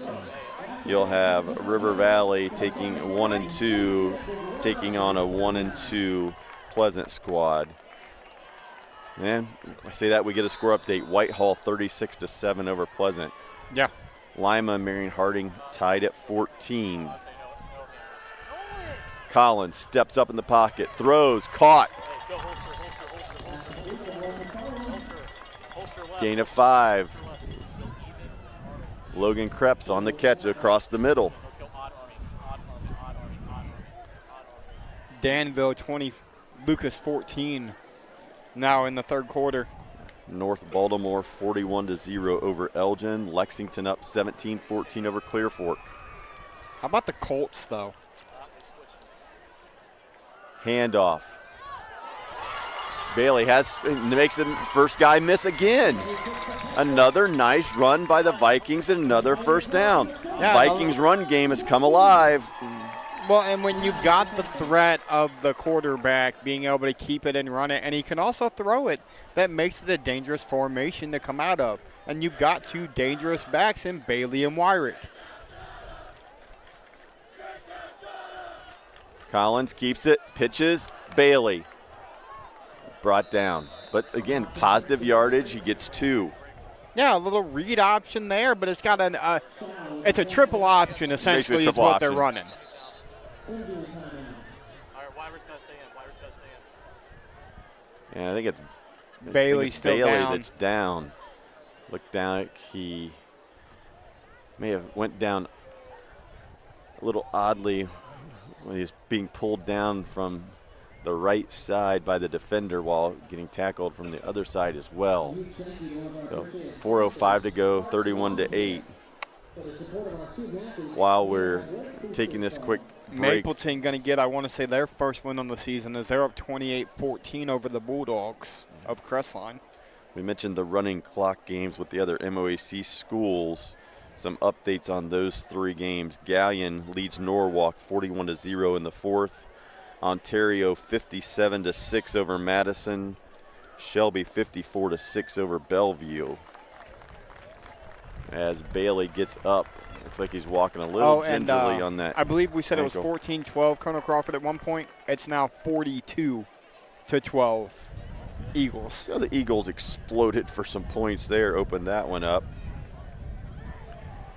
you'll have River Valley taking 1-2, taking on a 1-2 Pleasant squad. And I say that, we get a score update. Whitehall 36-7 over Pleasant. Yeah. Lima and Marion Harding tied at 14. Collins steps up in the pocket, throws, caught. Gain of 5. Logan Krebs on the catch across the middle. Danville 20, Lucas 14 now in the third quarter. North Baltimore 41-0 over Elgin. Lexington up 17-14 over Clear Fork. How about the Colts, though? Handoff. Bailey makes the first guy miss again. Another nice run by the Vikings and another first down. Yeah, Vikings run game has come alive. Well, and when you've got the threat of the quarterback being able to keep it and run it, and he can also throw it, that makes it a dangerous formation to come out of. And you've got 2 dangerous backs in Bailey and Wyrick. Collins keeps it, pitches, Bailey. Brought down. But again, positive yardage, he gets 2. Yeah, a little read option there, but it's got it's a triple option essentially is what they're running. All right, Wyrick's got to stay in. Yeah, I think it's Bailey still Bailey down. that's down. Look down, he may have went down a little oddly when he's being pulled down from the right side by the defender while getting tackled from the other side as well. So 4:05 to go, 31-8. While we're taking this quick break. Mapleton going to get, I want to say, their first win on the season as they're up 28-14 over the Bulldogs of Crestline. We mentioned the running clock games with the other MOAC schools. Some updates on those 3 games. Gallion leads Norwalk 41-0 in the 4th. Ontario 57-6 over Madison. Shelby 54-6 over Bellevue. As Bailey gets up, looks like he's walking a little gingerly on that. I believe we said ankle. It was 14-12 Colonel Crawford at one point. It's now 42-12. Eagles. So the Eagles exploded for some points there, opened that one up.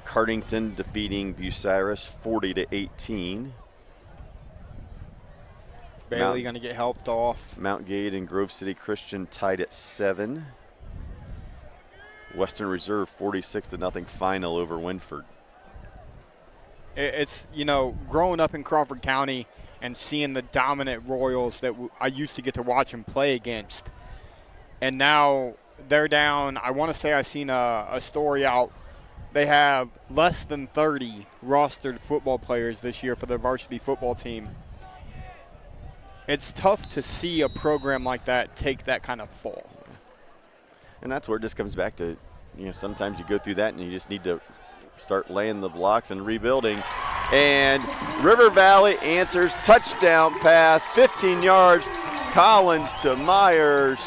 Cardington defeating Bucyrus 40-18. Bailey going to get helped off. Mount Gate and Grove City Christian tied at 7. Western Reserve 46-0 final over Winford. It's, you know, growing up in Crawford County and seeing the dominant Royals that I used to get to watch them play against. And now they're down. I want to say I seen a story out. They have less than 30 rostered football players this year for their varsity football team. It's tough to see a program like that take that kind of fall. And that's where it just comes back to, you know, sometimes you go through that and you just need to start laying the blocks and rebuilding. And River Valley answers, touchdown pass, 15 yards, Collins to Myers.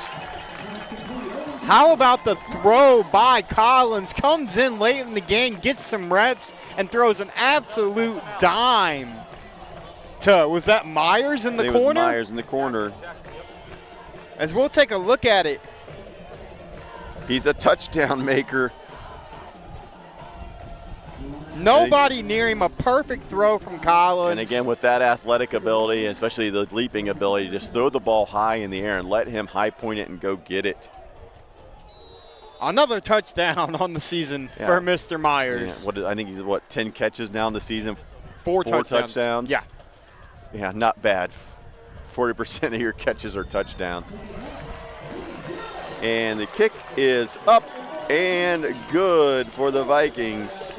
How about the throw by Collins? Comes in late in the game, gets some reps, and throws an absolute dime to, was that Myers in the corner? It was Myers in the corner. As we'll take a look at it. He's a touchdown maker. Nobody near him, a perfect throw from Collins. And again, with that athletic ability, especially the leaping ability, just throw the ball high in the air and let him high point it and go get it. Another touchdown on the season for Mr. Myers. Yeah, I think he's, 10 catches now in the season? Four touchdowns. Yeah. Yeah, not bad. 40% of your catches are touchdowns. And the kick is up and good for the Vikings.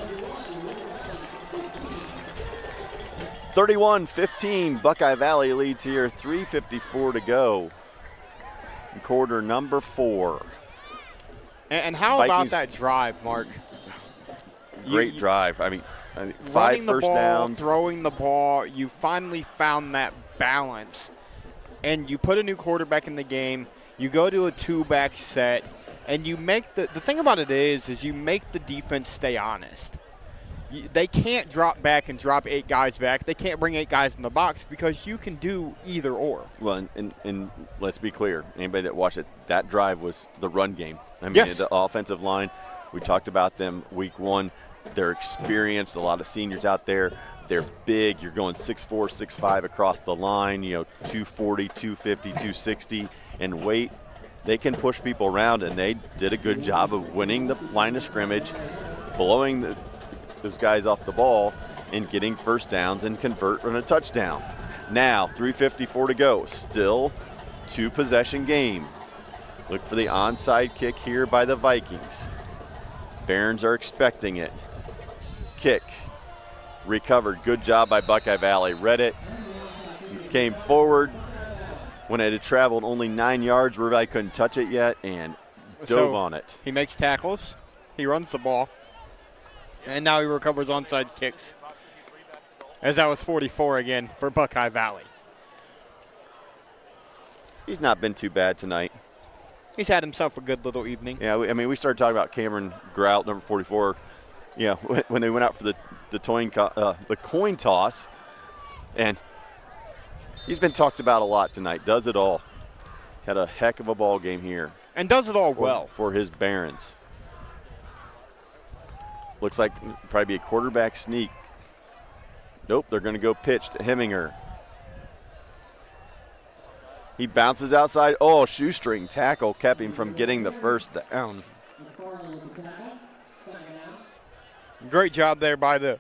31-15, Buckeye Valley leads here, 3:54 to go in quarter number 4. And how Vikings, about that drive, Mark? Great drive. I mean 5 first downs. Throwing the ball, you finally found that balance. And you put a new quarterback in the game, you go to a 2-back set, and you make the thing about it is you make the defense stay honest. They can't drop back and drop 8 guys back. They can't bring 8 guys in the box because you can do either or. Well, and let's be clear. Anybody that watched it, that drive was the run game. I mean, yes. The offensive line, we talked about them week 1. They're experienced, a lot of seniors out there. They're big. You're going 6'4", 6'5" across the line, 240, 250, 260, and weight. They can push people around, and they did a good job of winning the line of scrimmage, blowing those guys off the ball, and getting first downs and convert on a touchdown. Now, 3:54 to go. Still 2-possession game. Look for the onside kick here by the Vikings. Barons are expecting it. Kick. Recovered. Good job by Buckeye Valley. Read it. Came forward. When it had traveled only 9 yards, River Valley couldn't touch it yet and dove on it. He makes tackles. He runs the ball. And now he recovers onside kicks. As that was 44 again for Buckeye Valley. He's not been too bad tonight. He's had himself a good little evening. Yeah, we started talking about Cameron Grout, number 44. Yeah, when they went out for the coin toss, and he's been talked about a lot tonight. Does it all. Had a heck of a ball game here. And does it all well for his Barons. Looks like probably be a quarterback sneak. Nope, they're going to go pitch to Heminger. He bounces outside. Oh, shoestring tackle kept him from getting the first down. Great job there by the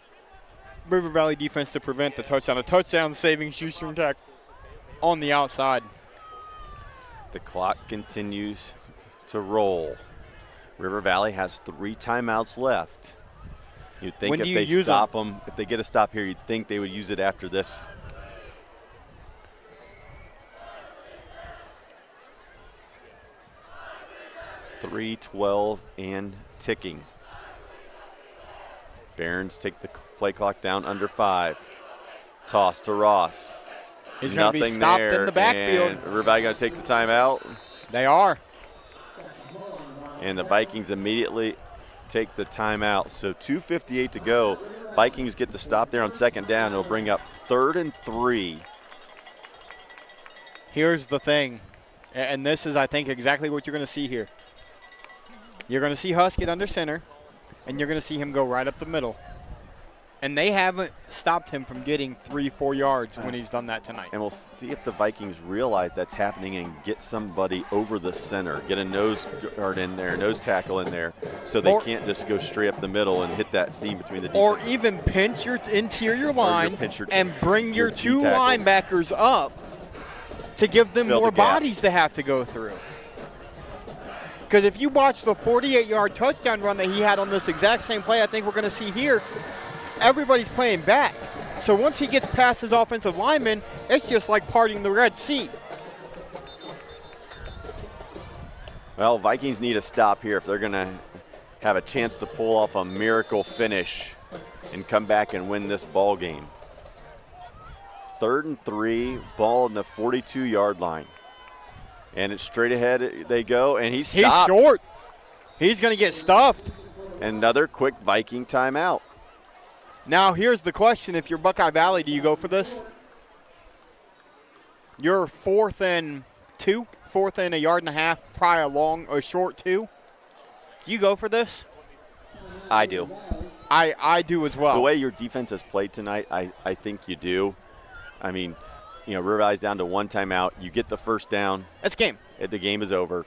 River Valley defense to prevent the touchdown. A touchdown-saving shoestring tackle on the outside. The clock continues to roll. River Valley has 3 timeouts left. You'd think if they stop them, if they get a stop here, you'd think they would use it after this. .3:12 and ticking. Barons take the play clock down under 5. Toss to Ross. He's going to be stopped there, in the backfield. And River Valley going to take the timeout. They are. And the Vikings immediately take the timeout. So 2:58 to go. Vikings get the stop there on second down. It'll bring up 3rd and 3. Here's the thing. And this is, I think, exactly what you're going to see here. You're going to see Huss get under center, and you're going to see him go right up the middle. And they haven't stopped him from getting 3-4 yards when he's done that tonight. And we'll see if the Vikings realize that's happening and get somebody over the center, get a nose guard in there, nose tackle in there, so they can't just go straight up the middle and hit that seam between the defense. Or even pinch your interior line and bring your two linebackers up to give them more bodies to have to go through. Because if you watch the 48-yard touchdown run that he had on this exact same play, I think we're going to see here, everybody's playing back. So once he gets past his offensive lineman, it's just like parting the Red Sea. Well, Vikings need a stop here if they're going to have a chance to pull off a miracle finish and come back and win this ball game. 3rd and 3, ball in the 42-yard line. And it's straight ahead they go, and he's stopped. He's short. He's going to get stuffed. Another quick Viking timeout. Now here's the question. If you're Buckeye Valley, do you go for this? You're 4th and 2, 4th and a yard and a half, probably a long or short 2. Do you go for this? I do. I do as well. The way your defense has played tonight, I think you do. I mean, you know, River Valley's down to 1 timeout. You get the first down. That's game. The game is over.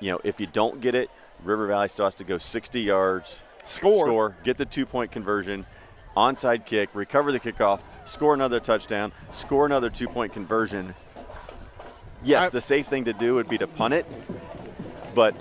You know, if you don't get it, River Valley still has to go 60 yards. Score, get the 2-point conversion, onside kick, recover the kickoff, score another touchdown, score another 2-point conversion. Yes, the safe thing to do would be to punt it, but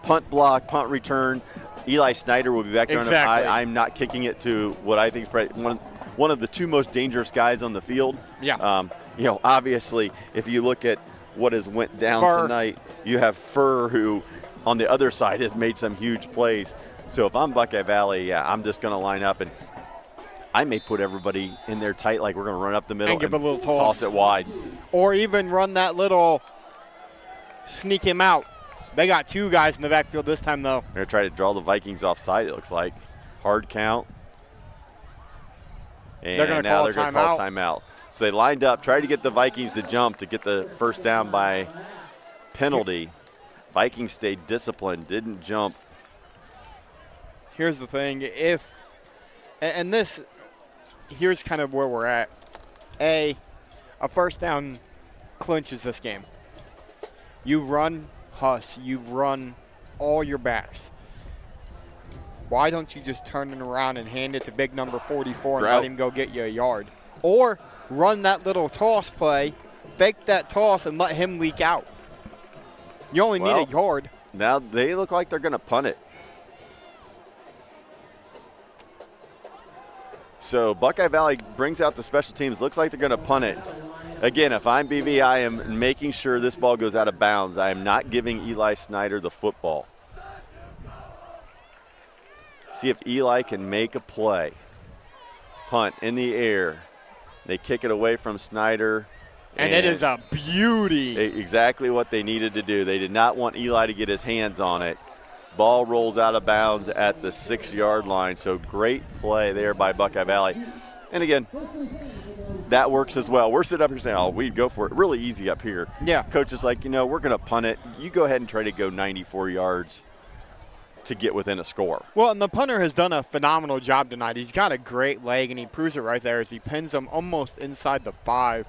punt block, punt return, Eli Snyder will be back there. Exactly. I'm not kicking it to what I think is probably one of the 2 most dangerous guys on the field. Yeah. You know, obviously, if you look at what has went down tonight, you have Furr, who on the other side has made some huge plays. So if I'm Buckeye Valley, I'm just going to line up, and I may put everybody in there tight, like we're going to run up the middle and give a little toss it wide. Or even run that little sneak him out. They got 2 guys in the backfield this time, though. They're going to try to draw the Vikings offside, it looks like. Hard count. And they're going to call timeout. So they lined up, tried to get the Vikings to jump to get the first down by penalty. Vikings stayed disciplined, didn't jump. Here's the thing, here's kind of where we're at. A first down clinches this game. You've run Huss, you've run all your backs. Why don't you just turn it around and hand it to big number 44 and let him go get you a yard? Or run that little toss play, fake that toss, and let him leak out. You only need a yard. Now they look like they're going to punt it. So Buckeye Valley brings out the special teams. Looks like they're going to punt it. Again, if I'm BV, I am making sure this ball goes out of bounds. I am not giving Eli Snyder the football. See if Eli can make a play. Punt in the air. They kick it away from Snyder. And it is a beauty. Exactly what they needed to do. They did not want Eli to get his hands on it. Ball rolls out of bounds at the 6-yard line. So great play there by Buckeye Valley. And again, that works as well. We're sitting up here saying, oh, we'd go for it. Really easy up here. Yeah. Coach is like, we're going to punt it. You go ahead and try to go 94 yards to get within a score. Well, and the punter has done a phenomenal job tonight. He's got a great leg, and he proves it right there as he pins them almost inside the 5.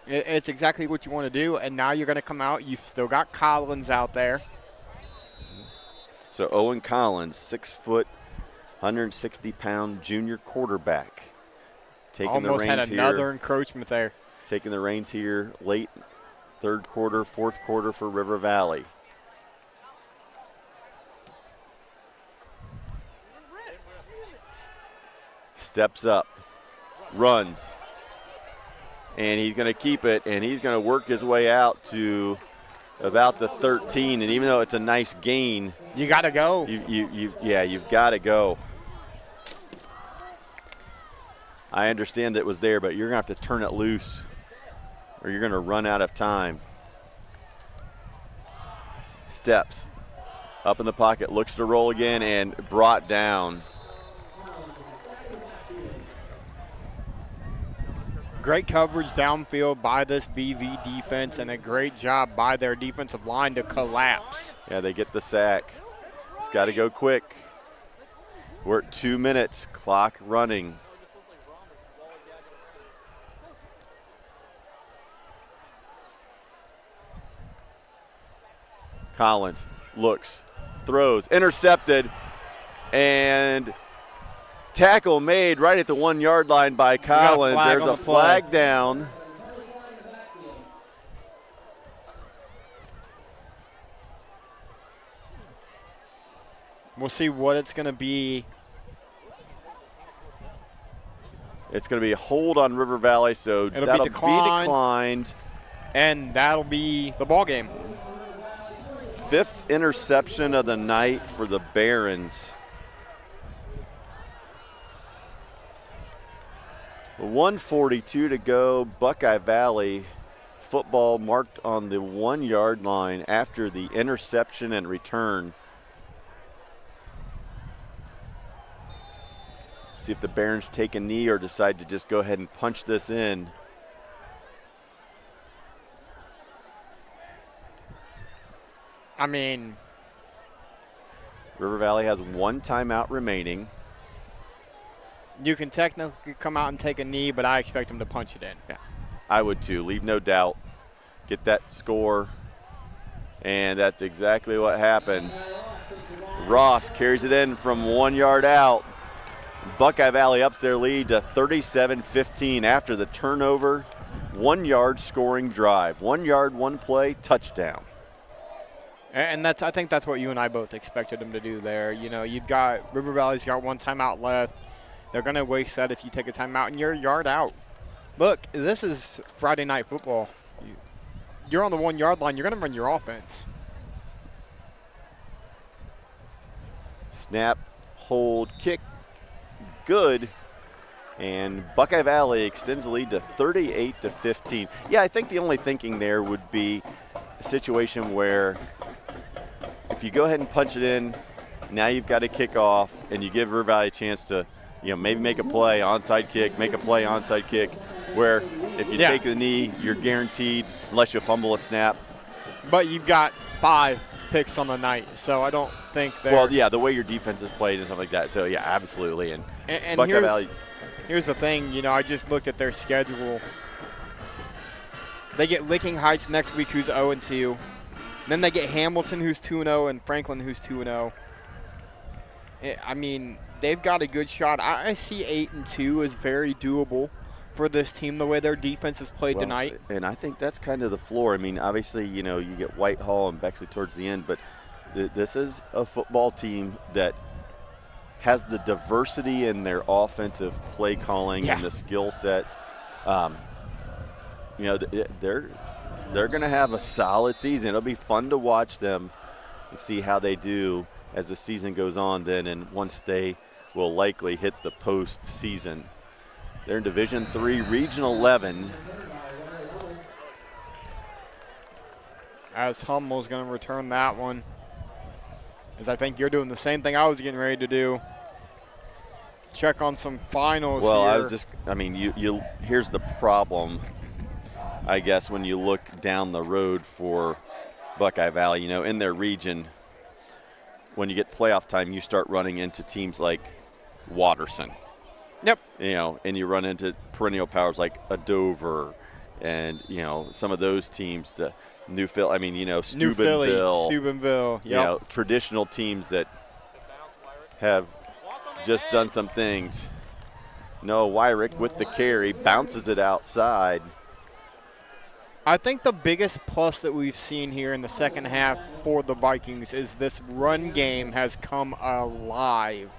It's exactly what you want to do, and now you're going to come out. You've still got Collins out there. So Owen Collins, 6 foot, 160-pound junior quarterback. Taking almost the reins had another here, encroachment there. Taking the reins here late third quarter, fourth quarter for River Valley. Steps up, runs, and he's going to keep it, and he's going to work his way out to about the 13. And even though it's a nice gain, you got to go. You've got to go. I understand that it was there, but you're going to have to turn it loose or you're going to run out of time. Steps up in the pocket, looks to roll again, and brought down. Great coverage downfield by this BV defense, and a great job by their defensive line to collapse. Yeah, they get the sack. It's got to go quick. We're at 2 minutes, clock running. Collins looks, throws, intercepted, and tackle made right at the 1 yard line by Collins. There's a flag down. We'll see what it's going to be. It's going to be a hold on River Valley, so that'll be declined. And that'll be the ball game. 5th interception of the night for the Barons. 1:42 to go. Buckeye Valley football marked on the 1 yard line after the interception and return. See if the Barons take a knee or decide to just go ahead and punch this in. I mean, River Valley has 1 timeout remaining. You can technically come out and take a knee, but I expect them to punch it in. Yeah, I would too. Leave no doubt. Get that score. And that's exactly what happens. Ross carries it in from 1 yard out. Buckeye Valley ups their lead to 37-15 after the turnover. 1 yard scoring drive. 1 yard, 1 play, touchdown. And I think that's what you and I both expected them to do there. You know, River Valley's got 1 timeout left. They're going to waste that if you take a timeout and you're a yard out. Look, this is Friday night football. You're on the 1 yard line. You're going to run your offense. Snap, hold, kick, good. And Buckeye Valley extends the lead to 38-15. Yeah, I think the only thinking there would be a situation where if you go ahead and punch it in, now you've got to kick off, and you give River Valley a chance to, maybe make a play, onside kick, make a play, onside kick, where if you take the knee, you're guaranteed, unless you fumble a snap. But you've got 5 picks on the night, so I don't think they're. Well, yeah, the way your defense is played and stuff like that. So, yeah, absolutely. And Buckeye Valley. Here's the thing, I just looked at their schedule. They get Licking Heights next week, who's 0-2. Then they get Hamilton, who's 2-0, and Franklin, who's 2-0. I mean, they've got a good shot. I see 8-2 as very doable for this team, the way their defense has played tonight. And I think that's kind of the floor. I mean, obviously, you get Whitehall and Bexley towards the end, but this is a football team that has the diversity in their offensive play calling and the skill sets. They're going to have a solid season. It'll be fun to watch them and see how they do as the season goes on then, and once they will likely hit the postseason. They're in Division III, Regional 11. As Hummel's going to return that one. As I think you're doing the same thing I was getting ready to do. Check on some finals here. Well, here's the problem, I guess, when you look down the road for Buckeye Valley, in their region, when you get playoff time, you start running into teams like Watterson. Yep. And you run into perennial powers like a Dover and, some of those teams, the Steubenville. Yep. Traditional teams that have just done some things. No, Wyrick with the carry, bounces it outside. I think the biggest plus that we've seen here in the second half for the Vikings is this run game has come alive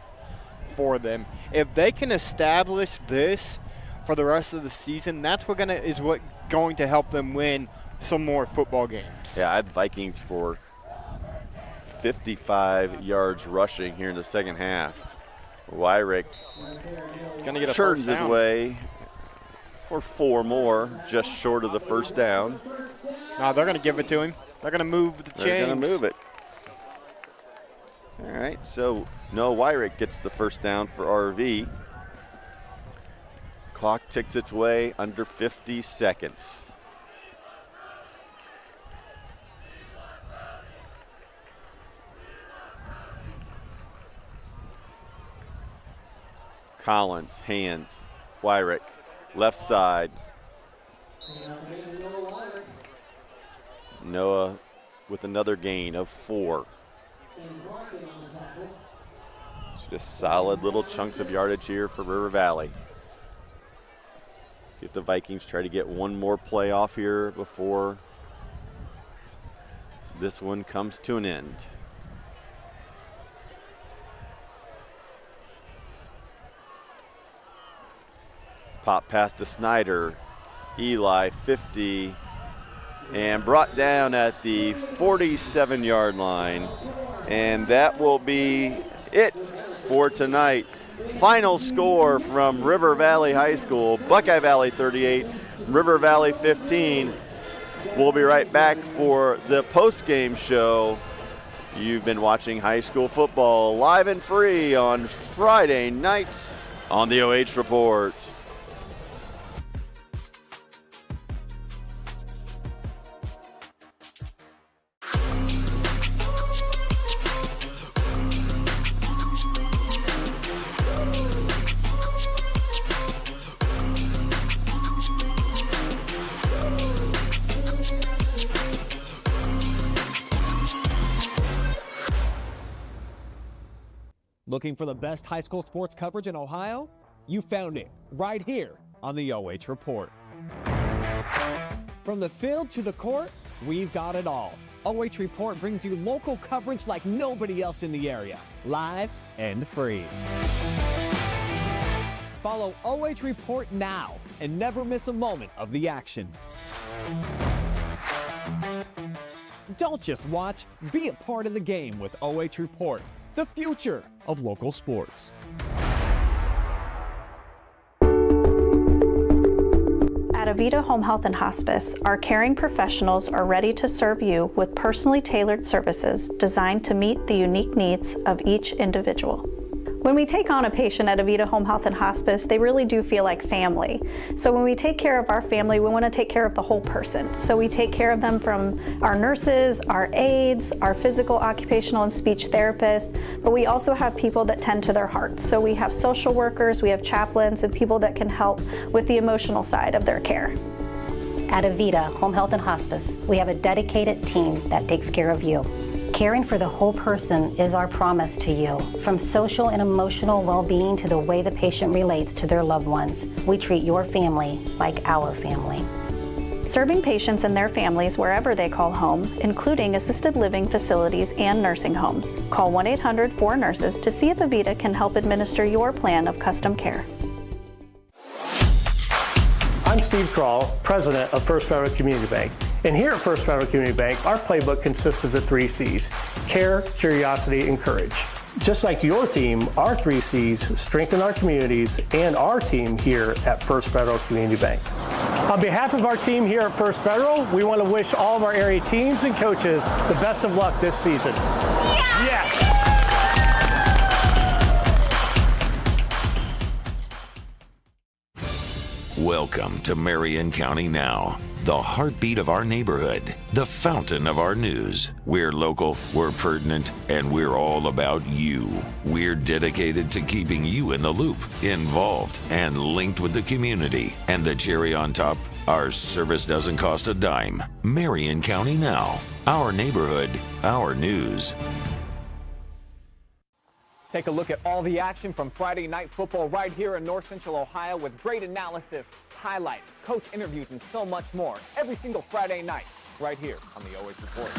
for them. If they can establish this for the rest of the season, that's what going to help them win some more football games. Yeah, I had Vikings for 55 yards rushing here in the second half. Wyrick going to get a turns first down. His way for 4 more, just short of the first down. No, they're going to give it to him. They're going to move the chains. They're going to move it. All right, so Wyrick gets the first down for RV. Clock ticks its way under 50 seconds. Collins, hands, Wyrick, left side. Noah with another gain of 4. Just solid little chunks of yardage here for River Valley. See if the Vikings try to get one more play off here before this one comes to an end. Pop pass to Snyder. Eli, 50, and brought down at the 47-yard line. And that will be it for tonight. Final score from River Valley High School, Buckeye Valley 38, River Valley 15. We'll be right back for the post-game show. You've been watching high school football live and free on Friday nights on the OH Report. Looking for the best high school sports coverage in Ohio? You found it right here on the OH Report. From the field to the court, we've got it all. OH Report brings you local coverage like nobody else in the area, live and free. Follow OH Report now and never miss a moment of the action. Don't just watch, be a part of the game with OH Report, the future of local sports. At Avita Home Health and Hospice, our caring professionals are ready to serve you with personally tailored services designed to meet the unique needs of each individual. When we take on a patient at Avita Home Health and Hospice, they really do feel like family. So when we take care of our family, we want to take care of the whole person. So we take care of them from our nurses, our aides, our physical, occupational, and speech therapists, but we also have people that tend to their hearts. So we have social workers, we have chaplains, and people that can help with the emotional side of their care. At Avita Home Health and Hospice, we have a dedicated team that takes care of you. Caring for the whole person is our promise to you. From social and emotional well-being to the way the patient relates to their loved ones, we treat your family like our family. Serving patients and their families wherever they call home, including assisted living facilities and nursing homes. Call 1-800-4NURSES to see if Avita can help administer your plan of custom care. I'm Steve Kroll, president of First Federal Community Bank. And here at First Federal Community Bank, our playbook consists of the 3 C's: care, curiosity, and courage. Just like your team, our 3 C's strengthen our communities and our team here at First Federal Community Bank. On behalf of our team here at First Federal, we want to wish all of our area teams and coaches the best of luck this season. Yes! Welcome to Marion County Now, the heartbeat of our neighborhood, the fountain of our news. We're local, we're pertinent, and we're all about you. We're dedicated to keeping you in the loop, involved, and linked with the community. And the cherry on top, our service doesn't cost a dime. Marion County Now, our neighborhood, our news. Take a look at all the action from Friday Night Football right here in North Central Ohio with great analysis, highlights, coach interviews, and so much more every single Friday night right here on the OH Report.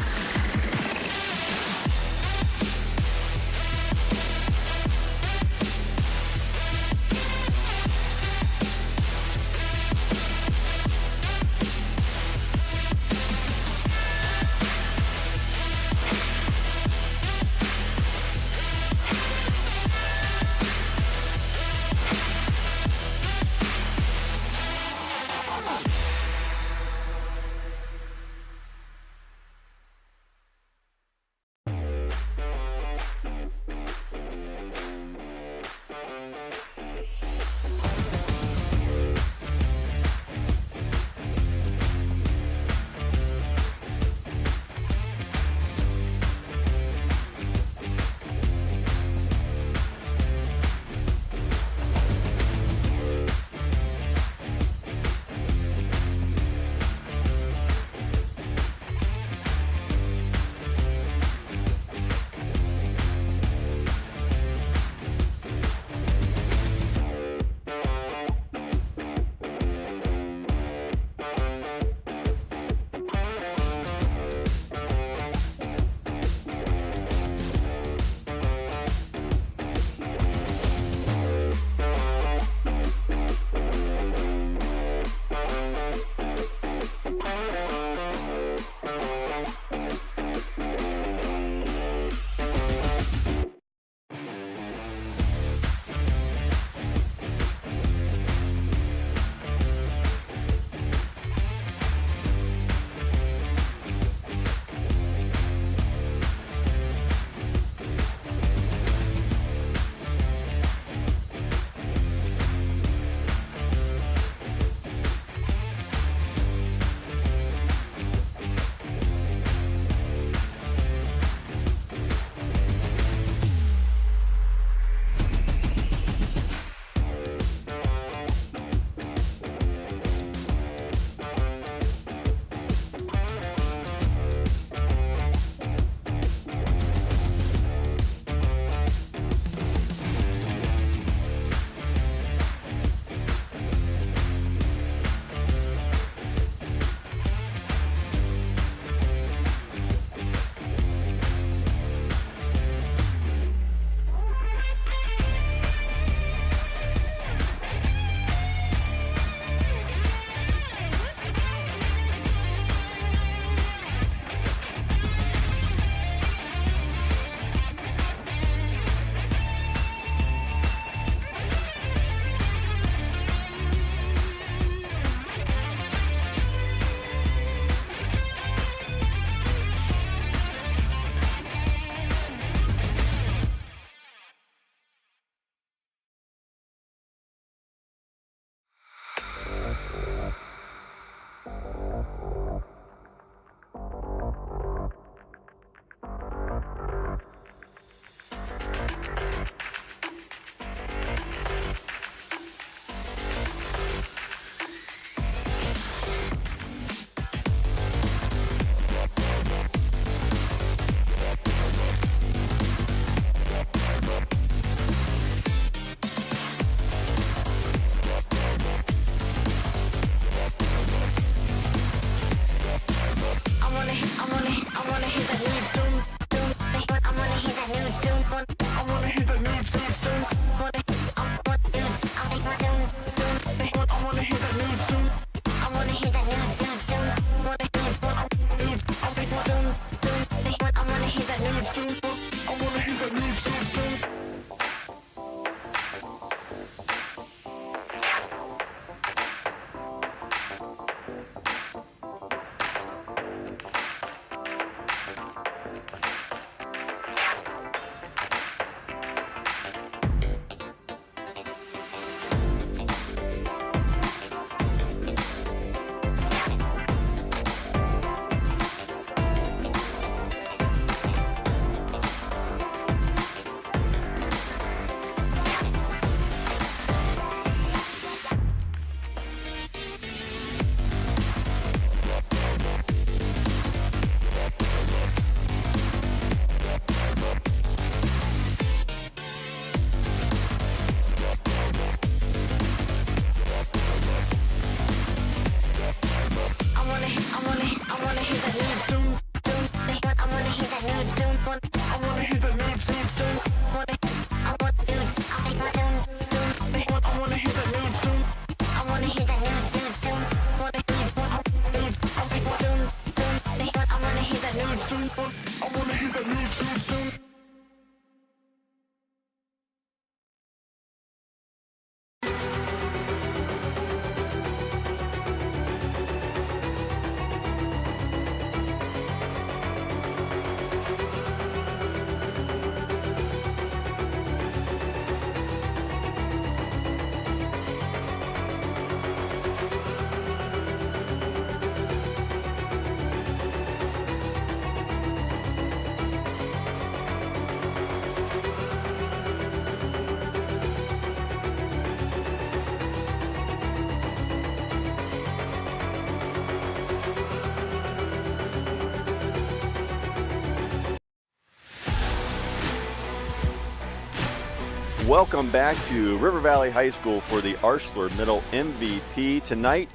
Welcome back to River Valley High School for the Arcelor Mittal MVP. Tonight,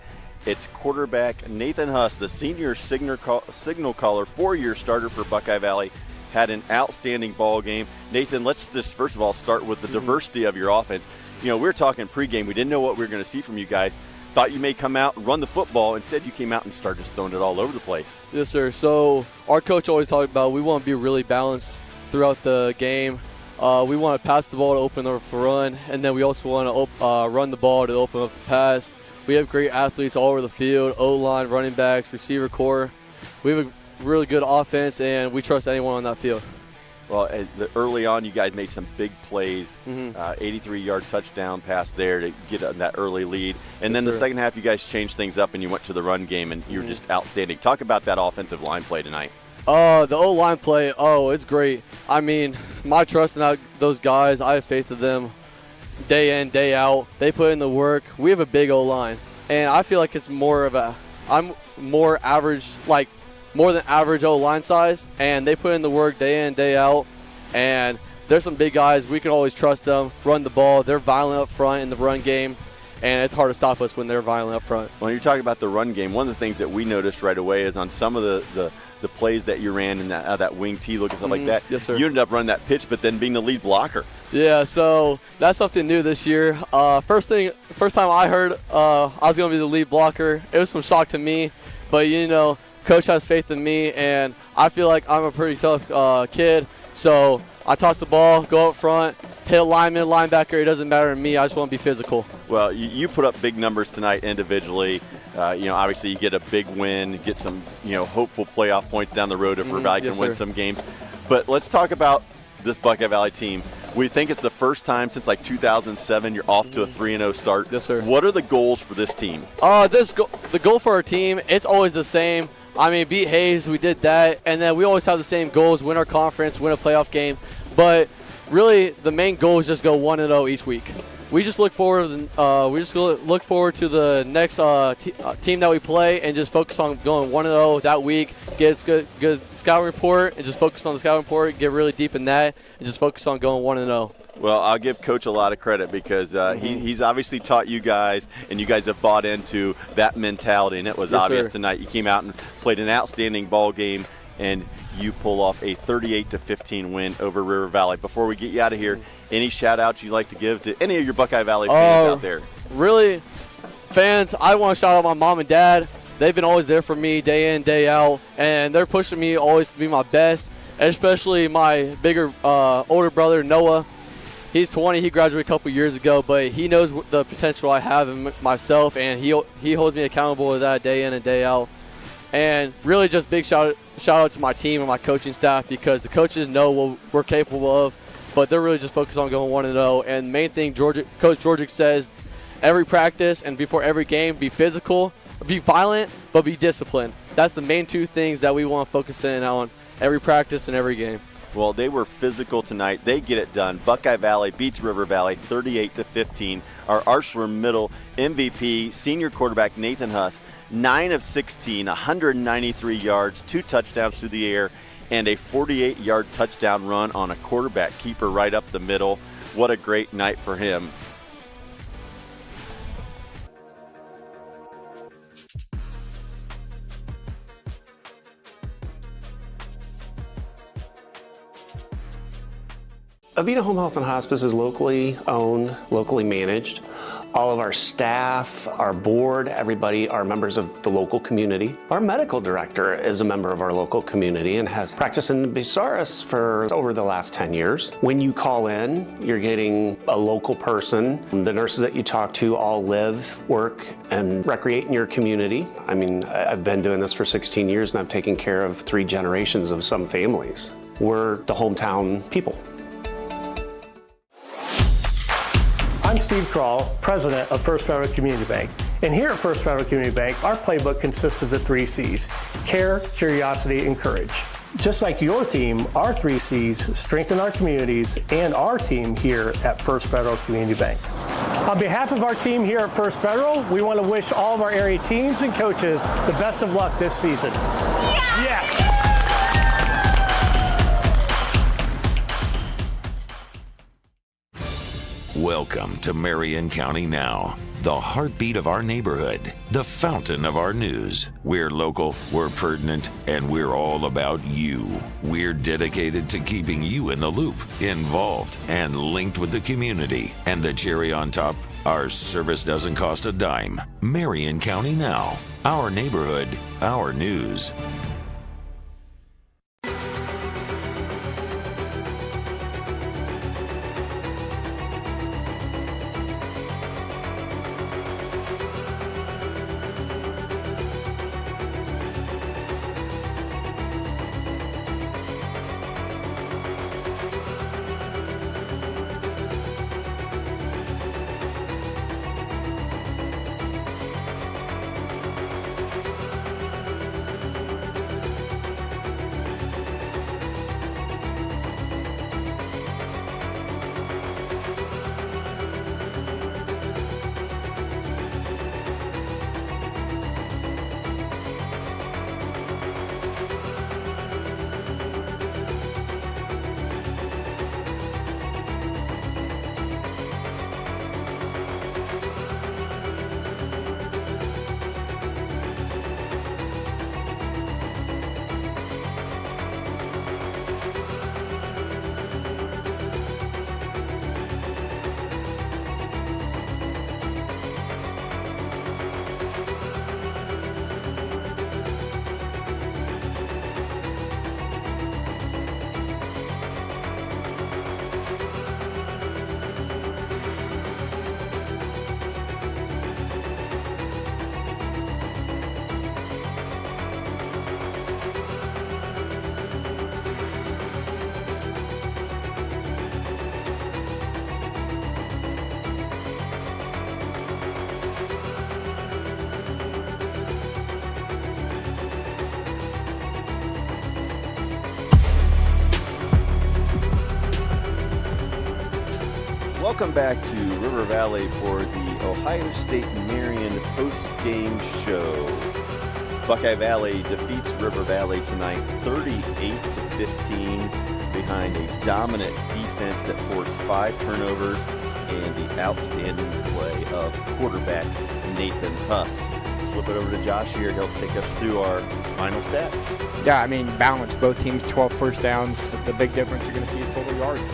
it's quarterback Nathan Huss, the senior signal caller, 4-year starter for Buckeye Valley, had an outstanding ball game. Nathan, let's just first of all start with the diversity of your offense. You know, we were talking pregame. We didn't know what we were going to see from you guys. Thought you may come out and run the football. Instead, you came out and started just throwing it all over the place. Yes, sir. So our coach always talked about we want to be really balanced throughout the game. We want to pass the ball to open up the run, and then we also want to run the ball to open up the pass. We have great athletes all over the field, O-line, running backs, receiver core. We have a really good offense, and we trust anyone on that field. Well, early on, you guys made some big plays, 83-yard touchdown pass there to get that early lead. And then the second half, you guys changed things up, and you went to the run game, and you were just outstanding. Talk about that offensive line play tonight. The O-line play, it's great. I mean, my trust in those guys, I have faith in them day in, day out. They put in the work. We have a big O-line, and I feel like it's I'm more average, like more than average O-line size, and they put in the work day in, day out, and there's some big guys. We can always trust them, run the ball. They're violent up front in the run game, and it's hard to stop us when they're violent up front. When you're talking about the run game, one of the things that we noticed right away is on some of the plays that you ran in that wing T look and stuff like that, yes, sir. You ended up running that pitch, but then being the lead blocker. Yeah, so that's something new this year. First time I heard I was going to be the lead blocker, it was some shock to me, but Coach has faith in me, and I feel like I'm a pretty tough kid, so I toss the ball, go up front, hit a lineman, linebacker. It doesn't matter to me. I just want to be physical. Well, you put up big numbers tonight individually. Obviously you get a big win, get some, hopeful playoff points down the road if River Valley can win some games. But let's talk about this Buckeye Valley team. We think it's the first time since like 2007 you're off to a 3-0 start. Yes, sir. What are the goals for this team? The goal for our team, it's always the same. I mean, beat Hayes, we did that, and then we always have the same goals: win our conference, win a playoff game. But really, the main goal is just go 1-0 each week. We just look forward to the next team that we play, and just focus on going 1-0 that week. Get a good scout report, and just focus on the scout report. Get really deep in that, and just focus on going 1-0. Well, I'll give Coach a lot of credit because he's obviously taught you guys, and you guys have bought into that mentality, and it was obvious tonight. You came out and played an outstanding ball game, and you pull off a 38-15 win over River Valley. Before we get you out of here, any shout-outs you'd like to give to any of your Buckeye Valley fans out there? Really, fans, I want to shout out my mom and dad. They've been always there for me day in, day out, and they're pushing me always to be my best, especially my older brother, Noah. He's 20. He graduated a couple years ago, but he knows the potential I have in myself, and he holds me accountable to that day in and day out. And really just big shout out to my team and my coaching staff, because the coaches know what we're capable of, but they're really just focused on going 1-0. And the main thing Coach Georgic says, every practice and before every game, be physical, be violent, but be disciplined. That's the main two things that we want to focus in on every practice and every game. Well, they were physical tonight. They get it done. Buckeye Valley beats River Valley 38-15. Our Arcelor Mittal MVP, senior quarterback Nathan Huss, 9 of 16, 193 yards, 2 touchdowns through the air, and a 48-yard touchdown run on a quarterback keeper right up the middle. What a great night for him. Avita Home Health and Hospice is locally owned, locally managed. All of our staff, our board, everybody are members of the local community. Our medical director is a member of our local community and has practiced in Bucyrus for over the last 10 years. When you call in, you're getting a local person. The nurses that you talk to all live, work, and recreate in your community. I mean, I've been doing this for 16 years and I've taken care of 3 generations of some families. We're the hometown people. I'm Steve Krall, president of First Federal Community Bank. And here at First Federal Community Bank, our playbook consists of the 3 C's: care, curiosity, and courage. Just like your team, our 3 C's strengthen our communities and our team here at First Federal Community Bank. On behalf of our team here at First Federal, we want to wish all of our area teams and coaches the best of luck this season. Yes! Welcome to Marion County Now, the heartbeat of our neighborhood, the fountain of our news. We're local, we're pertinent, and we're all about you. We're dedicated to keeping you in the loop, involved, and linked with the community. And the cherry on top, our service doesn't cost a dime. Marion County Now, our neighborhood, our news. Welcome back to River Valley for the Ohio State Marion post-game show. Buckeye Valley defeats River Valley tonight 38-15 behind a dominant defense that forced 5 turnovers and the outstanding play of quarterback Nathan Huss. Flip it over to Josh here. He'll take us through our final stats. Yeah, I mean, balance. Both teams 12 first downs. The big difference you're going to see is total yards.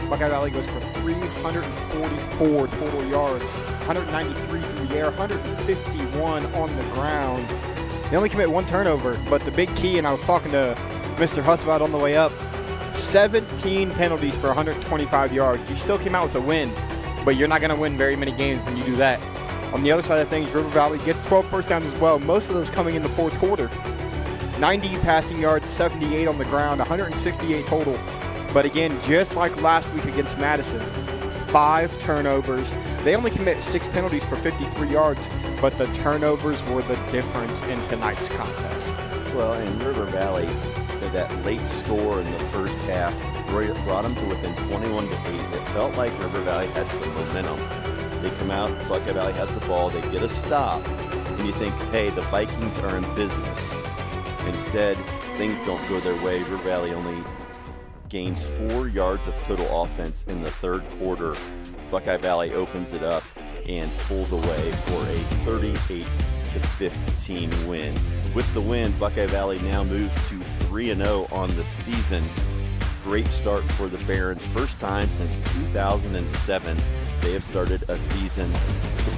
Buckeye Valley goes for 344 total yards, 193 through the air, 151 on the ground. They only commit 1 turnover, but the big key, and I was talking to Mr. Huss about on the way up, 17 penalties for 125 yards. You still came out with a win, but you're not going to win very many games when you do that. On the other side of things, River Valley gets 12 first downs as well, most of those coming in the fourth quarter. 90 passing yards, 78 on the ground, 168 total. But again, just like last week against Madison, 5 turnovers. They only commit 6 penalties for 53 yards, but the turnovers were the difference in tonight's contest. Well, in River Valley, that late score in the first half brought them to within 21-8. It felt like River Valley had some momentum. They come out, Buckeye Valley has the ball, they get a stop, and you think, hey, the Vikings are in business. Instead, things don't go their way. River Valley only gains 4 yards of total offense in the third quarter. Buckeye Valley opens it up and pulls away for a 38-15 win. With the win, Buckeye Valley now moves to 3-0 on the season. Great start for the Barons. First time since 2007 they have started a season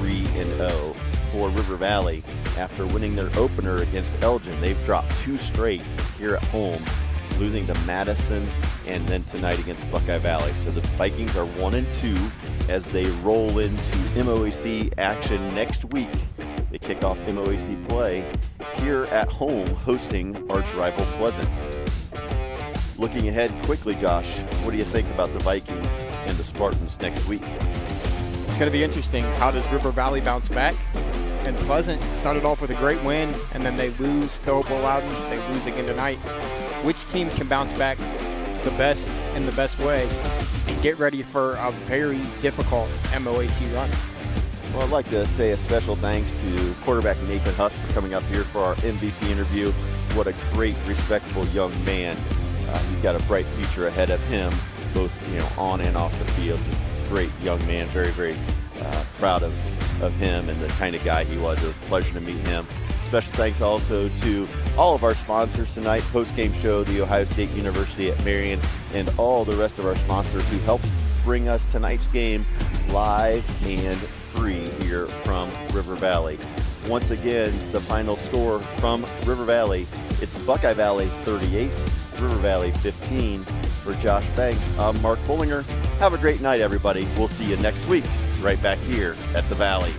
3-0. For River Valley, after winning their opener against Elgin, they've dropped 2 straight here at home, losing to Madison and then tonight against Buckeye Valley. So the Vikings are 1-2 as they roll into MOAC action next week. They kick off MOAC play here at home, hosting arch rival Pleasant. Looking ahead quickly, Josh, what do you think about the Vikings and the Spartans next week? It's going to be interesting. How does River Valley bounce back? And Pleasant started off with a great win, and then they lose to Opal Loudon. They lose again tonight. Which team can bounce back the best in the best way and get ready for a very difficult MOAC run? Well, I'd like to say a special thanks to quarterback Nathan Huss for coming up here for our MVP interview. What a great, respectable young man. He's got a bright future ahead of him, both on and off the field. Just great young man, very, very proud of him and the kind of guy he was. It was a pleasure to meet him. Special thanks also to all of our sponsors tonight, Post-Game Show, the Ohio State University at Marion, and all the rest of our sponsors who helped bring us tonight's game live and free here from River Valley. Once again, the final score from River Valley, it's Buckeye Valley 38, River Valley 15. For Josh Banks, I'm Mark Bollinger. Have a great night, everybody. We'll see you next week right back here at the Valley.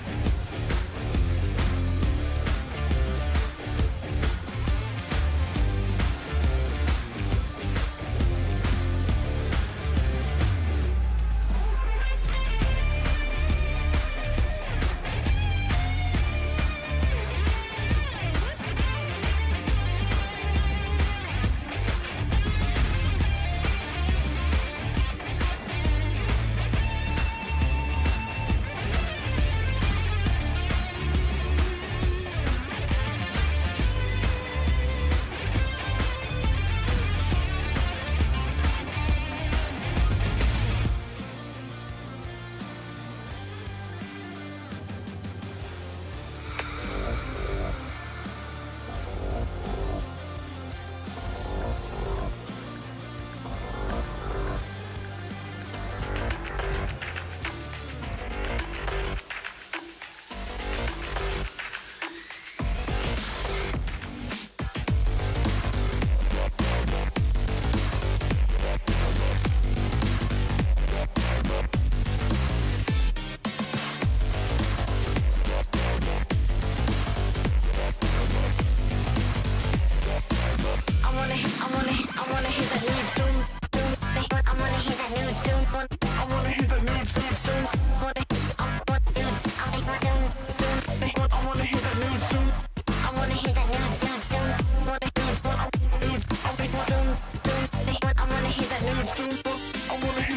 I wanna